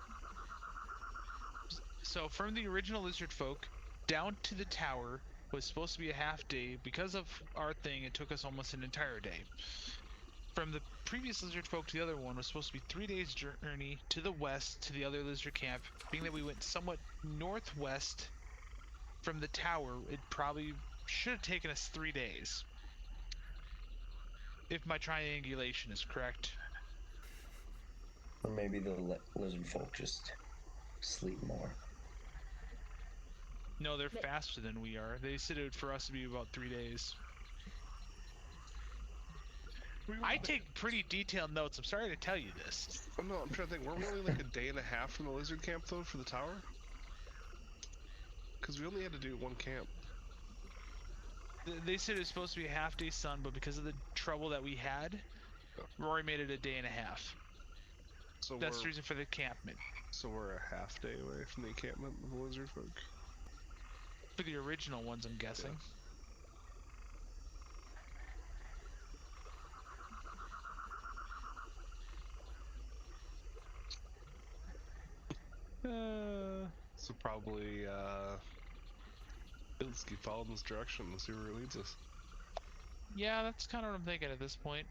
Speaker 1: So from the original lizard folk down to the tower was supposed to be a half day. Because of our thing, it took us almost an entire day. From the previous lizard folk to the other one was supposed to be 3 days journey to the west to the other lizard camp. Being that we went somewhat northwest from the tower, it probably should have taken us 3 days. If my triangulation is correct.
Speaker 7: Or maybe the lizard folk just sleep more.
Speaker 1: No, they're faster than we are. They said it would for us to be about 3 days. I take pretty detailed notes. I'm sorry to tell you this.
Speaker 4: Oh, no, I'm trying to think. Weren't we only like a day and a half from the lizard camp, though, for the tower? Because we only had to do one camp.
Speaker 1: They said it was supposed to be a half day sun, but because of the trouble that we had, Rory made it a day and a half.
Speaker 4: So
Speaker 1: That's the
Speaker 4: we're,
Speaker 1: reason for the encampment.
Speaker 4: so we're a half day away from the encampment of the lizard folk.
Speaker 1: For the original ones, I'm guessing.
Speaker 4: So probably, let's keep following this direction and see where it leads us.
Speaker 1: Yeah, that's kind of what I'm thinking at this point.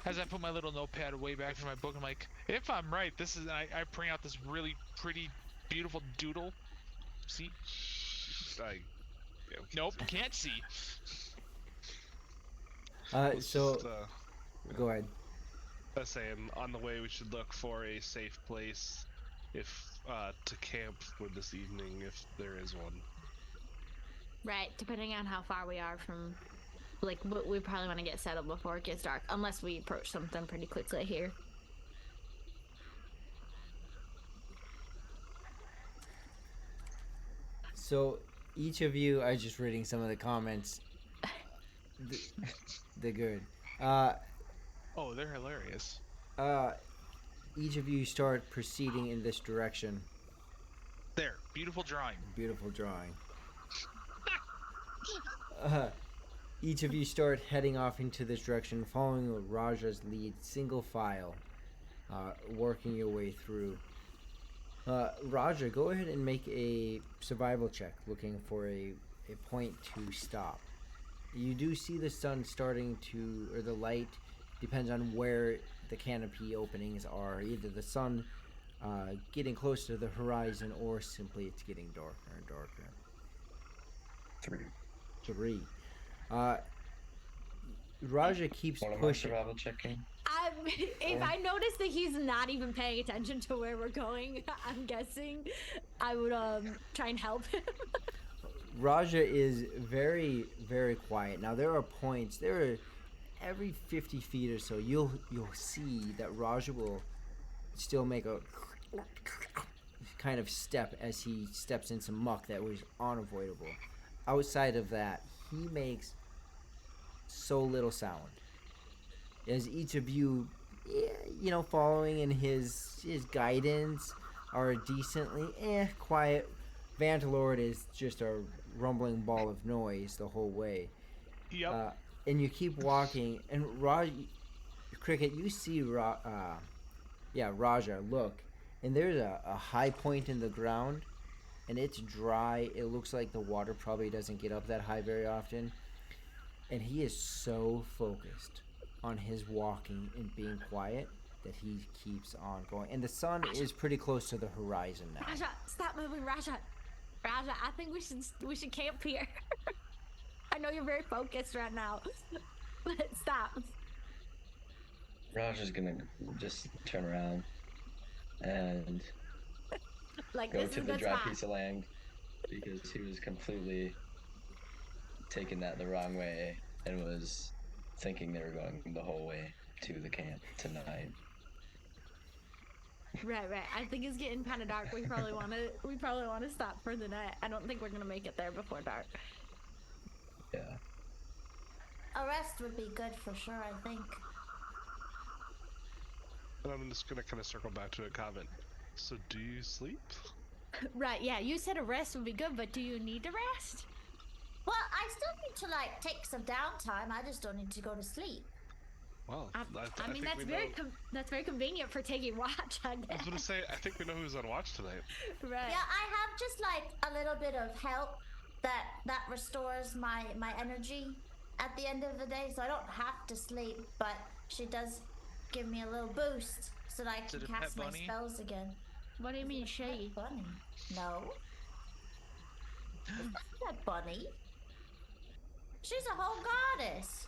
Speaker 1: As I put my little notepad way back in my book, I'm like, if I'm right, this is. I print out this really pretty, beautiful doodle. See?
Speaker 4: Yeah,
Speaker 1: Nope, can't see.
Speaker 4: let's
Speaker 2: So
Speaker 4: just,
Speaker 2: go ahead.
Speaker 4: I was saying, on the way we should look for a safe place to camp for this evening, if there is one.
Speaker 5: Right, depending on how far we are from, like, we probably want to get settled before it gets dark, unless we approach something pretty quickly here.
Speaker 2: So each of you, I was just reading some of the comments. They're good.
Speaker 1: Oh, they're hilarious.
Speaker 2: Each of you start proceeding in this direction.
Speaker 1: There, beautiful drawing.
Speaker 2: Beautiful drawing. Each of you start heading off into this direction, following Raja's lead, single file, working your way through. Raja, go ahead and make a survival check, looking for a point to stop. You do see the sun starting to, or the light, depends on where the canopy openings are. Either the sun getting close to the horizon, or simply it's getting darker and darker. 3. Raja keeps
Speaker 7: What am I
Speaker 2: pushing.
Speaker 7: survival checking?
Speaker 5: If I notice that he's not even paying attention to where we're going, I'm guessing I would try and help him.
Speaker 2: Raja is very, very quiet. Now there are points. There are every 50 feet or so. You'll see that Raja will still make a kind of step as he steps in some muck that was unavoidable. Outside of that, he makes so little sound. As each of you, following in his guidance, are decently quiet. Vantalord is just a rumbling ball of noise the whole way.
Speaker 1: Yep.
Speaker 2: And you keep walking, and Cricket, you see Raja look, and there's a high point in the ground, and it's dry. It looks like the water probably doesn't get up that high very often, and he is so focused on his walking and being quiet that he keeps on going. And the sun is pretty close to the horizon now.
Speaker 5: Raja, stop moving, Raja. Raja, I think we should camp here. I know you're very focused right now, but stop.
Speaker 7: Raja's gonna just turn around and
Speaker 5: Like
Speaker 7: go
Speaker 5: this
Speaker 7: to
Speaker 5: is
Speaker 7: the
Speaker 5: the
Speaker 7: dry
Speaker 5: spot.
Speaker 7: piece of land because he was completely taking that the wrong way and was thinking they were going the whole way to the camp tonight.
Speaker 5: Right. I think it's getting kind of dark. We probably want to stop for the night. I don't think we're gonna make it there before dark.
Speaker 7: Yeah.
Speaker 6: A rest would be good for sure, I think.
Speaker 4: And I'm just gonna kind of circle back to a comment. So, do you sleep?
Speaker 5: Right. Yeah. You said a rest would be good, but do you need to rest?
Speaker 6: Well, I still need to take some downtime. I just don't need to go to sleep.
Speaker 4: Well,
Speaker 5: I mean,
Speaker 4: think
Speaker 5: that's
Speaker 4: we
Speaker 5: very
Speaker 4: know.
Speaker 5: that's very convenient for taking watch. I
Speaker 4: I was
Speaker 5: guess.
Speaker 4: gonna say, I think we know who's on watch tonight.
Speaker 5: Right.
Speaker 6: Yeah, I have just a little bit of help that restores my energy at the end of the day, so I don't have to sleep, but she does give me a little boost so that I
Speaker 1: Is
Speaker 6: can
Speaker 1: it a pet
Speaker 6: cast my
Speaker 1: bunny?
Speaker 6: spells again.
Speaker 5: What do you mean,
Speaker 6: Pet
Speaker 5: she?
Speaker 6: bunny? No. It's not a bunny. She's a whole goddess.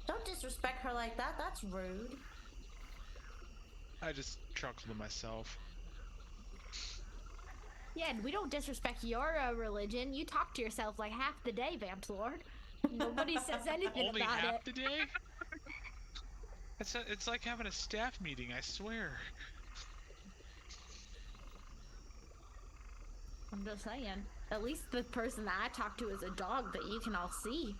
Speaker 6: Don't disrespect her like that. That's rude.
Speaker 1: I just chuckled to myself.
Speaker 5: Yeah, and we don't disrespect your religion. You talk to yourself like half the day, Vamps Lord. Nobody says anything
Speaker 1: Only
Speaker 5: about
Speaker 1: half
Speaker 5: it.
Speaker 1: the day? It's like having a staff meeting, I swear.
Speaker 5: I'm just saying. At least the person that I talk to is a dog that you can all see.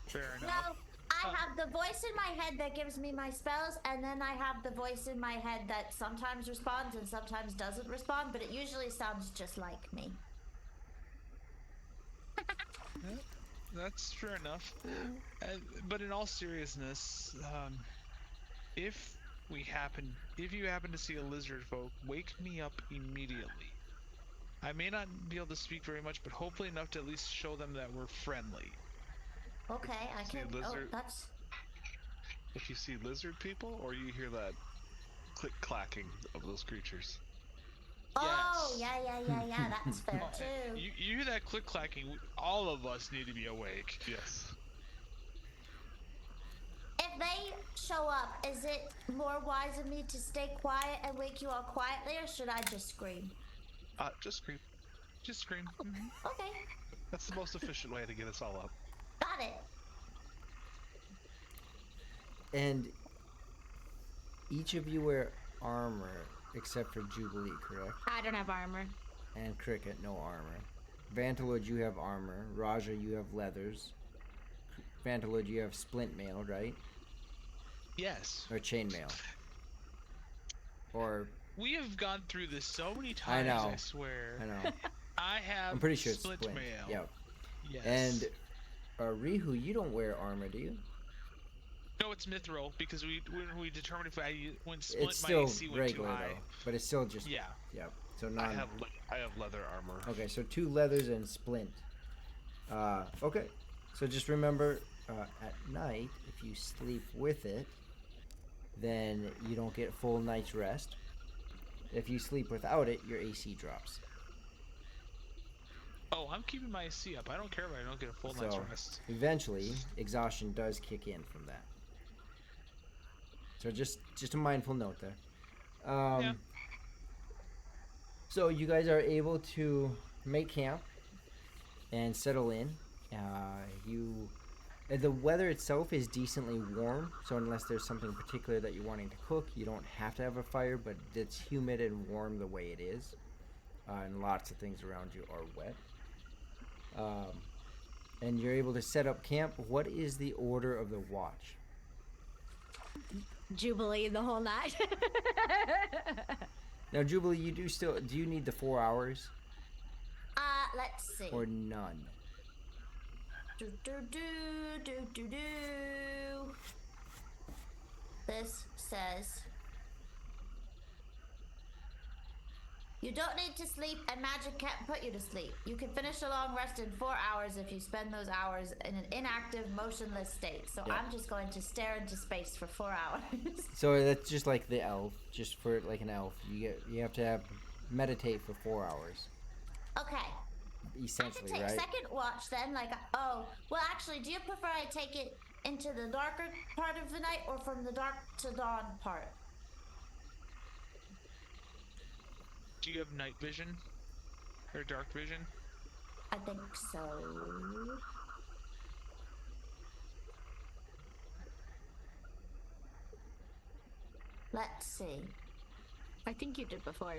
Speaker 1: Fair enough.
Speaker 6: No, I have the voice in my head that gives me my spells, and then I have the voice in my head that sometimes responds and sometimes doesn't respond, but it usually sounds just like me.
Speaker 1: That's fair enough. But in all seriousness, if you happen to see a lizard folk, wake me up immediately. I may not be able to speak very much, but hopefully enough to at least show them that we're friendly.
Speaker 6: Okay, I
Speaker 4: See
Speaker 6: can. Oh,
Speaker 4: lizard-
Speaker 6: that's.
Speaker 4: If you see lizard people, or you hear that click clacking of those creatures.
Speaker 6: Oh,
Speaker 1: Yes.
Speaker 6: yeah. That's fair too.
Speaker 1: You hear that click clacking? All of us need to be awake.
Speaker 4: Yes.
Speaker 6: If they show up, is it more wise of me to stay quiet and wake you all quietly, or should I just scream?
Speaker 4: Just scream.
Speaker 1: Just scream. Mhm.
Speaker 6: Okay,
Speaker 4: That's the most efficient way to get us all up.
Speaker 6: got it.
Speaker 2: And each of you wear armor except for Jubilee, correct?
Speaker 5: I don't have armor.
Speaker 2: and Cricket, no armor. Vantalord, you have armor. Raja, you have leathers. Vantalord, you have splint mail, right?
Speaker 1: Yes.
Speaker 2: Or chainmail. Or
Speaker 1: We have gone through this so many
Speaker 2: I
Speaker 1: times.
Speaker 2: know.
Speaker 1: I swear.
Speaker 2: I know.
Speaker 1: I have.
Speaker 2: I'm pretty sure it's
Speaker 1: splint
Speaker 2: splint.
Speaker 1: mail.
Speaker 2: Yep.
Speaker 1: Yes.
Speaker 2: And Rihu, you don't wear armor, do you?
Speaker 1: No, it's mithril because when we determined if I went splint,
Speaker 2: It's
Speaker 1: my
Speaker 2: still
Speaker 1: AC went
Speaker 2: regular
Speaker 1: too high.
Speaker 2: though, but it's still just
Speaker 1: Yeah.
Speaker 2: Yep. So
Speaker 4: I
Speaker 2: non.
Speaker 4: have leather armor.
Speaker 2: Okay, so 2 leathers and splint. Okay, so just remember, at night, if you sleep with it, then you don't get full night's rest. If you sleep without it, your AC drops.
Speaker 1: Oh, I'm keeping my AC up. I don't care if I don't get a full night's
Speaker 2: So
Speaker 1: rest.
Speaker 2: eventually, exhaustion does kick in from that. So just a mindful note there.
Speaker 1: Yeah.
Speaker 2: So you guys are able to make camp and settle in. The weather itself is decently warm, so unless there's something particular that you're wanting to cook, you don't have to have a fire, but it's humid and warm the way it is. And lots of things around you are wet. And you're able to set up camp. What is the order of the watch?
Speaker 5: Jubilee the whole night.
Speaker 2: Now, Jubilee, do you need the 4 hours
Speaker 6: Let's see.
Speaker 2: or none?
Speaker 6: Do do do do do do. This says you don't need to sleep, and magic can't put you to sleep. You can finish a long rest in 4 hours if you spend those hours in an inactive, motionless state. So
Speaker 2: Yeah.
Speaker 6: I'm just going to stare into space for 4 hours.
Speaker 2: So that's just like the elf, just for like an elf. You have to meditate for 4 hours,
Speaker 6: Okay. I can
Speaker 2: essentially,
Speaker 6: take
Speaker 2: right?
Speaker 6: second watch then. Well, actually, do you prefer I take it into the darker part of the night or from the dark to dawn part?
Speaker 1: Do you have night vision or dark vision?
Speaker 6: I think so. Let's see.
Speaker 5: I think you did before.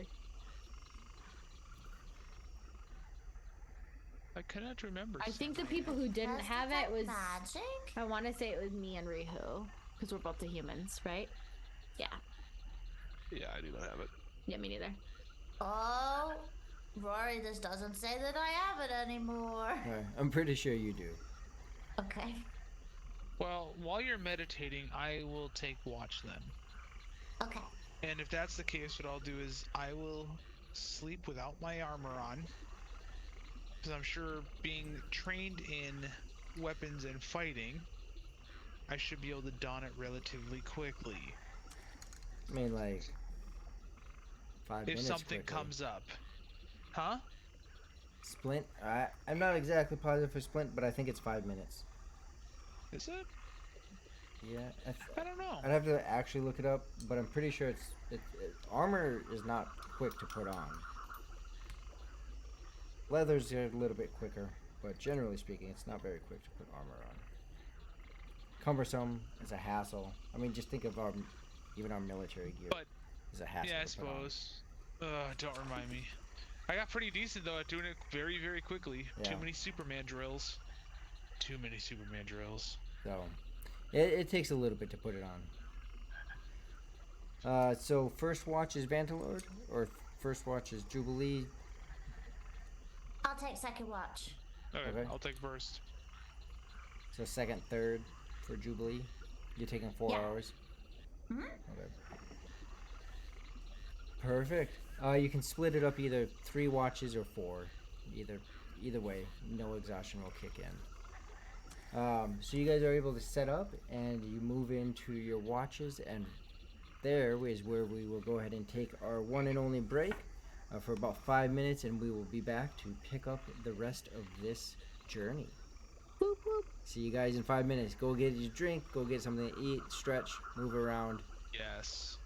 Speaker 1: I cannot remember.
Speaker 5: I think the
Speaker 1: seeing
Speaker 5: people who didn't
Speaker 6: Does
Speaker 5: have
Speaker 6: that
Speaker 5: it was.
Speaker 6: magic.
Speaker 5: I want to say it was me and Rihu, because we're both the humans, right? Yeah.
Speaker 4: Yeah, I do not have it.
Speaker 5: Yeah, me neither.
Speaker 6: Oh, Rory, this doesn't say that I have it anymore.
Speaker 2: Right. I'm pretty sure you do.
Speaker 6: Okay.
Speaker 1: Well, while you're meditating, I will take watch then.
Speaker 6: Okay.
Speaker 1: And if that's the case, what I'll do is I will sleep without my armor on. Because I'm sure being trained in weapons and fighting, I should be able to don it relatively quickly.
Speaker 2: I mean, like 5
Speaker 1: If
Speaker 2: minutes.
Speaker 1: something
Speaker 2: quickly.
Speaker 1: comes up. Huh?
Speaker 2: Splint. I'm not exactly positive for Splint, but I think it's 5 minutes.
Speaker 1: Is it?
Speaker 2: Yeah.
Speaker 1: I don't know.
Speaker 2: I'd have to actually look it up, but I'm pretty sure armor is not quick to put on. Leathers are a little bit quicker, but generally speaking, it's not very quick to put armor on. Cumbersome, it's a hassle. I mean, just think of even our military gear.
Speaker 1: But
Speaker 2: It's a hassle.
Speaker 1: yeah, I
Speaker 2: to put on.
Speaker 1: suppose. Don't remind me. I got pretty decent though at doing it very, very quickly.
Speaker 2: Yeah.
Speaker 1: Too many Superman drills. Too many Superman drills.
Speaker 2: So, it takes a little bit to put it on. So first watch is Vantalord, or first watch is Jubilee.
Speaker 6: I'll take second watch.
Speaker 1: Okay,
Speaker 2: Okay.
Speaker 1: I'll take first.
Speaker 2: So second, third for Jubilee. You're taking 4
Speaker 6: Yeah.
Speaker 2: hours.
Speaker 6: Mhm.
Speaker 2: Okay. Perfect. You can split it up either 3 watches or 4. Either way, no exhaustion will kick in. So you guys are able to set up and you move into your watches, and there is where we will go ahead and take our one and only break for about 5 minutes, and we will be back to pick up the rest of this journey.
Speaker 5: Whoop, whoop.
Speaker 2: See you guys in 5 minutes. Go get your drink, go get something to eat, stretch, move around.
Speaker 1: Yes.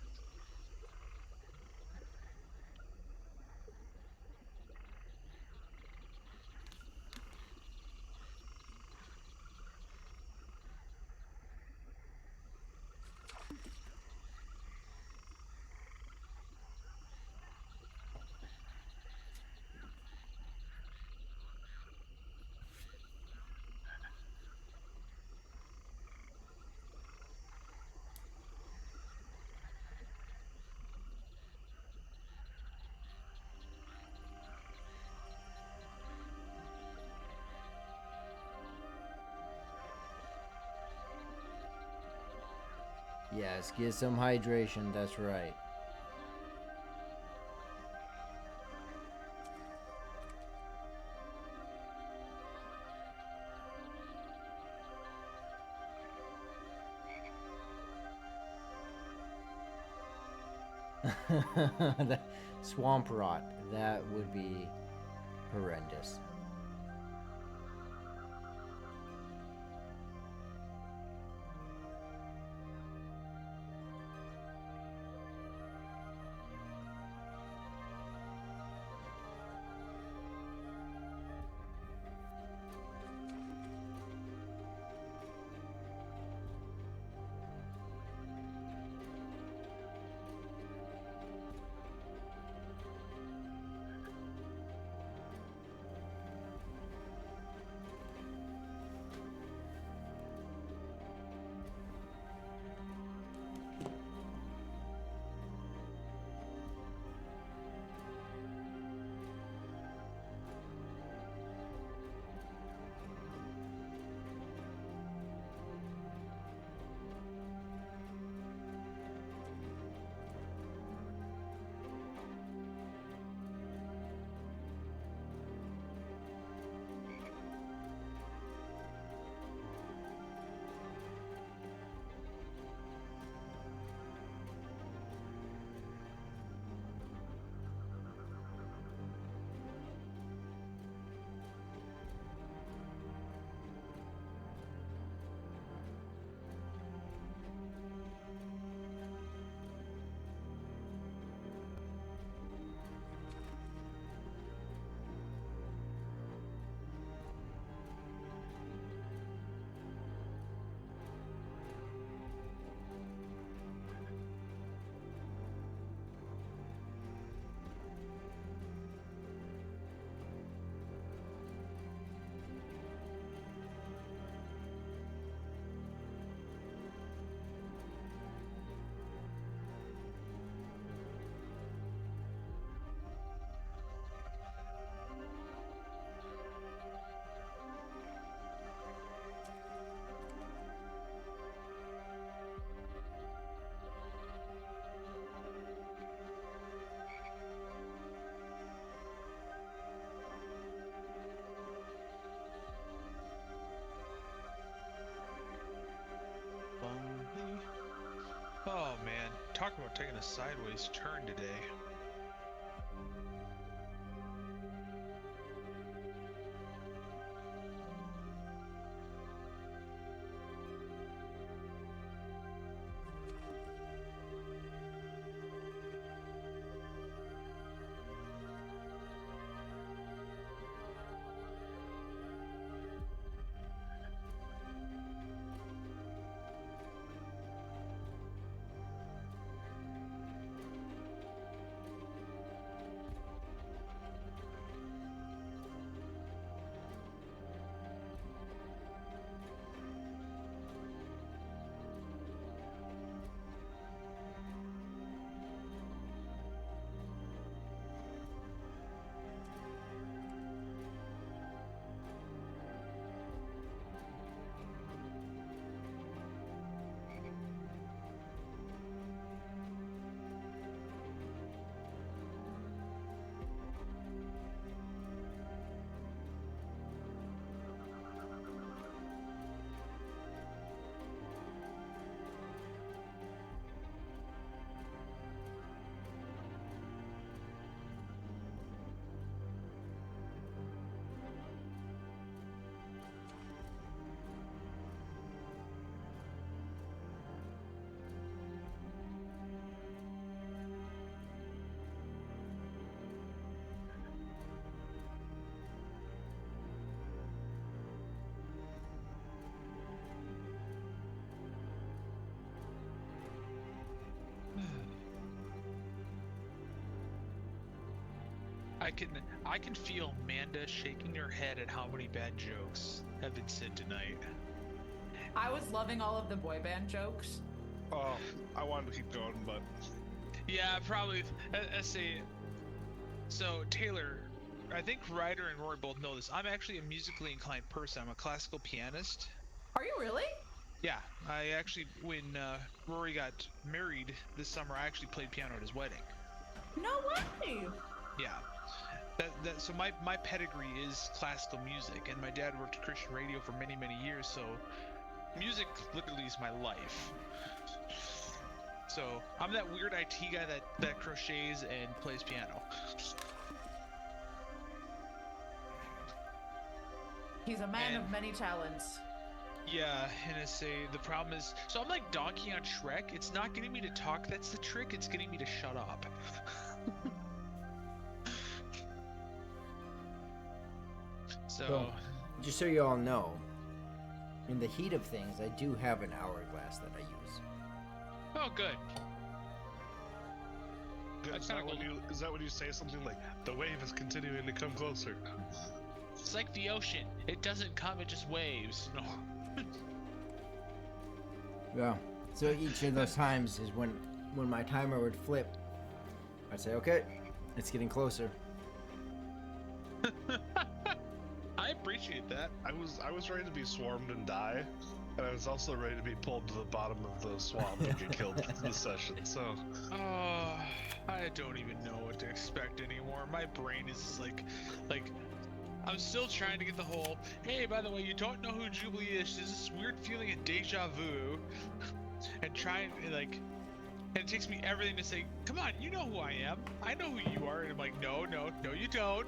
Speaker 2: Yes, get some hydration, that's right. That swamp rot, that would be horrendous.
Speaker 1: Oh man, talk about taking a sideways turn today. I can feel Amanda shaking her head at how many bad jokes have been said tonight.
Speaker 3: I was loving all of the boy band jokes.
Speaker 4: Oh, I wanted to keep going, but
Speaker 1: Yeah, probably. Let's see. So Taylor, I think Ryder and Rory both know this. I'm actually a musically inclined person. I'm a classical pianist.
Speaker 3: Are you really?
Speaker 1: Yeah, I actually, when Rory got married this summer, I actually played piano at his wedding.
Speaker 3: No way.
Speaker 1: Yeah. So my pedigree is classical music, and my dad worked Christian radio for many, many years, so music literally is my life. So I'm that weird IT guy that crochets and plays piano.
Speaker 3: He's a man
Speaker 1: And-
Speaker 3: of many talents.
Speaker 1: Yeah, and I say the problem is, so I'm like Donkey on Shrek. It's not getting me to talk. That's the trick. It's getting me to shut up. So,
Speaker 2: Well, just so you all know, in the heat of things, I do have an hourglass that I use.
Speaker 1: oh, good.
Speaker 4: Is
Speaker 1: kinda
Speaker 4: that, is that when you say something like, the wave is continuing to come closer?
Speaker 1: It's like the ocean. It doesn't come. It just waves. No.
Speaker 2: Yeah. So each of those times is when my timer would flip. I'd say, okay, it's getting closer.
Speaker 1: I appreciate that.
Speaker 4: I was ready to be swarmed and die, and I was also ready to be pulled to the bottom of the swamp and get killed in the session. So
Speaker 1: Oh, I don't even know what to expect anymore. My brain is just like I'm still trying to get the whole, hey, by the way, you don't know who Jubilee is. There's this weird feeling of deja vu. And trying, and it takes me everything to say, come on, you know who I am. I know who you are. And I'm like, no, you don't.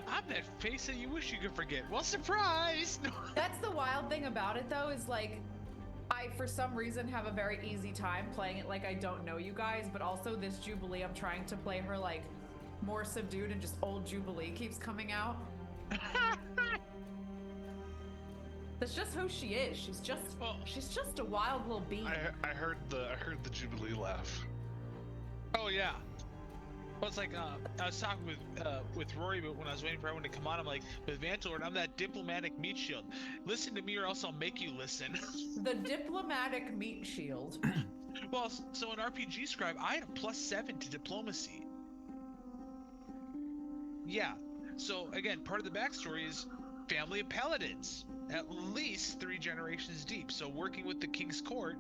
Speaker 1: I'm that face that you wish you could forget. Well, surprise! No.
Speaker 3: That's the wild thing about it, though, is like, I, for some reason, have a very easy time playing it like I don't know you guys, but also this Jubilee, I'm trying to play her, like, more subdued, and just old Jubilee keeps coming out. That's just who she is. She's just a wild little beast.
Speaker 4: I heard the Jubilee laugh.
Speaker 1: Oh, yeah. Well, it's like, I was talking with Rory, but when I was waiting for everyone to come on, I'm like, with Vantlord, I'm that diplomatic meat shield. Listen to me or else I'll make you listen.
Speaker 3: The diplomatic meat shield.
Speaker 1: Well, so in RPG Scribe, I had a +7 to diplomacy. Yeah. So again, part of the backstory is family of paladins, at least 3 generations deep. So working with the King's Court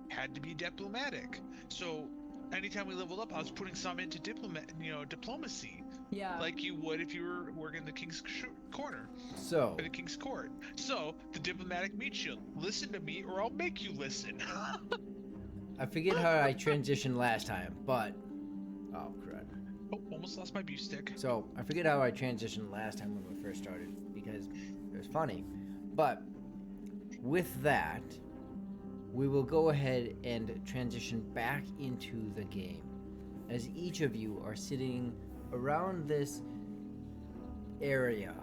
Speaker 1: had to be diplomatic. So anytime we leveled up, I was putting some into diplomacy,
Speaker 3: Yeah.
Speaker 1: like you would if you were working the King's Corner
Speaker 2: So,
Speaker 1: or the King's Court. So the diplomatic meat shield. Listen to me, or I'll make you listen.
Speaker 2: I forget how I transitioned last time, but... Oh, crud.
Speaker 1: Oh, almost lost my beef stick.
Speaker 2: So, I forget how I transitioned last time when we first started, because it was funny. But, with that, we will go ahead and transition back into the game. As each of you are sitting around this area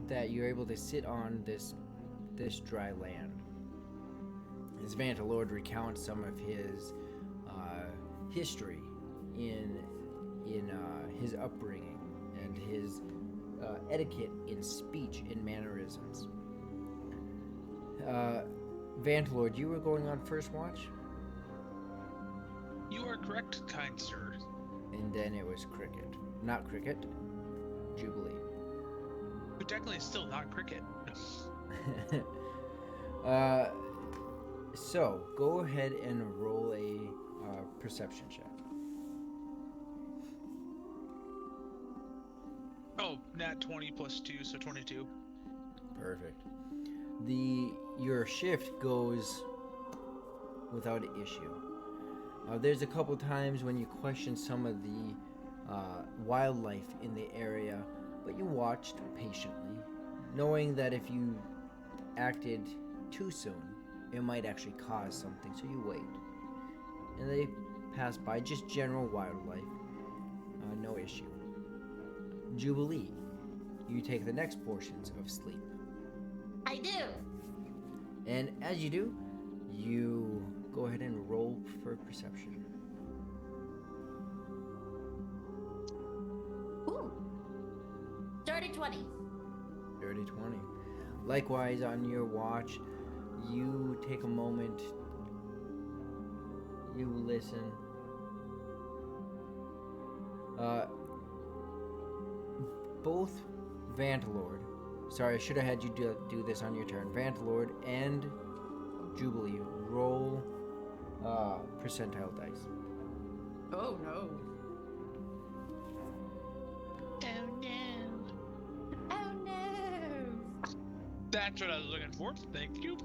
Speaker 2: that you're able to sit on this dry land. As Vantalord recounts some of his history in his upbringing and his etiquette in speech and mannerisms. Vantalord, you were going on first watch,
Speaker 1: You are correct, kind sir.
Speaker 2: and then it was Cricket. Not Cricket, Jubilee.
Speaker 1: But technically, it's still not cricket.
Speaker 2: So, go ahead and roll a perception check.
Speaker 1: Oh, nat 20 plus 2, so 22.
Speaker 2: Perfect. Your shift goes without issue. There's a couple times when you question some of the wildlife in the area, but you watched patiently, knowing that if you acted too soon, it might actually cause something, so you wait. And they pass by, just general wildlife, no issue. Jubilee, you take the next portions of sleep.
Speaker 6: I do.
Speaker 2: And as you do, you go ahead and roll for perception.
Speaker 6: Ooh. Dirty 20.
Speaker 2: Dirty 20. Likewise, on your watch, you take a moment, you listen. Both Vantalord Sorry, I should have had you do this on your turn. Vantalord and Jubilee, roll percentile dice.
Speaker 3: Oh no.
Speaker 5: Oh no.
Speaker 6: Oh no.
Speaker 1: That's what I was looking for. Thank you.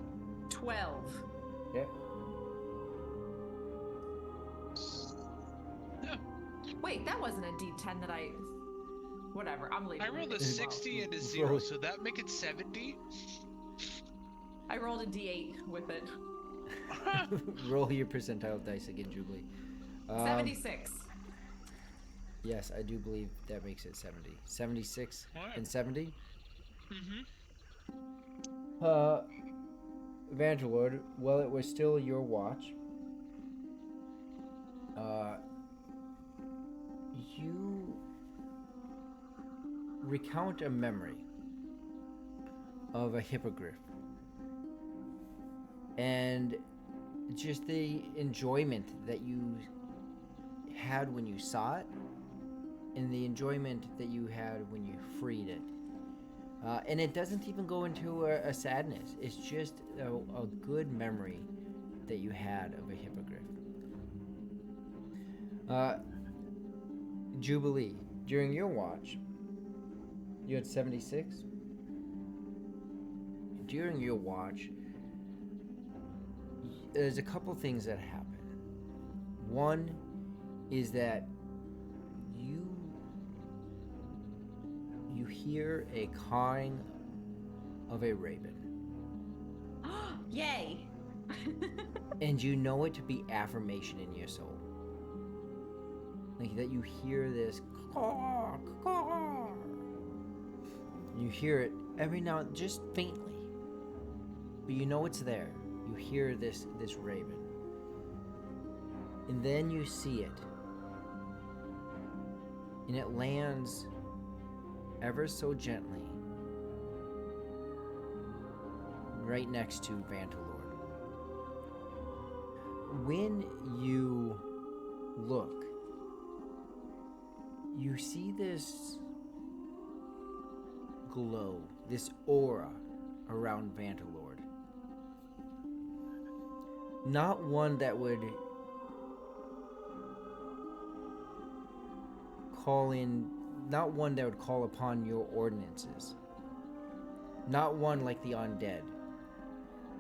Speaker 3: 12.
Speaker 2: Okay.
Speaker 1: Yeah.
Speaker 3: Wait, that wasn't a D10 that I. Whatever, I'm leaving.
Speaker 1: I rolled a
Speaker 3: it. Wow.
Speaker 1: 60 and a
Speaker 2: Roll.
Speaker 1: 0, so that make it 70.
Speaker 3: I rolled a D8 with it.
Speaker 2: Roll your percentile dice again, Jubilee.
Speaker 3: 76.
Speaker 2: Yes, I do believe that makes it 70. 76
Speaker 1: Alright.
Speaker 2: and 70.
Speaker 1: Mm-hmm.
Speaker 2: Vantalord, well, it was still your watch. You recount a memory of a hippogriff. And just the enjoyment that you had when you saw it, and the enjoyment that you had when you freed it. And it doesn't even go into a sadness. It's just a good memory that you had of a hippogriff. Jubilee, during your watch, you had 76. During your watch, there's a couple things that happen. One is that you hear a cawing of a raven,
Speaker 3: Yay!
Speaker 2: and you know it to be affirmation in your soul. Like that you hear this caw, caw. You hear it every now, just faintly, but you know it's there. You hear this raven, and then you see it, and it lands ever so gently right next to Vantalord. When you look, you see this glow, this aura around Vantalord. Not one that would call upon your ordinances. Not one like the undead.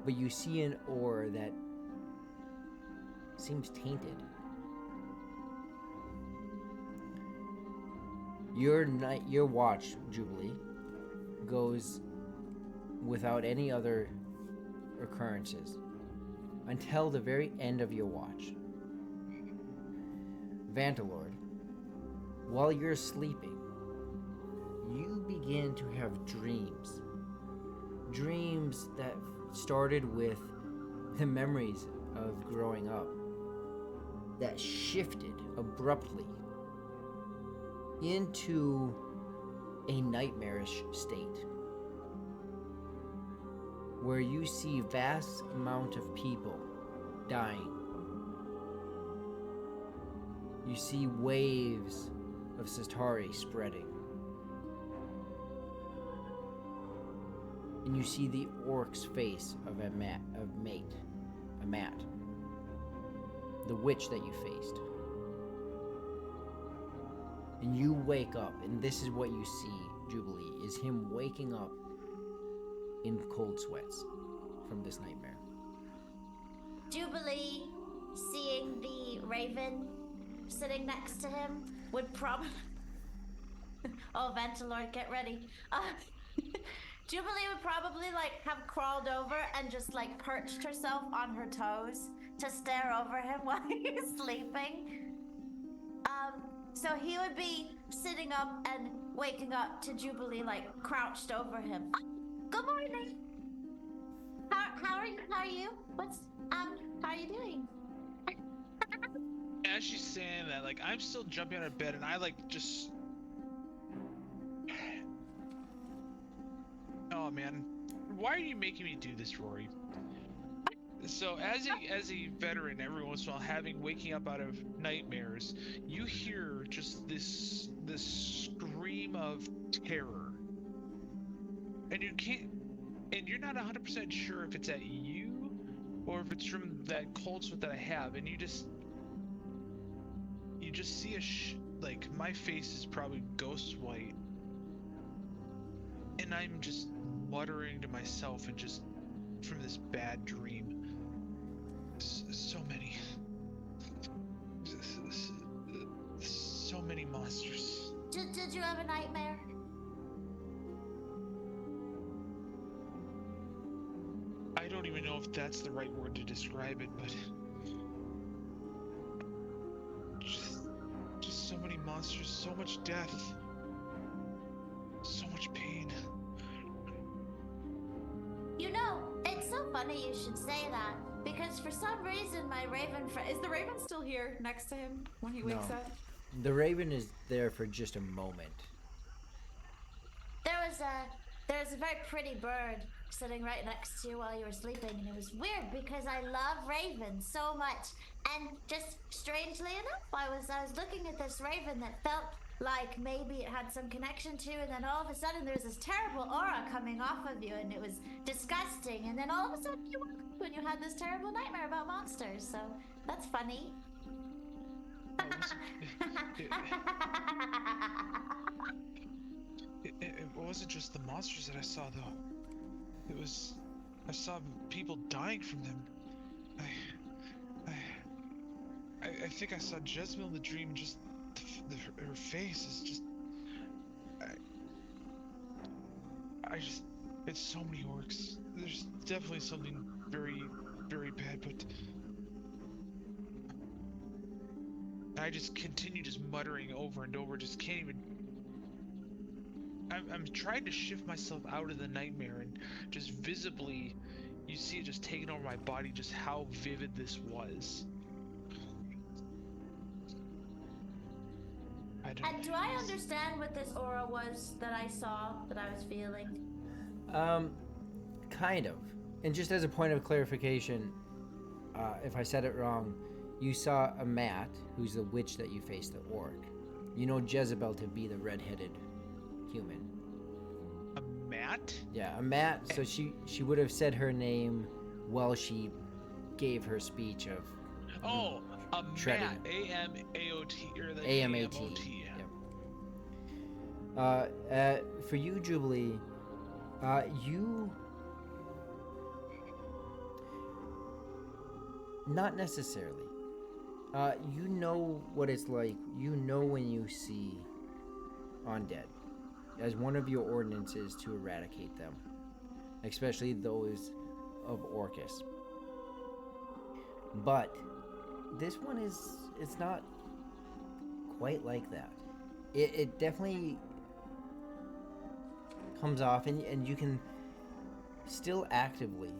Speaker 2: But you see an aura that seems tainted. Your watch, Jubilee, goes without any other occurrences until the very end of your watch. Vantalord, while you're sleeping, you begin to have dreams. Dreams that started with the memories of growing up that shifted abruptly into a nightmarish state where you see vast amount of people dying. You see waves of Satari spreading. And you see the orc's face of a Mat, the witch that you faced. And you wake up, and this is what you see, Jubilee, is him waking up in cold sweats from this nightmare.
Speaker 6: Jubilee, seeing the raven sitting next to him, would probably. Oh, Vantalord, get ready. Jubilee would probably have crawled over and just perched herself on her toes to stare over him while he's sleeping. So he would be sitting up and waking up to Jubilee crouched over him. Good morning. How are you? How are you doing?
Speaker 1: As she's saying that, I'm still jumping out of bed, and I just. Oh man, why are you making me do this, Rory? So as a veteran, every once in a while, waking up out of nightmares, you hear just this scream of terror, and you can't, and you're not 100% sure if it's at you or if it's from that cold sweat that I have, and you just see like my face is probably ghost white, and I'm just muttering to myself and just from this bad dream. So many. So many monsters.
Speaker 6: Did you have a nightmare?
Speaker 1: I don't even know if that's the right word to describe it, but just so many monsters, so much death, so much pain.
Speaker 6: You know, it's so funny you should say that, because for some reason my raven friend...
Speaker 3: Is the raven still here next to him when he wakes
Speaker 2: No.
Speaker 3: up?
Speaker 2: The raven is there for just a moment.
Speaker 6: There was a very pretty bird sitting right next to you while you were sleeping, and it was weird because I love ravens so much. And just strangely enough, I was looking at this raven that felt like maybe it had some connection to, and then all of a sudden there was this terrible aura coming off of you, and it was disgusting. And then all of a sudden you woke up and you had this terrible nightmare about monsters. So that's funny.
Speaker 1: It wasn't just the monsters that I saw, though. I saw people dying from them. I think I saw Jezebel in the dream. Just her face is just. It's so many orcs. There's definitely something very, very bad, but I just continue just muttering over and over. Just can't even. I'm trying to shift myself out of the nightmare, and just visibly, you see it just taking over my body. Just how vivid this was.
Speaker 6: And do I understand what this aura was that I saw, that I was feeling?
Speaker 2: Kind of. And just as a point of clarification, if I said it wrong, you saw a Matt, who's the witch that you faced, the orc. You know Jezebel to be the red-headed human.
Speaker 1: A Matt?
Speaker 2: Yeah, a Matt. So she would have said her name while she gave her speech of.
Speaker 1: Oh, a
Speaker 2: Shredding.
Speaker 1: Matt. A-M-A-O-T, or the
Speaker 2: A-M-A-T.
Speaker 1: A-M-O-T.
Speaker 2: Yep. For you, Jubilee, you not necessarily. You know what it's like. You know when you see undead as one of your ordinances to eradicate them, especially those of Orcus. But this one it's not quite like that. It definitely comes off, and you can still actively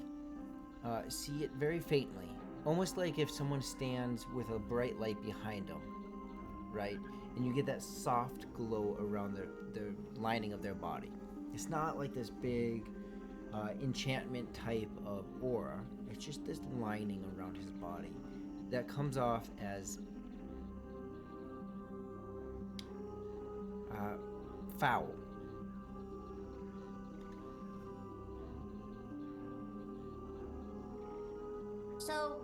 Speaker 2: see it very faintly, almost like if someone stands with a bright light behind them, right? And you get that soft glow around the lining of their body. It's not like this big enchantment type of aura. It's just this lining around his body that comes off as foul.
Speaker 6: So,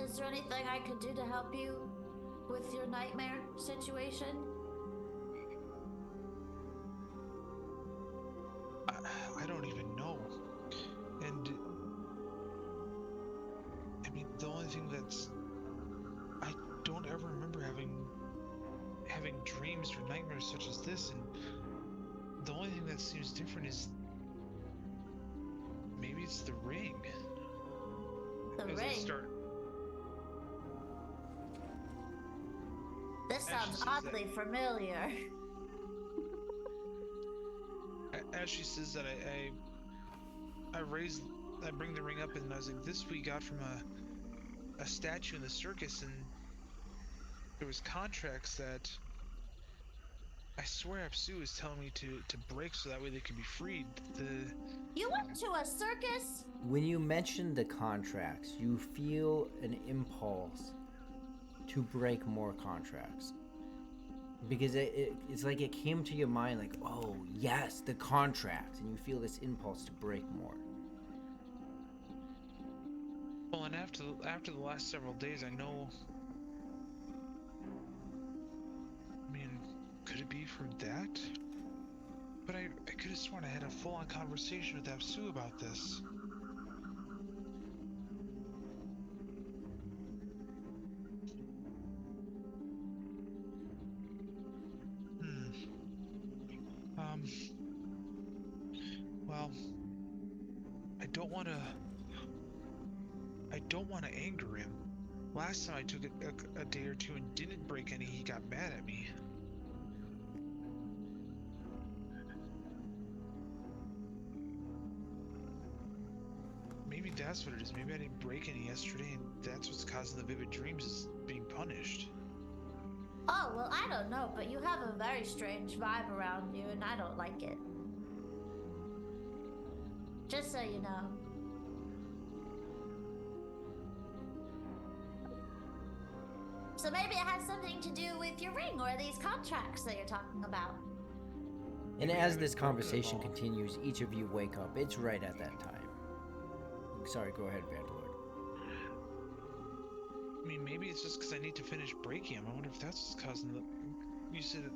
Speaker 6: is there anything I could do to help you with your nightmare situation?
Speaker 1: I don't even know. And I mean, the only thing that's I don't ever remember having dreams or nightmares such as this, and the only thing that seems different is maybe it's the ring.
Speaker 6: The
Speaker 1: As I
Speaker 6: ring?
Speaker 1: start-
Speaker 6: This sounds
Speaker 1: Ashes,
Speaker 6: oddly familiar.
Speaker 1: As she says that, I bring the ring up, and I was like, this we got from a statue in the circus, and there was contracts that I swear Apsu is telling me to break so that way they can be freed.
Speaker 6: You went to a circus?
Speaker 2: When you mention the contracts, you feel an impulse to break more contracts. Because it's like it came to your mind like, oh yes, the contract, and you feel this impulse to break more.
Speaker 1: Well, and after the last several days, I know. I mean, could it be from that? But I could have sworn I had a full-on conversation with Apsu about this. Well, I don't want to anger him. Last time I took a day or two and didn't break any, he got mad at me. Maybe that's what it is. Maybe I didn't break any yesterday, and that's what's causing the vivid dreams is being punished.
Speaker 6: Oh, well, I don't know, but you have a very strange vibe around you, and I don't like it. Just so you know. So maybe it has something to do with your ring or these contracts that you're talking about.
Speaker 2: And as this conversation continues, each of you wake up. It's right at that time. Sorry, go ahead, Vandalord.
Speaker 1: I mean, maybe it's just because I need to finish breaking him. I wonder if that's what's causing the. You said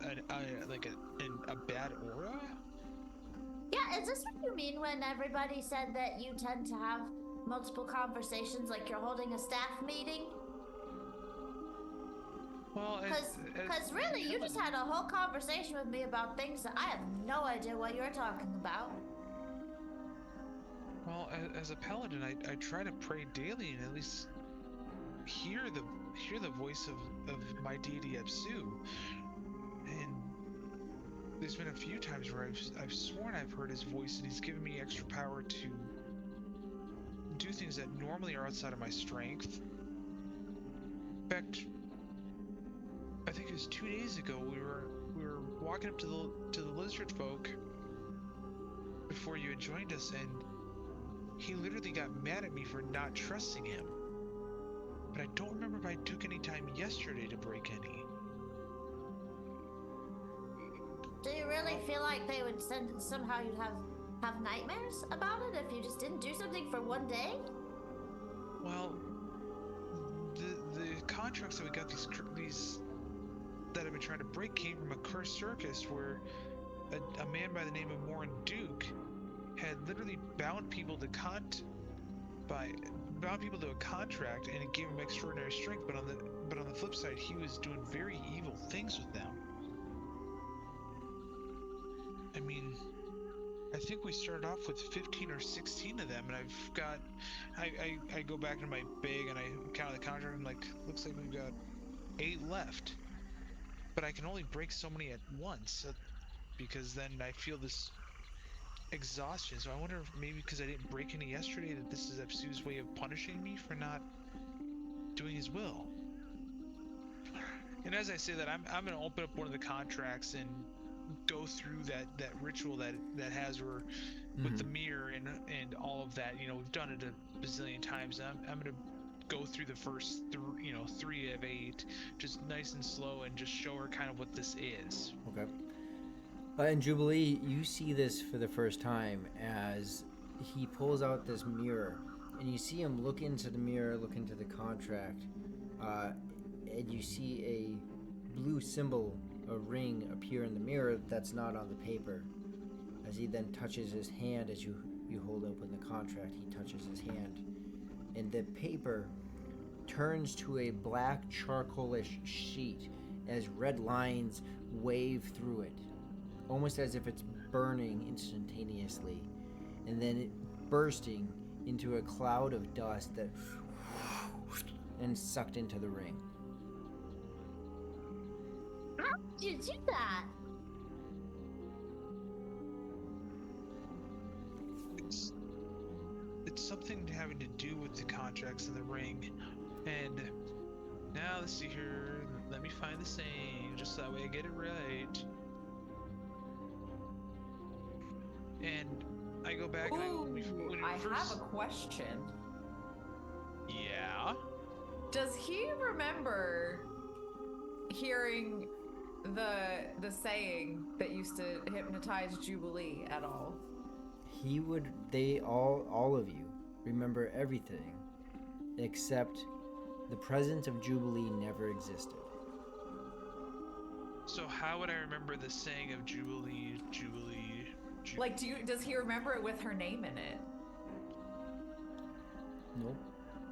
Speaker 1: like a bad aura?
Speaker 6: Yeah, is this what you mean when everybody said that you tend to have multiple conversations like you're holding a staff meeting?
Speaker 1: Well,
Speaker 6: Because really, you just had a whole conversation with me about things that I have no idea what you're talking about.
Speaker 1: Well, as a paladin, I try to pray daily and at least hear the voice of my deity Apsu. And there's been a few times where I've sworn I've heard his voice, and he's given me extra power to do things that normally are outside of my strength. In fact, I think it was 2 days ago we were walking up to the lizard folk before you had joined us, and he literally got mad at me for not trusting him. But I don't remember if I took any time yesterday to break any.
Speaker 6: Do you really feel like they would somehow you'd have nightmares about it if you just didn't do something for one day?
Speaker 1: Well, the contracts that we got these that I've been trying to break came from a cursed circus where a man by the name of Morin Duke had literally bound people to a contract, and it gave him extraordinary strength. But on the flip side, he was doing very evil things with them. I mean, I think we started off with 15 or 16 of them, and I go back into my bag and I count the contract, and like, looks like we've got 8 left. But I can only break so many at once, because then I feel this exhaustion. So I wonder if maybe because I didn't break any yesterday, that this is Apsu's way of punishing me for not doing his will. And as I say that, I'm gonna open up one of the contracts and go through that ritual that has her with the mirror and all of that. You know, we've done it a bazillion times. I'm gonna go through the first 3 of 8, just nice and slow, and just show her kind of what this is.
Speaker 2: Okay. And Jubilee, you see this for the first time as he pulls out this mirror, and you see him look into the mirror, look into the contract, and you see a blue symbol, a ring, appear in the mirror that's not on the paper. As he then touches his hand, as you hold open the contract, he touches his hand, and the paper turns to a black charcoalish sheet as red lines wave through it, almost as if it's burning instantaneously, and then it bursting into a cloud of dust that and sucked into the ring.
Speaker 6: How did you do that?
Speaker 1: It's something having to do with the contracts and the ring. And now let's see here. Let me find the saying, just that way I get it right. And I go back and
Speaker 3: I have a question.
Speaker 1: Yeah.
Speaker 3: Does he remember hearing the saying that used to hypnotize Jubilee at all?
Speaker 2: All of you remember everything except the presence of Jubilee never existed.
Speaker 1: So how would I remember the saying of Jubilee?
Speaker 3: Like, does he remember it with her name in it?
Speaker 2: Nope.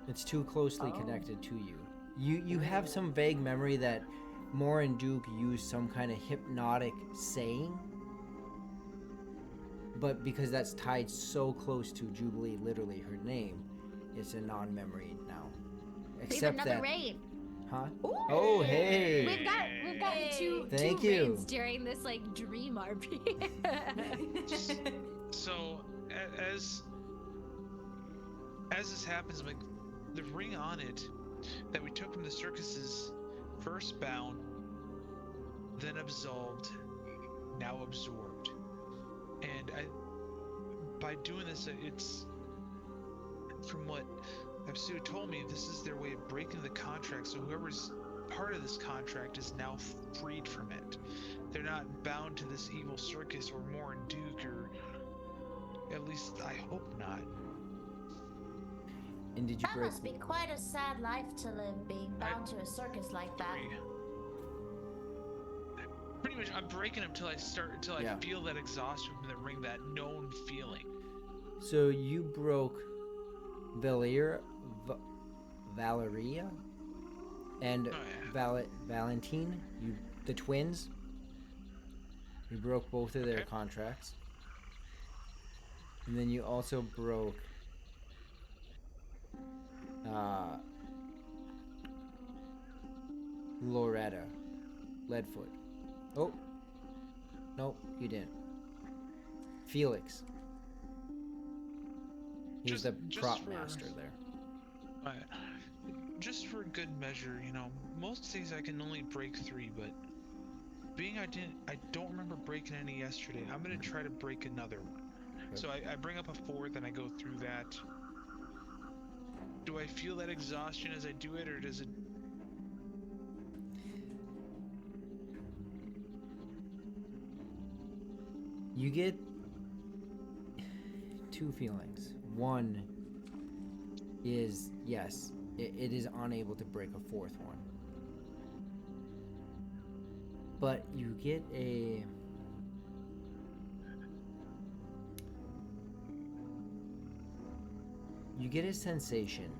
Speaker 2: It's too closely
Speaker 3: Oh.
Speaker 2: connected to you. You have some vague memory that Moore and Duke used some kind of hypnotic saying, but because that's tied so close to Jubilee, literally her name, it's a non-memory now.
Speaker 5: We have
Speaker 2: Except
Speaker 5: another
Speaker 2: that,
Speaker 5: raid.
Speaker 2: huh? Oh, hey!
Speaker 5: We've gotten two
Speaker 2: Thank
Speaker 5: two
Speaker 2: you.
Speaker 5: raids during this like dream RP.
Speaker 1: So as this happens, like the ring on it that we took from the circus is first bound, then absolved, now absorbed, and by doing this, it's from what Absu told me, this is their way of breaking the contract. So whoever's part of this contract is now freed from it. They're not bound to this evil circus or Moore and Duke, or at least I hope not.
Speaker 2: And did you
Speaker 6: That
Speaker 2: break?
Speaker 6: must be quite a sad life to live, being bound to a circus like that.
Speaker 1: Pretty much, I'm breaking them until I
Speaker 2: Yeah.
Speaker 1: feel that exhaustion from the ring, that known feeling.
Speaker 2: So you broke Valeria and
Speaker 1: Oh, yeah.
Speaker 2: Valentine, the twins. You broke both of their
Speaker 1: Okay.
Speaker 2: contracts. And then you also broke Loretta Leadfoot. Oh. Nope, you didn't. Felix. He was
Speaker 1: Just-
Speaker 2: the
Speaker 1: just
Speaker 2: prop
Speaker 1: for-
Speaker 2: master there.
Speaker 1: Just for good measure, most things I can only break 3, but being I don't remember breaking any yesterday. I'm gonna try to break another one.
Speaker 2: Okay.
Speaker 1: So I bring up a 4th and I go through that. Do I feel that exhaustion as I do it, or does it?
Speaker 2: You get 2 feelings. One is, yes, it is unable to break a 4th one. But you get a... You get a sensation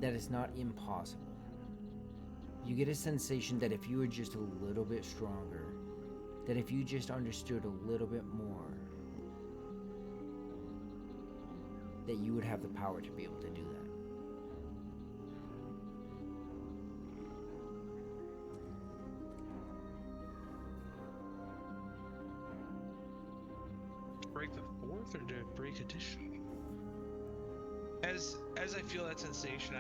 Speaker 2: that it's not impossible. You get a sensation that if you were just a little bit stronger, that if you just understood a little bit more, that you would have the power to be able to do that.
Speaker 1: Break the 4th, or do I break additional? As I feel that sensation,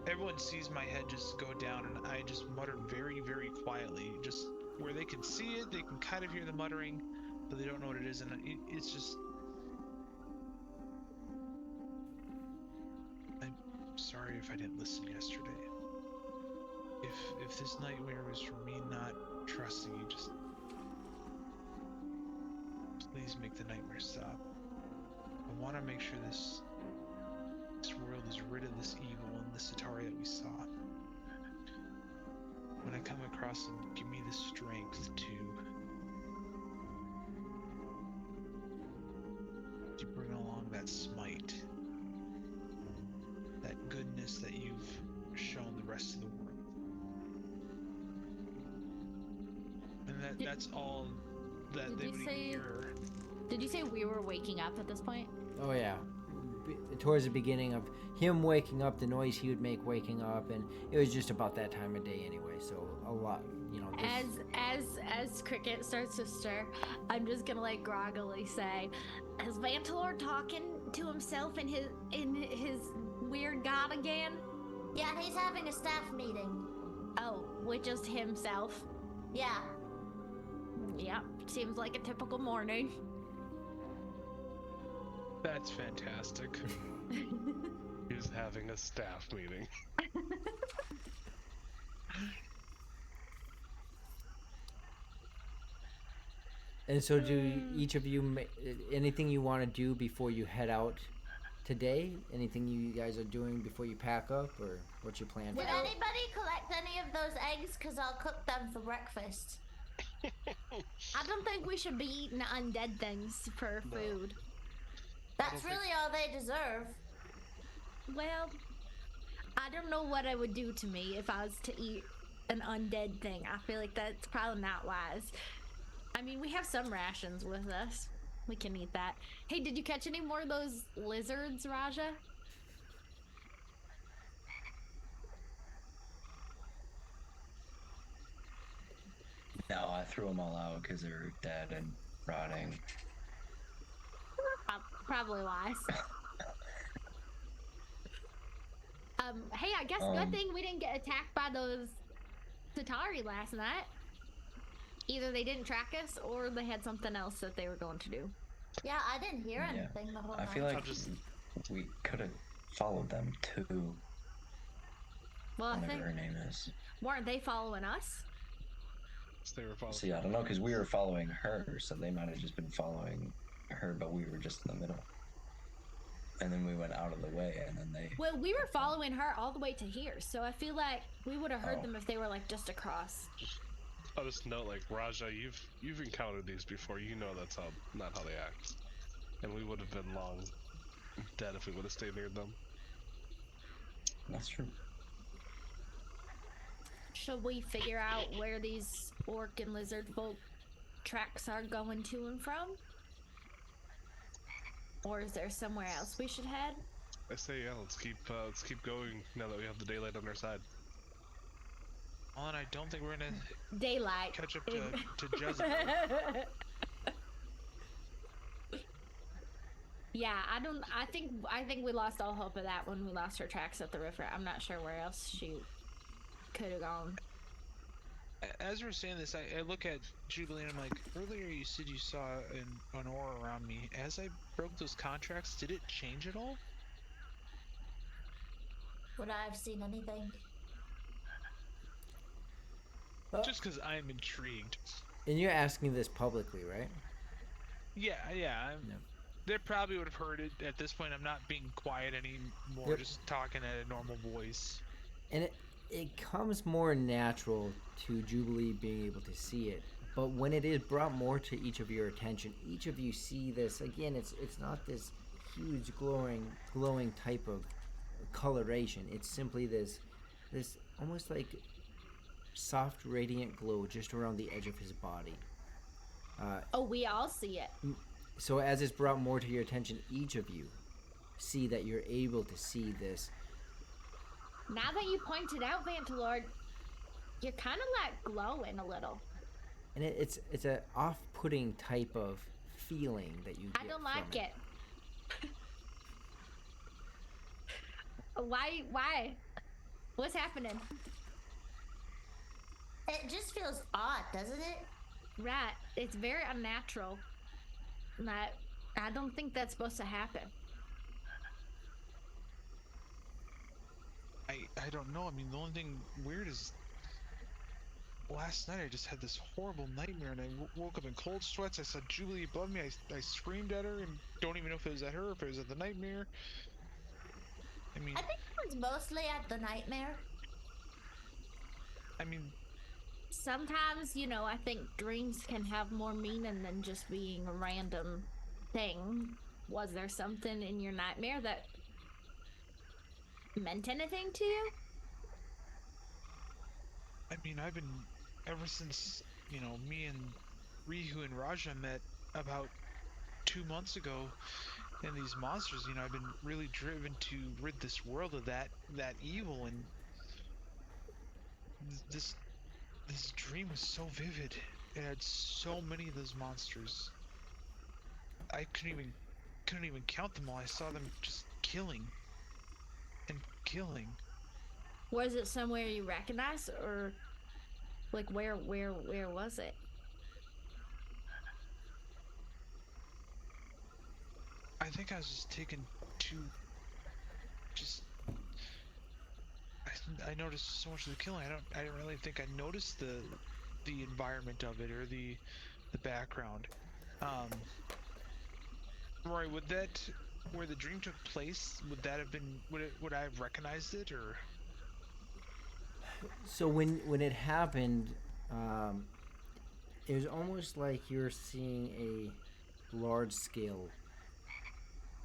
Speaker 1: everyone sees my head just go down, and I just mutter very, very quietly, just where they can see it, they can kind of hear the muttering, but they don't know what it is, and it's just. I'm sorry if I didn't listen yesterday. If this nightmare was from me not trusting you, just please make the nightmare stop. I want to make sure this world is rid of this evil and this Atari that we saw. When I come across them, give me the strength to bring along that smite, that goodness that you've shown the rest of the world. And that's all that
Speaker 5: Did
Speaker 1: they
Speaker 5: you
Speaker 1: would
Speaker 5: say-
Speaker 1: hear.
Speaker 5: Did you say we were waking up at this point?
Speaker 2: Oh yeah. Towards the beginning of him waking up, the noise he would make waking up, and it was just about that time of day anyway, so a lot,
Speaker 5: As Cricket starts to stir, I'm just gonna like groggily say, "Is Vantalor talking to himself in his weird god again?"
Speaker 6: Yeah, he's having a staff meeting.
Speaker 5: Oh, with just himself.
Speaker 6: Yeah.
Speaker 5: Yep, seems like a typical morning.
Speaker 1: That's fantastic.
Speaker 4: He's having a staff meeting.
Speaker 2: And so, do each of you anything you want to do before you head out today? Anything you guys are doing before you pack up, or what's your plan?
Speaker 6: Did anybody collect any of those eggs? Because I'll cook them for breakfast.
Speaker 5: I don't think we should be eating undead things for food.
Speaker 6: That's really all they deserve.
Speaker 5: Well, I don't know what it would do to me if I was to eat an undead thing. I feel like that's probably not wise. I mean, we have some rations with us. We can eat that. Hey, did you catch any more of those lizards, Raja?
Speaker 7: No, I threw them all out because they're dead and rotting.
Speaker 5: Probably wise. Hey, I guess good thing we didn't get attacked by those Tatari last night. Either they didn't track us or they had something else that they were going to do.
Speaker 6: Yeah, I didn't hear anything the whole
Speaker 7: I
Speaker 6: night.
Speaker 7: feel like we could have followed them too.
Speaker 5: Well, I
Speaker 7: Whatever
Speaker 5: think
Speaker 7: her name is.
Speaker 5: weren't they following us?
Speaker 4: They were following.
Speaker 7: See, I don't know, because we were following her, so they might have just been following her, but we were just in the middle. And then we went out of the way, and then they...
Speaker 5: Well, we were following her all the way to here, so I feel like we would have heard
Speaker 7: Oh.
Speaker 5: them if they were like just across.
Speaker 4: I'll just note, like, Raja, you've encountered these before. You know that's not how they act. And we would have been long dead if we would have stayed near them.
Speaker 7: That's true.
Speaker 5: Should we figure out where these orc and lizard folk tracks are going to and from? Or is there somewhere else we should head?
Speaker 4: I say, yeah, let's keep going now that we have the daylight on our side.
Speaker 1: Well, and I don't think we're gonna
Speaker 5: Daylight.
Speaker 1: catch up to Jezebel.
Speaker 5: Yeah, I think we lost all hope of that when we lost her tracks at the river. I'm not sure where else she could have gone.
Speaker 1: As we're saying this, I look at Jubilee and I'm like, earlier you said you saw an aura around me. As I broke those contracts, did it change at all?
Speaker 6: Would I have seen anything?
Speaker 1: Just because I'm intrigued.
Speaker 2: And you're asking this publicly, right?
Speaker 1: Yeah.
Speaker 2: Yep.
Speaker 1: They probably would have heard it at this point. I'm not being quiet anymore,
Speaker 2: Yep.
Speaker 1: just talking at a normal voice.
Speaker 2: And it comes more natural to Jubilee being able to see it. But when it is brought more to each of your attention, each of you see this again. It's not this huge glowing type of coloration. It's simply this almost like soft radiant glow just around the edge of his body.
Speaker 5: Oh, we all see it.
Speaker 2: So as it's brought more to your attention, each of you see that you're able to see this.
Speaker 5: Now that you pointed out, Vantalord, you're kind of like glowing a little.
Speaker 2: And it's a off-putting type of feeling that you get
Speaker 5: I don't
Speaker 2: from
Speaker 5: like it. Why? What's happening?
Speaker 6: It just feels odd, doesn't it?
Speaker 5: Right. It's very unnatural. I don't think that's supposed to happen.
Speaker 1: I don't know. I mean, the only thing weird is last night I just had this horrible nightmare and I woke up in cold sweats. I saw Jubilee above me. I screamed at her and don't even know if it was at her or if it was at the nightmare. I mean,
Speaker 6: I think it was mostly at the nightmare.
Speaker 5: Sometimes, I think dreams can have more meaning than just being a random thing. Was there something in your nightmare that meant anything to you?
Speaker 1: I've been, ever since, me and Rihu and Raja met about 2 months ago, and these monsters, I've been really driven to rid this world of that evil, and this dream was so vivid. It had so many of those monsters. I couldn't even count them all. I saw them just killing and killing.
Speaker 5: Was it somewhere you recognize, or like where was it?
Speaker 1: I think I was just taken to I noticed so much of the killing. I didn't really think I noticed the environment of it or the the background. Roy, would that where the dream took place? Would that have been? Would I have recognized it or?
Speaker 2: So when it happened, it was almost like you're seeing a large scale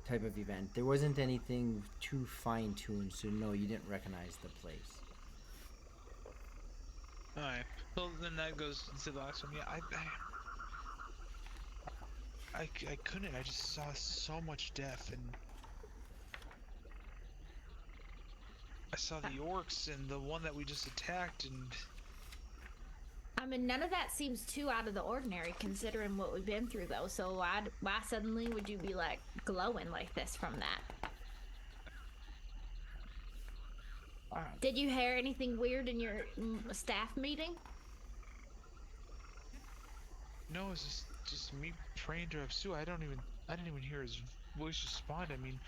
Speaker 2: type of event. There wasn't anything too fine tuned, so no, you didn't recognize the place.
Speaker 1: All right. Well, then that goes to the last one. Yeah, I couldn't. I just saw so much death, and I saw the orcs and the one that we just attacked, and
Speaker 5: I mean, none of that seems too out of the ordinary considering what we've been through, though. So why suddenly would you be like glowing like this from that? Did you hear anything weird in your staff meeting?
Speaker 1: no, it's just me praying to Apsu. I didn't even hear his voice respond. I mean,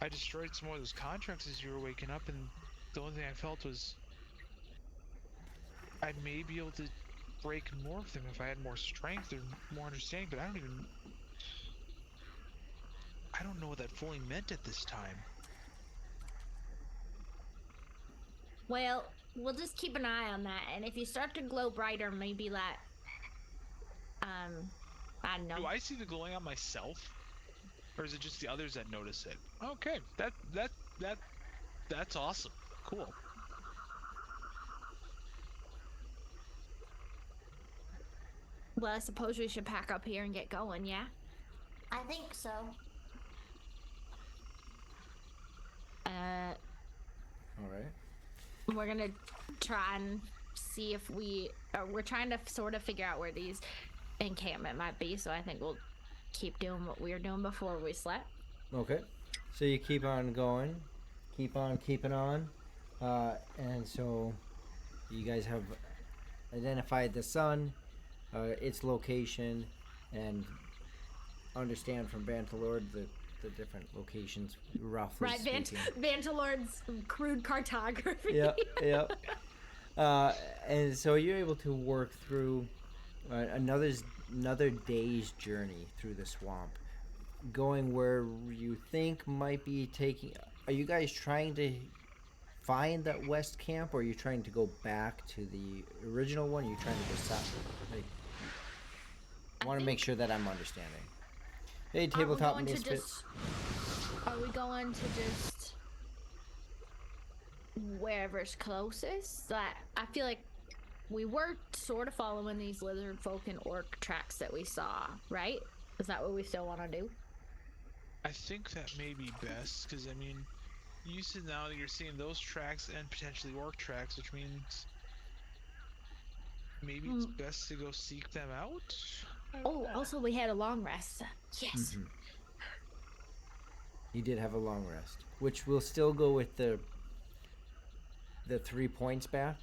Speaker 1: I destroyed some more of those contracts as you were waking up, and the only thing I felt was I may be able to break more of them if I had more strength or more understanding, but I don't know what that fully meant at this time.
Speaker 5: Well, we'll just keep an eye on that, and if you start to glow brighter, maybe like, I don't know.
Speaker 1: Do I see the glowing on myself, or is it just the others that notice it? Okay, that's awesome. Cool.
Speaker 5: Well, I suppose we should pack up here and get going, yeah?
Speaker 6: I think so.
Speaker 2: All right.
Speaker 5: We're gonna try and see if we're trying to sort of figure out where these encampment might be, so I think we'll keep doing what we were doing before we slept.
Speaker 2: Okay. So you keep on going, keep on keeping on, and so you guys have identified the sun, its location, and understand from Bantalord the different locations, roughly
Speaker 5: Right,
Speaker 2: speaking.
Speaker 5: Vantalord's crude cartography.
Speaker 2: Yep. And so you're able to work through another day's journey through the swamp, going where you think might be taking. Are you guys trying to find that west camp, or are you trying to go back to the original one? Are you trying to go south? Like, I want to make sure that I'm understanding. Hey, tabletop misfits.
Speaker 5: Are we going to just wherever's closest? Like, I feel like we were sort of following these lizard folk and orc tracks that we saw, right? Is that what we still want to do?
Speaker 1: I think that may be best, because I mean, you said now that you're seeing those tracks and potentially orc tracks, which means maybe it's best to go seek them out.
Speaker 5: Oh, also we had a long rest. Yes.
Speaker 2: Mhm. You did have a long rest, which will still go with the 3 points back,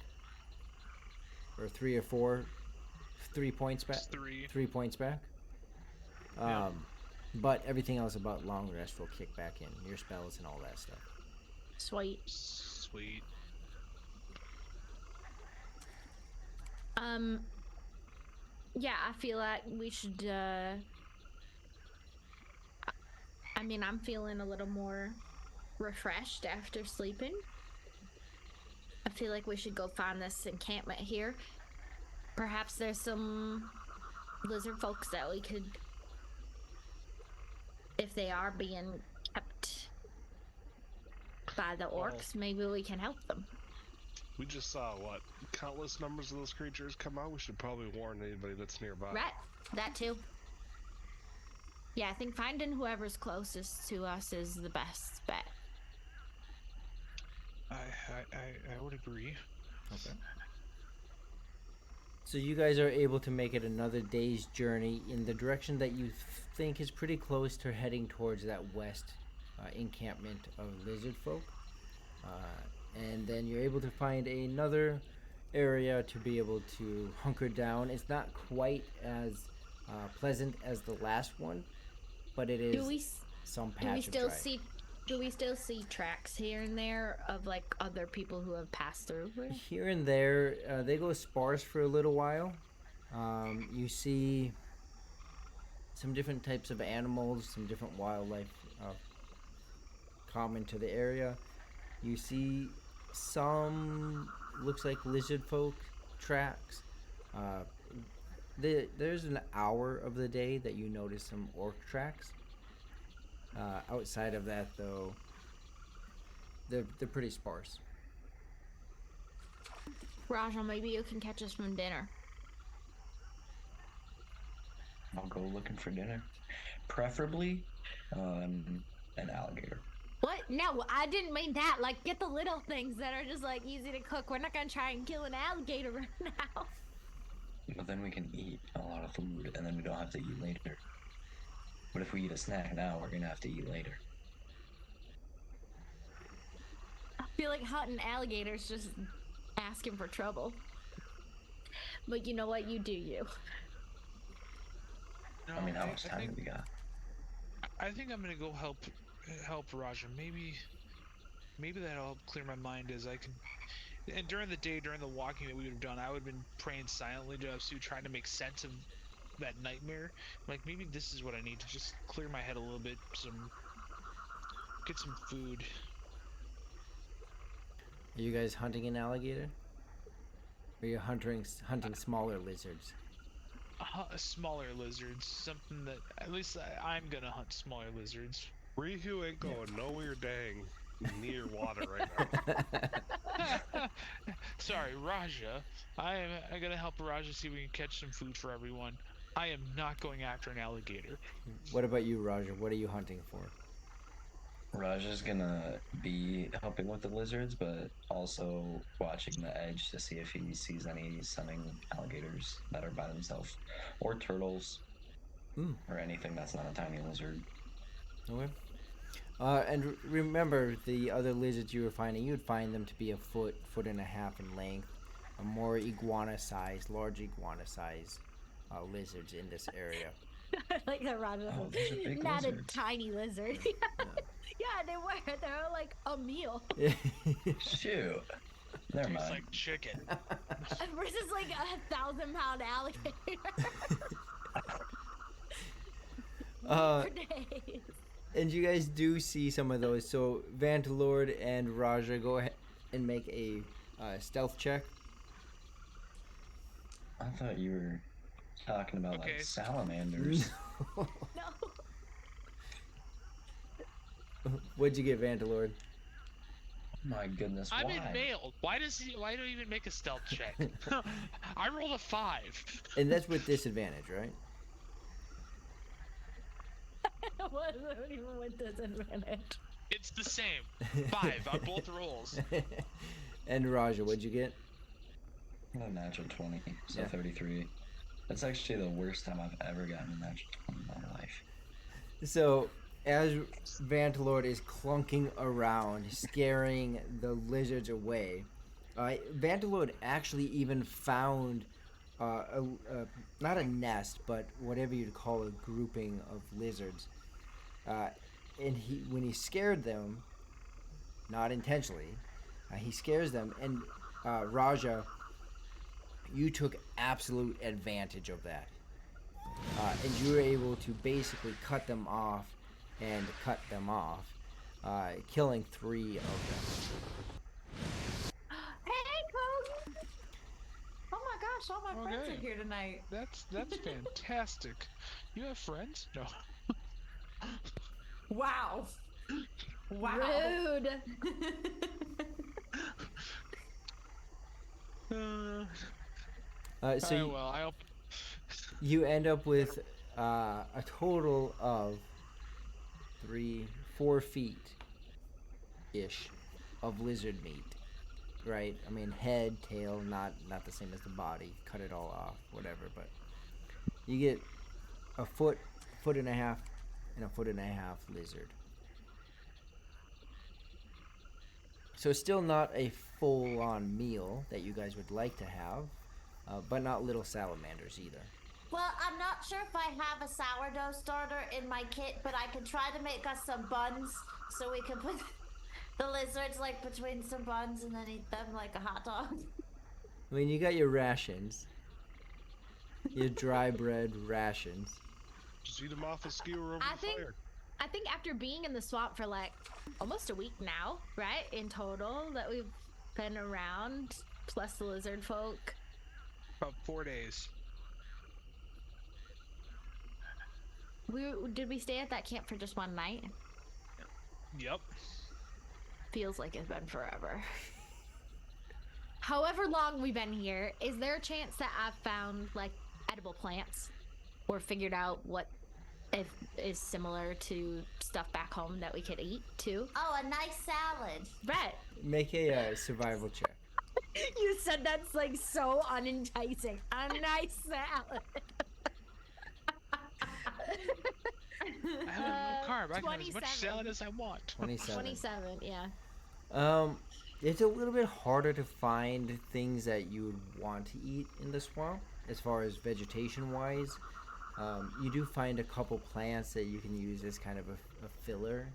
Speaker 2: or 3 or 4, 3 points back.
Speaker 1: It's 3.
Speaker 2: 3 points back.
Speaker 1: Yeah.
Speaker 2: But everything else about long rest will kick back in, your spells and all that stuff.
Speaker 5: Sweet.
Speaker 1: Sweet.
Speaker 5: Yeah, I feel like we should, I mean, I'm feeling a little more refreshed after sleeping. I feel like we should go find this encampment here. Perhaps there's some lizard folks that we could, if they are being kept by the orcs, maybe we can help them.
Speaker 4: We just saw what countless numbers of those creatures come out. We should probably warn anybody that's nearby.
Speaker 5: Right, that too. Yeah, I think finding whoever's closest to us is the best bet.
Speaker 1: I would agree.
Speaker 2: Okay. So you guys are able to make it another day's journey in the direction that you think is pretty close to heading towards that west encampment of lizard folk. And then you're able to find another area to be able to hunker down. It's not quite as pleasant as the last one, but it is some patch of dry.
Speaker 5: Do we still see tracks here and there of like other people who have passed through?
Speaker 2: Here and there, they go sparse for a little while. You see some different types of animals, some different wildlife common to the area. You see some looks like lizard folk tracks. There's an hour of the day that you notice some orc tracks. Outside of that, though, they're pretty sparse.
Speaker 5: Raja, maybe you can catch us from dinner.
Speaker 7: I'll go looking for dinner. Preferably an alligator.
Speaker 5: What? No, I didn't mean that. Like, get the little things that are just like easy to cook. We're not gonna try and kill an alligator right now.
Speaker 7: But then we can eat a lot of food, and then we don't have to eat later. But if we eat a snack now, we're gonna have to eat later.
Speaker 5: I feel like hunting alligators just asking for trouble. But you know what? You do you.
Speaker 1: No,
Speaker 7: I mean, how much time
Speaker 1: think,
Speaker 7: do we got?
Speaker 1: I think I'm gonna go help Raja. Maybe that'll help clear my mind as I can. And during the day, during the walking that we would have done, I would have been praying silently to Sue, trying to make sense of that nightmare. Like, maybe this is what I need to just clear my head a little bit. Get some food.
Speaker 2: Are you guys hunting an alligator? Or are you hunting smaller lizards?
Speaker 1: Smaller lizards, something that at least I'm gonna hunt smaller lizards.
Speaker 4: Rihu ain't going nowhere dang near water right now.
Speaker 1: Sorry, Raja. I'm gonna help Raja see if we can catch some food for everyone. I am not going after an alligator.
Speaker 2: What about you, Roger? What are you hunting for?
Speaker 7: Raja's gonna be helping with the lizards, but also watching the edge to see if he sees any sunning alligators that are by themselves, or turtles, or anything that's not a tiny lizard.
Speaker 2: Okay. And remember, the other lizards you were finding, you would find them to be a foot and a half in length, a more large iguana size lizards in this area.
Speaker 5: Like that, Raja.
Speaker 7: Oh, those are big
Speaker 5: Not
Speaker 7: lizards.
Speaker 5: a tiny lizard. Yeah, they were. They were like a meal.
Speaker 7: Shoot. Never
Speaker 1: Tastes
Speaker 7: mind.
Speaker 1: like chicken.
Speaker 5: Versus like 1,000-pound alligator for days.
Speaker 2: And you guys do see some of those. So Vantalord and Raja, go ahead and make a stealth check.
Speaker 7: I thought you were talking about
Speaker 1: Okay.
Speaker 7: like salamanders.
Speaker 5: No.
Speaker 2: What'd you get, Vantalord?
Speaker 7: My goodness,
Speaker 1: I'm
Speaker 7: why?
Speaker 1: in mail. Why do you even make a stealth check? I rolled a 5.
Speaker 2: And that's with disadvantage, right?
Speaker 5: Wasn't even with disadvantage.
Speaker 1: It's the same. 5 on both rolls.
Speaker 2: And Raja, what'd you get?
Speaker 7: A natural 20, so
Speaker 2: Yeah.
Speaker 7: 33. That's actually the worst time I've ever gotten a natural 20 in my life.
Speaker 2: So, as Vantalord is clunking around, scaring the lizards away, Vantalord actually even found not a nest, but whatever you'd call a grouping of lizards. And when he scared them, not intentionally, he scares them, and Raja, you took absolute advantage of that. And you were able to basically cut them off, killing 3 of them.
Speaker 3: Hey, Cody! Oh my gosh, all my friends
Speaker 1: Okay.
Speaker 3: are here tonight.
Speaker 1: That's fantastic. You have friends? No.
Speaker 3: Wow. Wow.
Speaker 5: Rude.
Speaker 2: So you,
Speaker 1: Well, I hope.
Speaker 2: you end up with a total of 4 feet ish of lizard meat, right? I mean, head, tail, not the same as the body. Cut it all off, whatever. But you get a foot and a half, and a foot and a half lizard. So still not a full-on meal that you guys would like to have, but not little salamanders either.
Speaker 6: Well, I'm not sure if I have a sourdough starter in my kit, but I could try to make us some buns so we can put the lizards like between some buns and then eat them like a hot dog.
Speaker 2: I mean, you got your rations, your dry bread rations.
Speaker 4: Just eat them off a skewer over
Speaker 5: I
Speaker 4: the
Speaker 5: think-
Speaker 4: fire.
Speaker 5: I think after being in the swamp for like almost a week now, right? In total that we've been around, plus the lizard folk.
Speaker 1: About 4 days.
Speaker 5: Did we stay at that camp for just one night?
Speaker 1: Yep.
Speaker 5: Feels like it's been forever. However long we've been here, is there a chance that I've found like edible plants or figured out what if is similar to stuff back home that we could eat too?
Speaker 6: Oh, a nice salad.
Speaker 5: Right.
Speaker 2: Make a survival check.
Speaker 5: You said that's like so unenticing. A nice salad.
Speaker 1: I have no carb. I can have as much
Speaker 5: 27.
Speaker 1: salad as I want.
Speaker 2: 27.
Speaker 5: 27, yeah.
Speaker 2: It's a little bit harder to find things that you would want to eat in the swamp as far as vegetation wise. You do find a couple plants that you can use as kind of a filler.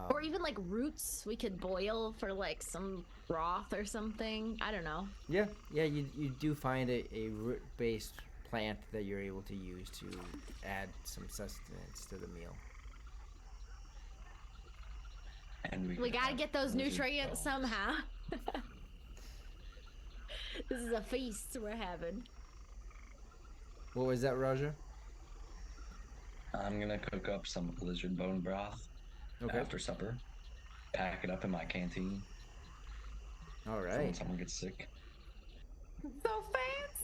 Speaker 5: Or even like roots we could boil for like some broth or something. I don't know.
Speaker 2: Yeah, you do find a root-based plant that you're able to use to add some sustenance to the meal.
Speaker 7: And
Speaker 5: We
Speaker 7: could
Speaker 5: gotta
Speaker 7: have
Speaker 5: get those
Speaker 7: lizard
Speaker 5: nutrients
Speaker 7: bones.
Speaker 5: somehow. This is a feast we're having.
Speaker 2: What was that, Roger?
Speaker 7: I'm gonna cook up some lizard bone broth
Speaker 2: Okay.
Speaker 7: after supper. Pack it up in my canteen
Speaker 2: All
Speaker 7: for when
Speaker 2: right.
Speaker 7: someone gets sick.
Speaker 3: So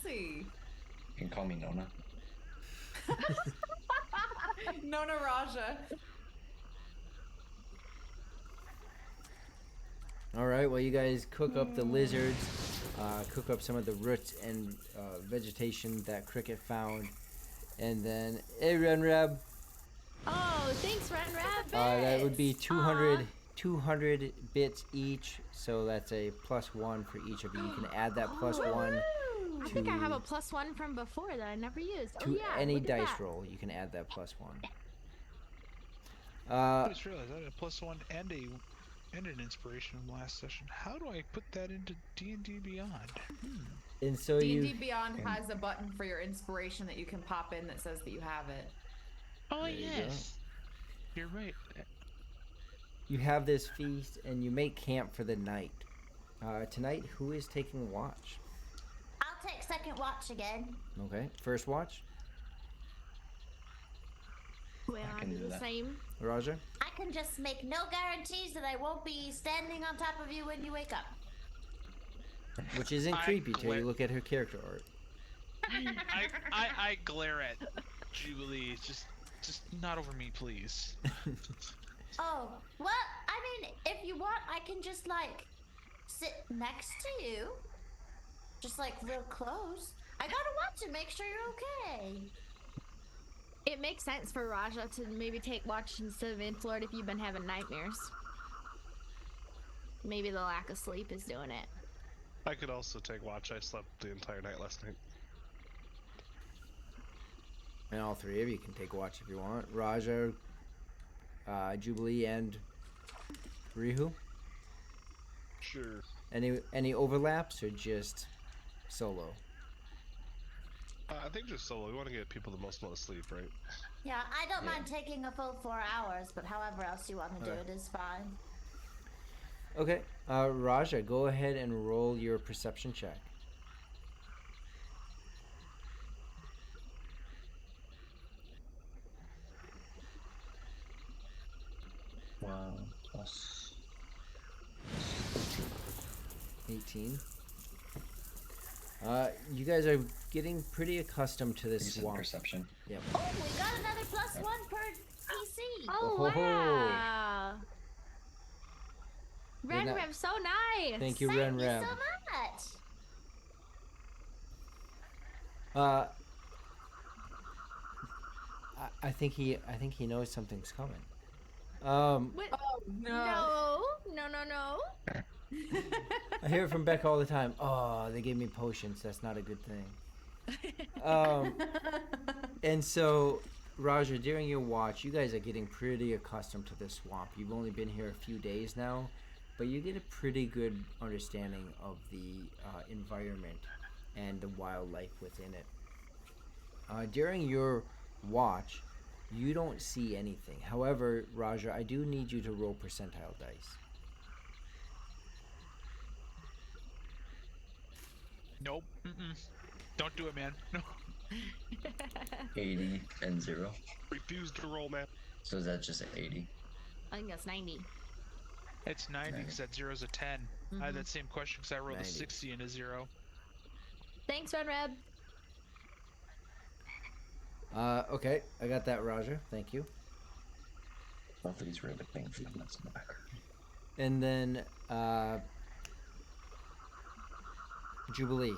Speaker 3: fancy.
Speaker 7: You can call me Nona.
Speaker 3: Nona Raja.
Speaker 2: All right. Well, you guys cook up the lizards, cook up some of the roots and vegetation that Cricket found, and then hey, Renrab,
Speaker 5: Oh, thanks, Ren Rabbit.
Speaker 2: that would be 200 bits each. So that's a +1 for each of you. You can add that +1
Speaker 5: I think I have
Speaker 2: to-
Speaker 5: a +1 from before that I never used.
Speaker 2: to
Speaker 5: oh yeah,
Speaker 2: any
Speaker 5: look at
Speaker 2: dice
Speaker 5: that.
Speaker 2: roll. You can add that +1.
Speaker 1: I just realized I had a +1 and an inspiration from last session. How do I put that into D&D Beyond?
Speaker 2: And so
Speaker 3: D&D
Speaker 2: you
Speaker 3: Beyond has a button for your inspiration that you can pop in that says that you have it.
Speaker 1: Oh,
Speaker 2: There you go.
Speaker 1: yes. You're right.
Speaker 2: you have this feast and you make camp for the night. Tonight, who is taking watch?
Speaker 6: I'll take second watch again.
Speaker 2: Okay, first watch,
Speaker 5: Well,
Speaker 7: I
Speaker 5: I
Speaker 7: can
Speaker 5: do
Speaker 7: do
Speaker 5: the
Speaker 7: that.
Speaker 5: same.
Speaker 2: Roger.
Speaker 6: I can just make no guarantees that I won't be standing on top of you when you wake up.
Speaker 2: Which isn't
Speaker 1: I
Speaker 2: creepy till you
Speaker 1: gla-
Speaker 2: look at her character art.
Speaker 1: I glare at Jubilee. Just not over me, please.
Speaker 6: Oh, well, I mean, if you want, I can just, like, sit next to you. Just, like, real close. I gotta watch and make sure you're okay.
Speaker 5: It makes sense for Raja to maybe take watch instead of Inflord if you've been having nightmares. Maybe the lack of sleep is doing it.
Speaker 4: I could also take watch. I slept the entire night last night.
Speaker 2: And all three of you can take watch if you want. Raja, Jubilee, and Rihu.
Speaker 4: Sure.
Speaker 2: Any overlaps or just solo?
Speaker 4: I think just solo. We want to get people the most amount of sleep, right?
Speaker 6: Yeah, I don't mind taking a full 4 hours, but however else you want to do
Speaker 2: Alright.
Speaker 6: it is fine.
Speaker 2: Okay, Raja, go ahead and roll your perception check.
Speaker 7: Wow. Plus
Speaker 2: 18. You guys are getting pretty accustomed to this
Speaker 7: decent
Speaker 2: swamp.
Speaker 7: perception.
Speaker 2: Yep.
Speaker 6: Oh, we got another +1 per PC.
Speaker 5: Oh,
Speaker 2: Oh, ho, ho.
Speaker 5: wow.
Speaker 2: You're
Speaker 5: Ren
Speaker 2: not-
Speaker 5: Rev, so nice.
Speaker 2: Thank you,
Speaker 6: Thank
Speaker 2: Ren
Speaker 6: you
Speaker 2: Rev.
Speaker 6: so much.
Speaker 2: I think he knows something's coming.
Speaker 5: What?
Speaker 3: Oh,
Speaker 5: No, no, no, no.
Speaker 2: I hear it from Becca all the time. Oh, they gave me potions. That's not a good thing. And so, Raja, during your watch, you guys are getting pretty accustomed to this swamp. You've only been here a few days now, but you get a pretty good understanding of the environment and the wildlife within it. During your watch, You don't see anything. However, Raja, I do need you to roll percentile dice.
Speaker 1: Nope. Mm-mm. Don't do it, man. No.
Speaker 7: 80 and 0.
Speaker 4: Refuse to roll, man.
Speaker 7: So is that just 80?
Speaker 5: I think that's 90.
Speaker 1: It's 90 because that zero's a 10. I had that same question because I rolled
Speaker 2: 90.
Speaker 1: a 60 and a 0.
Speaker 5: Thanks, Red Reb.
Speaker 2: Okay, I got that, Raja. Thank you.
Speaker 7: Both of these really painful. That's in the back.
Speaker 2: And then, Jubilee,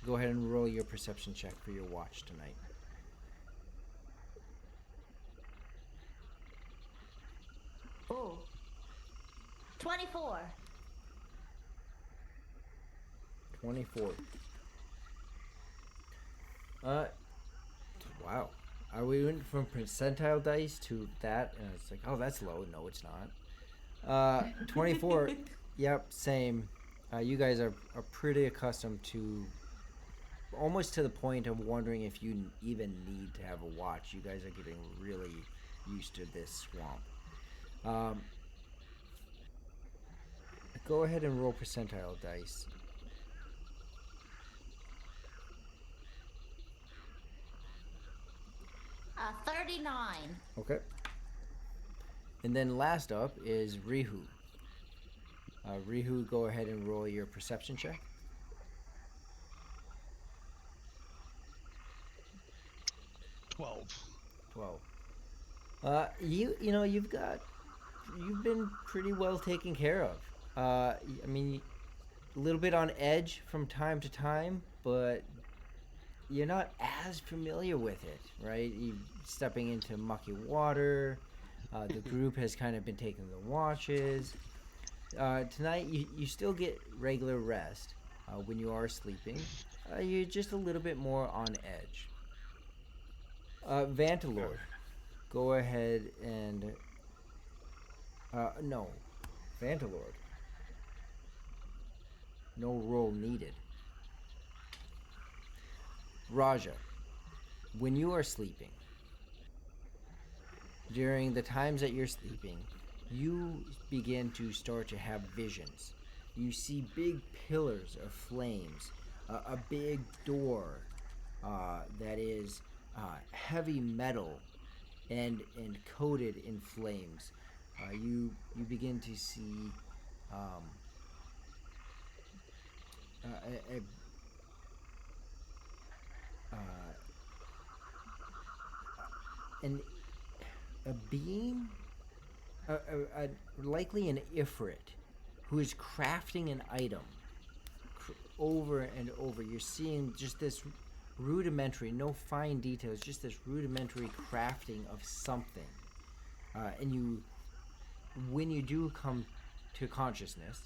Speaker 2: go ahead and roll your perception check for your watch tonight.
Speaker 6: Ooh. 24.
Speaker 2: 24. Wow. We went from percentile dice to that, and it's like, oh, that's low. No, it's not. 24. Yep, same. You guys are pretty accustomed to, almost to the point of wondering if you even need to have a watch. You guys are getting really used to this swamp. Go ahead and roll percentile dice.
Speaker 6: 39.
Speaker 2: Okay. And then last up is Rihu. Rihu, go ahead and roll your perception check.
Speaker 4: 12.
Speaker 2: 12. You've been pretty well taken care of. I mean, a little bit on edge from time to time, but you're not as familiar with it, right? You stepping into mucky water. The group has kind of been taking the watches. Tonight, you still get regular rest when you are sleeping. You're just a little bit more on edge. Vantalord, go ahead and... no. Vantalord. No roll needed. Raja, when you are sleeping, during the times that you're sleeping, you begin to start to have visions. You see big pillars of flames, a big door that is heavy metal and coated in flames. You begin to see a being, likely an Ifrit, who is crafting an item over and over. You're seeing just this rudimentary, no fine details, just this rudimentary crafting of something. And when you do come to consciousness,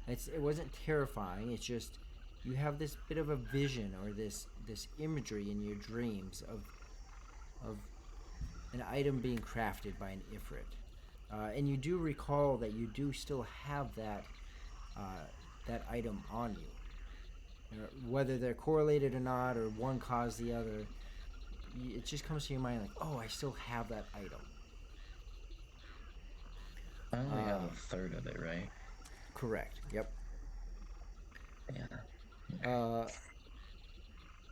Speaker 2: it wasn't terrifying. It's just you have this bit of a vision or this imagery in your dreams of an item being crafted by an Ifrit. And you do recall that you do still have that item on you. Whether they're correlated or not, or one caused the other, it just comes to your mind like, oh, I still have that item.
Speaker 7: I only have a third of it, right?
Speaker 2: Correct. Yep.
Speaker 7: Yeah.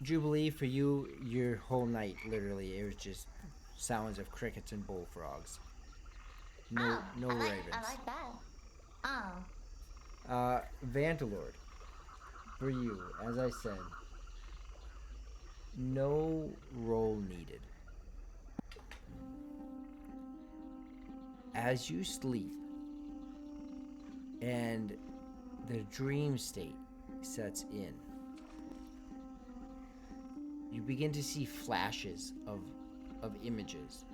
Speaker 2: Jubilee, for you, your whole night, literally, it was just sounds of crickets and bullfrogs. No ravens.
Speaker 6: I like that. Oh.
Speaker 2: Vantalord, for you, as I said, no roll needed. As you sleep and the dream state sets in, you begin to see flashes of images.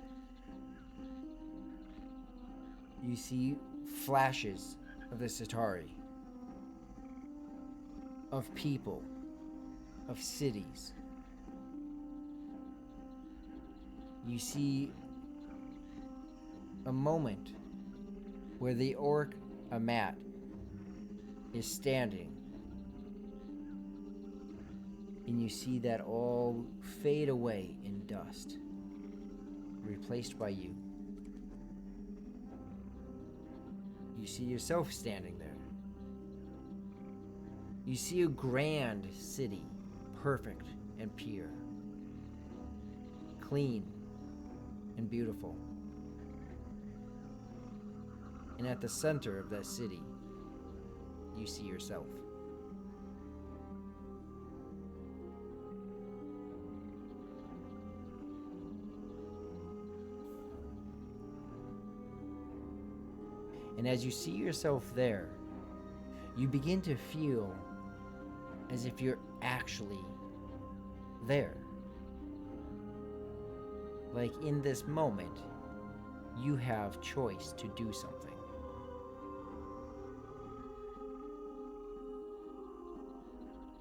Speaker 2: You see flashes of the Satari, of people, of cities. You see a moment where the orc Amat is standing, and you see that all fade away in dust, replaced by you. You see yourself standing there. You see a grand city, perfect and pure, clean and beautiful. And at the center of that city, you see yourself. And as you see yourself there, you begin to feel as if you're actually there. Like in this moment, you have choice to do something.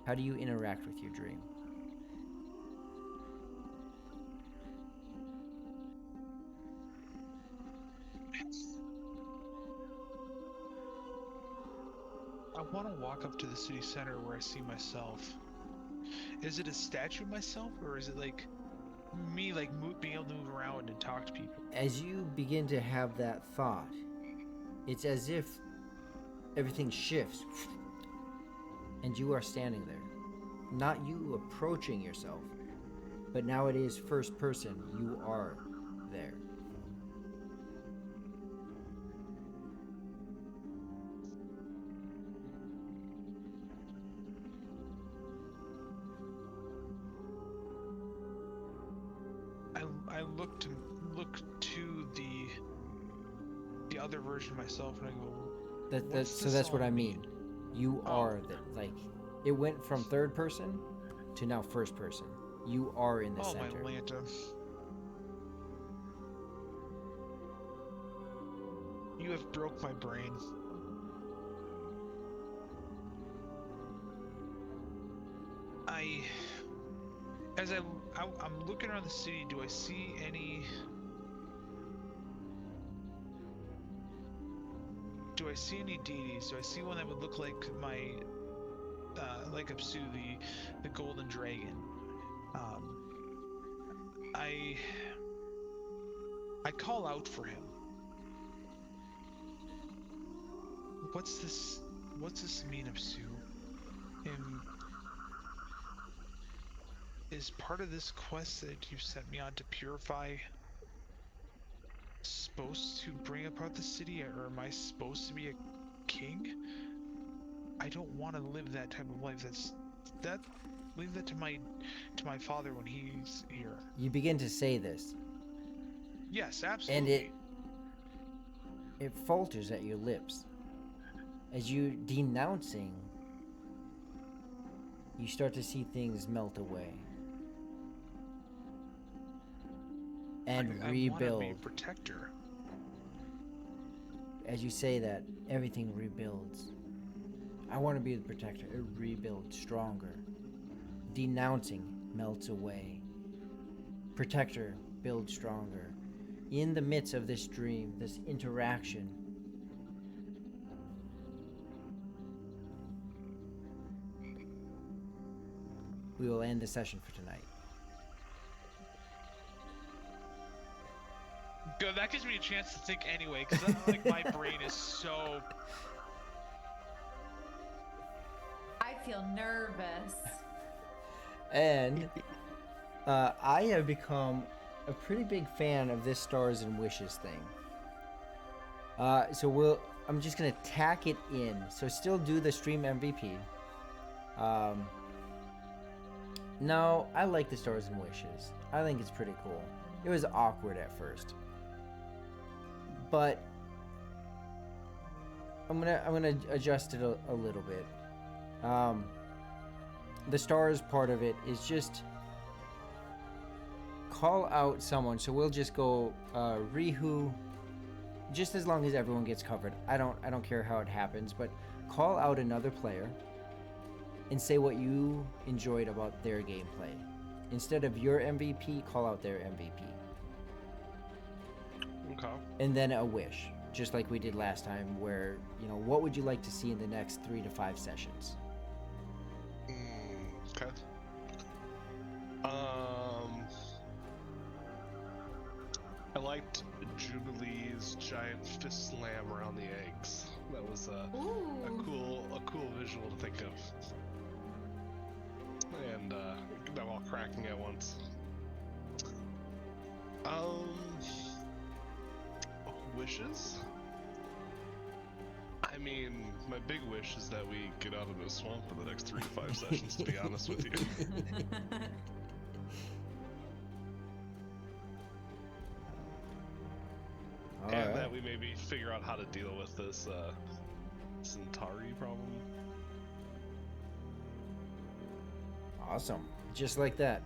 Speaker 2: How do you interact with your dream?
Speaker 1: I want to walk up to the city center where I see myself. Is it a statue of myself, or is it like me, like being able to move around and talk to people?
Speaker 2: As you begin to have that thought, it's as if everything shifts and you are standing there. Not you approaching yourself, but now it is first person. You are there.
Speaker 1: I look to the other version of myself, and I go,
Speaker 2: That's what I mean. You
Speaker 1: Oh.
Speaker 2: are like it went from third person to now first person. You are in the
Speaker 1: "Oh,
Speaker 2: center.
Speaker 1: my Lanta." You have broke my brain. I'm looking around the city. Do I see any? Do I see any deities? Do I see one that would look like my, like Apsu, the golden dragon? I call out for him. What's this mean, Apsu? Is part of this quest that you sent me on to purify supposed to bring about the city, or am I supposed to be a king? I don't want to live that type of life. Leave that to my father when he's here.
Speaker 2: You begin to say this,
Speaker 1: Yes,
Speaker 2: and
Speaker 1: absolutely.
Speaker 2: it falters at your lips. As you denouncing, you start to see things melt away and
Speaker 1: I
Speaker 2: rebuild.
Speaker 1: want to be a protector.
Speaker 2: As you say that, everything rebuilds. I want to be the protector. It rebuilds stronger. Denouncing melts away. Protector builds stronger. In the midst of this dream, this interaction, we will end the session for tonight.
Speaker 1: Good. That gives me a chance to think anyway, because like my brain is so.
Speaker 3: I feel nervous.
Speaker 2: And I have become a pretty big fan of this Stars and Wishes thing. So I'm just gonna tack it in. So still do the stream MVP. No, I like the Stars and Wishes. I think it's pretty cool. It was awkward at first, but I'm gonna adjust it a little bit. The stars part of it is just call out someone. So we'll just go Rihu, just as long as everyone gets covered. I don't care how it happens, but call out another player and say what you enjoyed about their gameplay. Instead of your MVP, call out their MVP.
Speaker 4: Okay.
Speaker 2: And then a wish, just like we did last time, where, you know, what would you like to see in the next 3 to 5 sessions?
Speaker 4: Okay. I liked Jubilee's giant fist slam around the eggs. That was a cool visual to think of. And them all cracking at once. Wishes? I mean, my big wish is that we get out of this swamp for the next 3 to 5 sessions, to be honest with you.
Speaker 2: All
Speaker 4: And
Speaker 2: right.
Speaker 4: that we maybe figure out how to deal with this Centauri problem.
Speaker 2: Awesome. Just like that.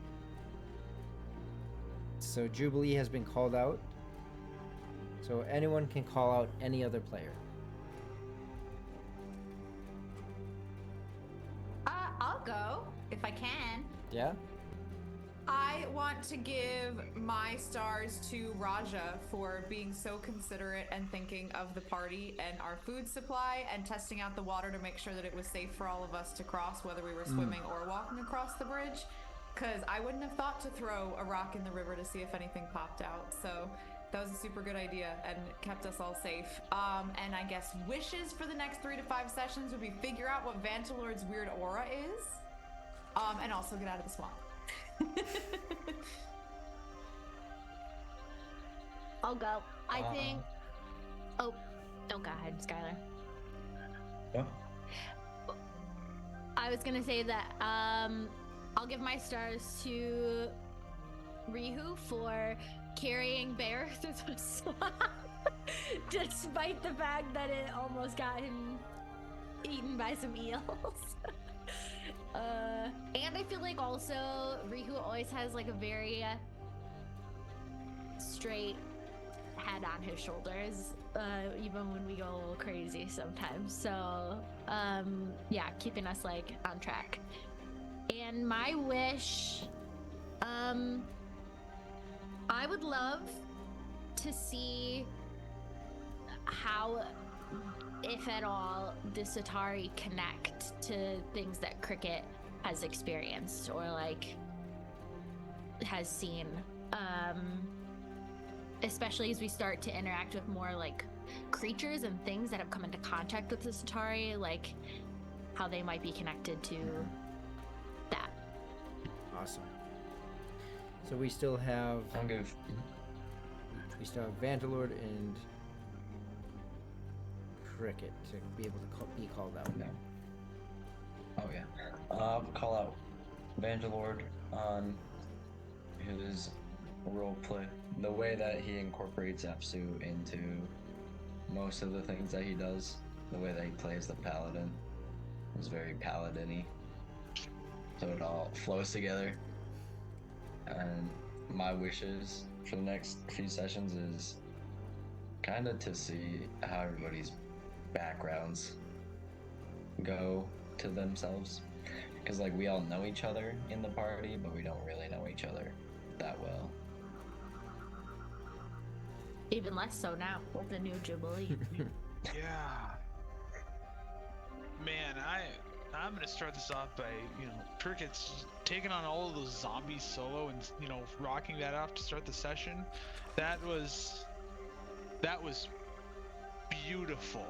Speaker 2: So Jubilee has been called out. So anyone can call out any other player.
Speaker 3: I'll go if I can.
Speaker 2: Yeah?
Speaker 3: I want to give my stars to Raja for being so considerate and thinking of the party and our food supply and testing out the water to make sure that it was safe for all of us to cross, whether we were swimming or walking across the bridge. Because I wouldn't have thought to throw a rock in the river to see if anything popped out. So that was a super good idea and kept us all safe. And I guess wishes for the next 3 to 5 sessions would be figure out what Vantalord's weird aura is, and also get out of the swamp.
Speaker 5: I'll go. I think. Oh, go ahead, Skylar.
Speaker 7: Yeah.
Speaker 5: I was gonna say that I'll give my stars to Rihu for carrying Bear through the swamp, despite the fact that it almost got him eaten by some eels. And I feel like also Rihu always has like a very straight head on his shoulders, even when we go a little crazy sometimes. So, yeah, keeping us like on track. And my wish, I would love to see how, if at all, the Satari connect to things that Cricket has experienced or like has seen. Especially as we start to interact with more like creatures and things that have come into contact with the Satari, like how they might be connected to that.
Speaker 2: Awesome. So we still have
Speaker 7: I'll give.
Speaker 2: Vantalord and Cricket to be able to be called out.
Speaker 7: Yeah. Oh yeah. I'll call out Vangelord on his role play. The way that he incorporates Apsu into most of the things that he does, the way that he plays the paladin is very paladin-y. So it all flows together. And my wishes for the next few sessions is kind of to see how everybody's backgrounds go to themselves. Because like we all know each other in the party, but we don't really know each other that well.
Speaker 5: Even less so now with the new Jubilee.
Speaker 1: Yeah. Man, I'm gonna start this off by, Cricket's taking on all of those zombies solo and, rocking that off to start the session. That was beautiful.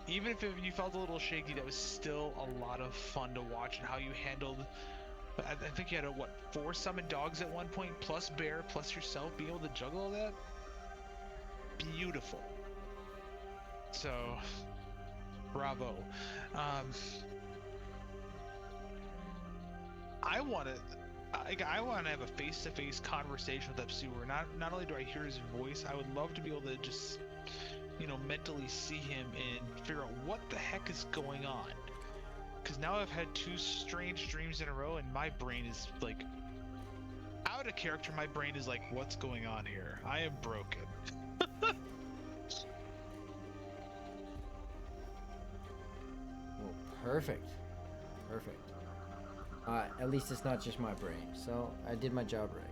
Speaker 1: Even if you felt a little shaky, that was still a lot of fun to watch, and how you handled. I think you had 4 summoned dogs at one point, plus Bear, plus yourself, being able to juggle all that. Beautiful. So, bravo. I want to have a face-to-face conversation with Apsu. Not only do I hear his voice, I would love to be able to just, mentally see him and figure out what the heck is going on. Because now I've had 2 strange dreams in a row, and my brain is like out of character. My brain is like, what's going on here? I am broken.
Speaker 2: Well, perfect. At least it's not just my brain, so I did my job right.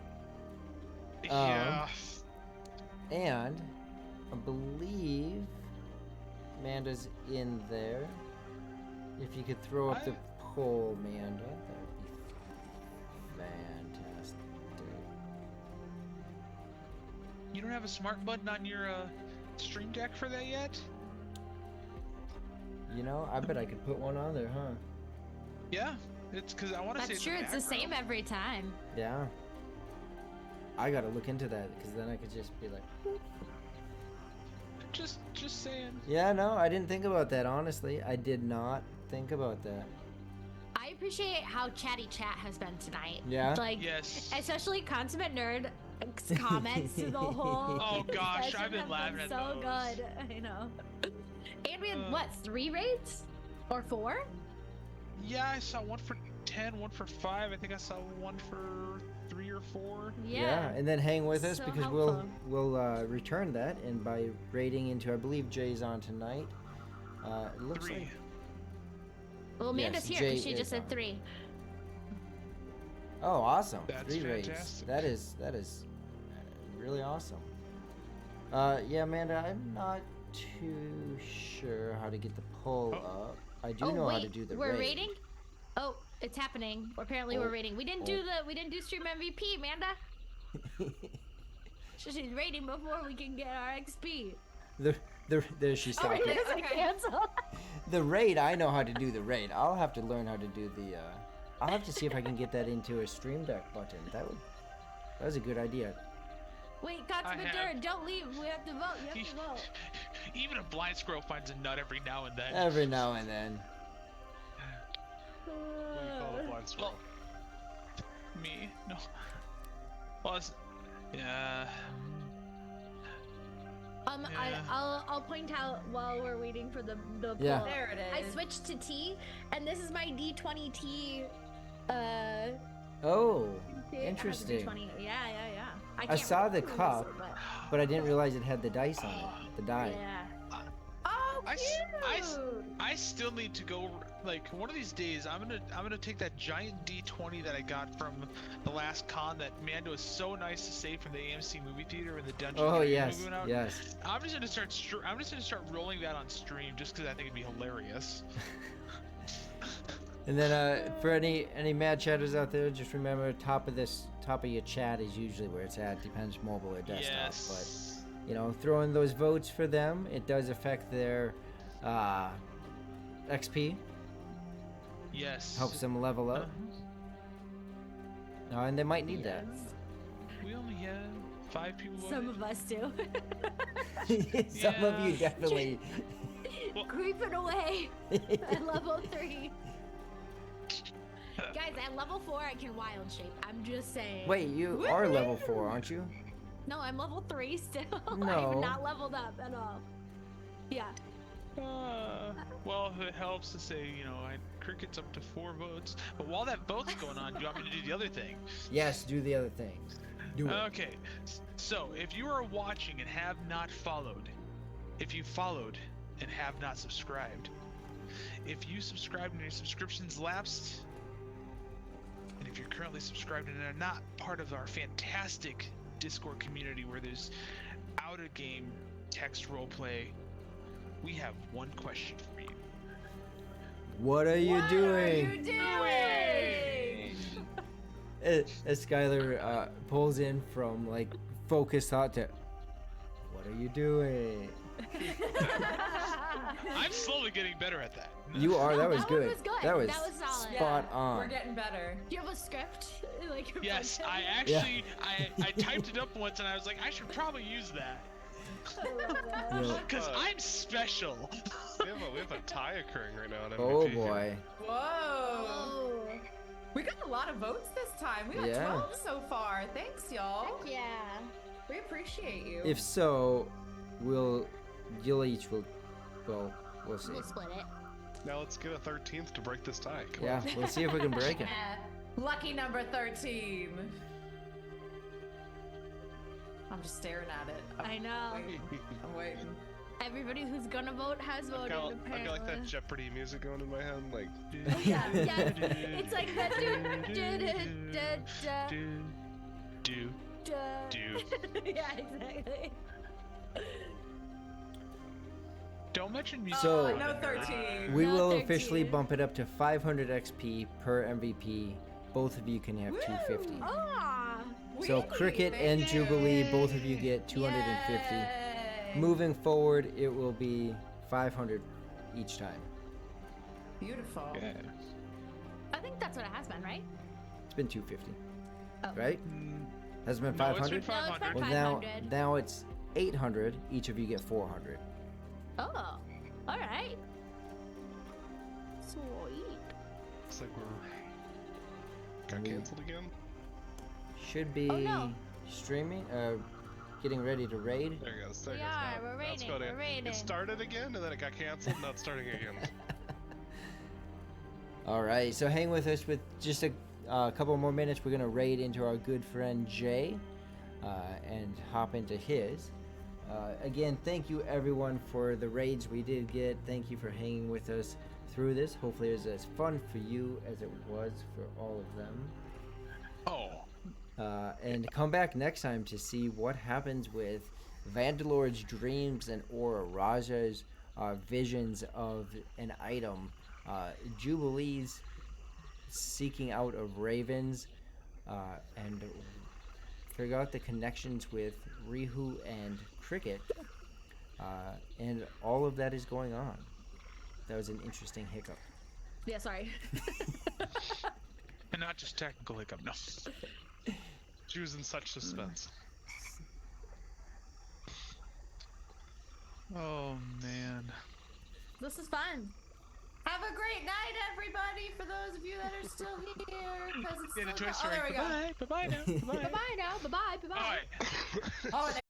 Speaker 1: Yeah.
Speaker 2: And I believe Amanda's in there. If you could throw up the poll, Amanda, that would be fantastic.
Speaker 1: You don't have a smart button on your stream deck for that yet?
Speaker 2: You know, I bet I could put one on there, huh?
Speaker 1: Yeah, it's because I want to say
Speaker 5: That's true. It's the same every time.
Speaker 2: Yeah. I gotta look into that because then I could just be like,
Speaker 1: Just saying.
Speaker 2: yeah, no, I didn't think about that. Honestly, I did not think about that.
Speaker 5: I appreciate how chatty chat has been tonight.
Speaker 2: Yeah?
Speaker 5: Like,
Speaker 1: Yes.
Speaker 5: especially Consummate Nerd comments to the whole.
Speaker 1: Oh gosh,
Speaker 5: session
Speaker 1: I've been
Speaker 5: have
Speaker 1: laughing at
Speaker 5: so
Speaker 1: those.
Speaker 5: good. I know. And we had what, 3 raids or 4?
Speaker 1: Yeah, I saw one for 10, one for 5. I think I saw one for 3 or 4.
Speaker 5: Yeah.
Speaker 2: And then hang with us
Speaker 5: So
Speaker 2: because
Speaker 5: helpful.
Speaker 2: we'll return that, and by raiding into, I believe Jay's on tonight. It looks
Speaker 1: 3.
Speaker 2: like.
Speaker 5: Well, Amanda's
Speaker 2: Yes,
Speaker 5: here because
Speaker 2: Jay
Speaker 5: she
Speaker 2: is
Speaker 5: just said
Speaker 2: on.
Speaker 5: 3.
Speaker 2: Oh, awesome!
Speaker 1: That's
Speaker 2: 3 raids.
Speaker 1: fantastic.
Speaker 2: That is really awesome. Yeah, Amanda, I'm not too sure how to get the poll up. I do know
Speaker 5: wait,
Speaker 2: how to do the
Speaker 5: we're
Speaker 2: raid.
Speaker 5: raiding? Oh, it's happening. Apparently
Speaker 2: Oh,
Speaker 5: we're raiding. We didn't do stream MVP, Amanda. She's raiding before we can get our XP.
Speaker 2: There she stopped.
Speaker 5: Oh,
Speaker 2: it.
Speaker 5: it doesn't cancel.
Speaker 2: The raid, I know how to do the raid. I'll have to learn how to do the. I'll have to see if I can get that into a stream deck button. That was a good idea.
Speaker 5: Wait, Consummate
Speaker 1: have-
Speaker 5: Nerd, don't leave. We have to vote. You have to vote.
Speaker 1: Even a blind squirrel finds a nut every now and then.
Speaker 2: Every now and then.
Speaker 4: What do you call a blind squirrel?
Speaker 1: Me? No. Well, yeah. Yeah.
Speaker 5: I'll point out while we're waiting for the
Speaker 2: Yeah.
Speaker 5: poll.
Speaker 3: There it
Speaker 5: I
Speaker 3: is.
Speaker 5: switched to T, and this is my D20T.
Speaker 2: Oh,
Speaker 5: It has a
Speaker 2: interesting.
Speaker 5: D20. Yeah.
Speaker 2: I
Speaker 5: can't
Speaker 2: saw the
Speaker 5: remember
Speaker 2: cup,
Speaker 5: this, but-
Speaker 2: but I didn't realize it had the dice on it. The die.
Speaker 5: Yeah.
Speaker 3: Oh,
Speaker 1: I
Speaker 3: cute.
Speaker 1: s- I still need to go. Like one of these days, I'm gonna take that giant D20 that I got from the last con that Mando is so nice to save from the AMC movie theater when the Dungeon
Speaker 2: Oh
Speaker 1: Dragons
Speaker 2: yes,
Speaker 1: movie went out.
Speaker 2: yes.
Speaker 1: I'm just gonna start rolling that on stream just because I think it'd be hilarious.
Speaker 2: And then for any mad chatters out there, just remember top of your chat is usually where it's at. Depends mobile or desktop,
Speaker 1: Yes.
Speaker 2: but you know, throw in those votes for them. It does affect their XP.
Speaker 1: Yes.
Speaker 2: Helps them level up. And they might need that.
Speaker 1: We only had 5 people.
Speaker 5: Some
Speaker 1: voted.
Speaker 5: of us do.
Speaker 2: Some of you
Speaker 1: Yeah.
Speaker 2: definitely.
Speaker 5: Creeping away at level 3. Guys, at level 4 I can wild shape. I'm just saying.
Speaker 2: Wait, you are level 4, aren't you?
Speaker 5: No, I'm level 3 still.
Speaker 2: No.
Speaker 5: I'm not leveled up at all. Yeah.
Speaker 1: Well, it helps to say, Cricket's up to 4 votes. But while that vote's going on, do you want me to do the other thing?
Speaker 2: Yes, do the other thing. Do it.
Speaker 1: Okay. So, if you are watching and have not followed, if you followed and have not subscribed, if you subscribed and your subscription's lapsed, and if you're currently subscribed and are not part of our fantastic Discord community where there's out-of-game text roleplay, we have one question for you.
Speaker 2: What are you doing?
Speaker 3: What are you doing?
Speaker 2: As Skylar pulls in from like focused thought to, what are you doing?
Speaker 1: I'm slowly getting better at that.
Speaker 2: You are. That was
Speaker 5: That one
Speaker 2: good.
Speaker 5: was good.
Speaker 2: That was
Speaker 5: solid.
Speaker 2: spot
Speaker 3: Yeah,
Speaker 2: on.
Speaker 3: We're getting better.
Speaker 5: Do you have a script? Like your
Speaker 1: Yes,
Speaker 5: budget?
Speaker 1: I actually I typed it up once and I was like, I should probably use that.
Speaker 2: Yeah.
Speaker 1: Because I'm special.
Speaker 4: We have a tie occurring right now on MVP
Speaker 2: Oh
Speaker 4: here.
Speaker 2: boy.
Speaker 3: Whoa.
Speaker 5: Oh.
Speaker 3: We got a lot of votes this time. We got
Speaker 2: Yeah.
Speaker 3: 12 so far. Thanks, y'all.
Speaker 5: Heck yeah.
Speaker 3: We appreciate you.
Speaker 2: If so, we'll see.
Speaker 5: We'll split it.
Speaker 4: Now let's get a 13th to break this tie. Come
Speaker 2: Yeah, we'll see if we can break it.
Speaker 3: Lucky number 13. I'm just staring at it.
Speaker 5: I know.
Speaker 3: I'm waiting.
Speaker 5: Everybody who's gonna vote has
Speaker 4: I've
Speaker 5: voted.
Speaker 4: got, I've
Speaker 5: apparently.
Speaker 4: got like that Jeopardy music going in my head, like.
Speaker 5: Yeah, it's like that.
Speaker 1: Do.
Speaker 5: Yeah, exactly.
Speaker 1: Don't mention music.
Speaker 2: So-
Speaker 3: Oh, no 13.
Speaker 2: We
Speaker 5: No,
Speaker 2: will
Speaker 5: 13.
Speaker 2: officially bump it up to 500 XP per MVP. Both of you can have 250.
Speaker 5: Ah,
Speaker 2: So Cricket and Jubilee, both of you get 250.
Speaker 3: Yay.
Speaker 2: Moving forward, it will be 500 each time.
Speaker 3: Beautiful.
Speaker 4: Yeah.
Speaker 5: I think that's what it has been, right?
Speaker 2: It's been 250,
Speaker 5: Oh.
Speaker 2: right? Has it been
Speaker 1: No, it's been
Speaker 2: 500?
Speaker 5: No, it's been
Speaker 1: 500.
Speaker 2: Well,
Speaker 5: 500.
Speaker 2: now it's 800. Each of you get 400.
Speaker 5: Oh, all right. Sweet.
Speaker 4: Looks like we're got
Speaker 2: We-
Speaker 4: canceled again.
Speaker 2: Should be
Speaker 5: Oh, no.
Speaker 2: streaming, getting ready to raid.
Speaker 4: There it goes. There it
Speaker 5: We
Speaker 4: goes.
Speaker 5: are,
Speaker 4: Now-
Speaker 5: we're
Speaker 4: now it's
Speaker 5: raiding,
Speaker 4: going
Speaker 5: we're
Speaker 4: in.
Speaker 5: raiding.
Speaker 4: It started again, and then it got canceled. Now it's starting again.
Speaker 2: All right, so hang with us with just a couple more minutes. We're gonna raid into our good friend Jay, and hop into his. Again, thank you everyone for the raids we did get. Thank you for hanging with us through this. Hopefully, it was as fun for you as it was for all of them.
Speaker 4: Oh,
Speaker 2: And come back next time to see what happens with Vandalor's dreams and Aura Raja's visions of an item. Jubilee's seeking out of ravens, and figure out the connections with Rihu and Cricket, and all of that is going on. That was an interesting hiccup.
Speaker 5: Yeah, sorry.
Speaker 1: And not just technical hiccup, no.
Speaker 4: she was in such suspense.
Speaker 1: Oh, man.
Speaker 5: This is fun.
Speaker 3: Have a great night, everybody. For those of you that are still here, because it's
Speaker 1: Yeah, the
Speaker 3: still
Speaker 1: Toy
Speaker 3: oh, there we go.
Speaker 1: Bye-bye. Bye-bye now. Bye-bye.
Speaker 5: Bye-bye now. Bye-bye. Bye-bye.
Speaker 1: All right.
Speaker 3: Oh, and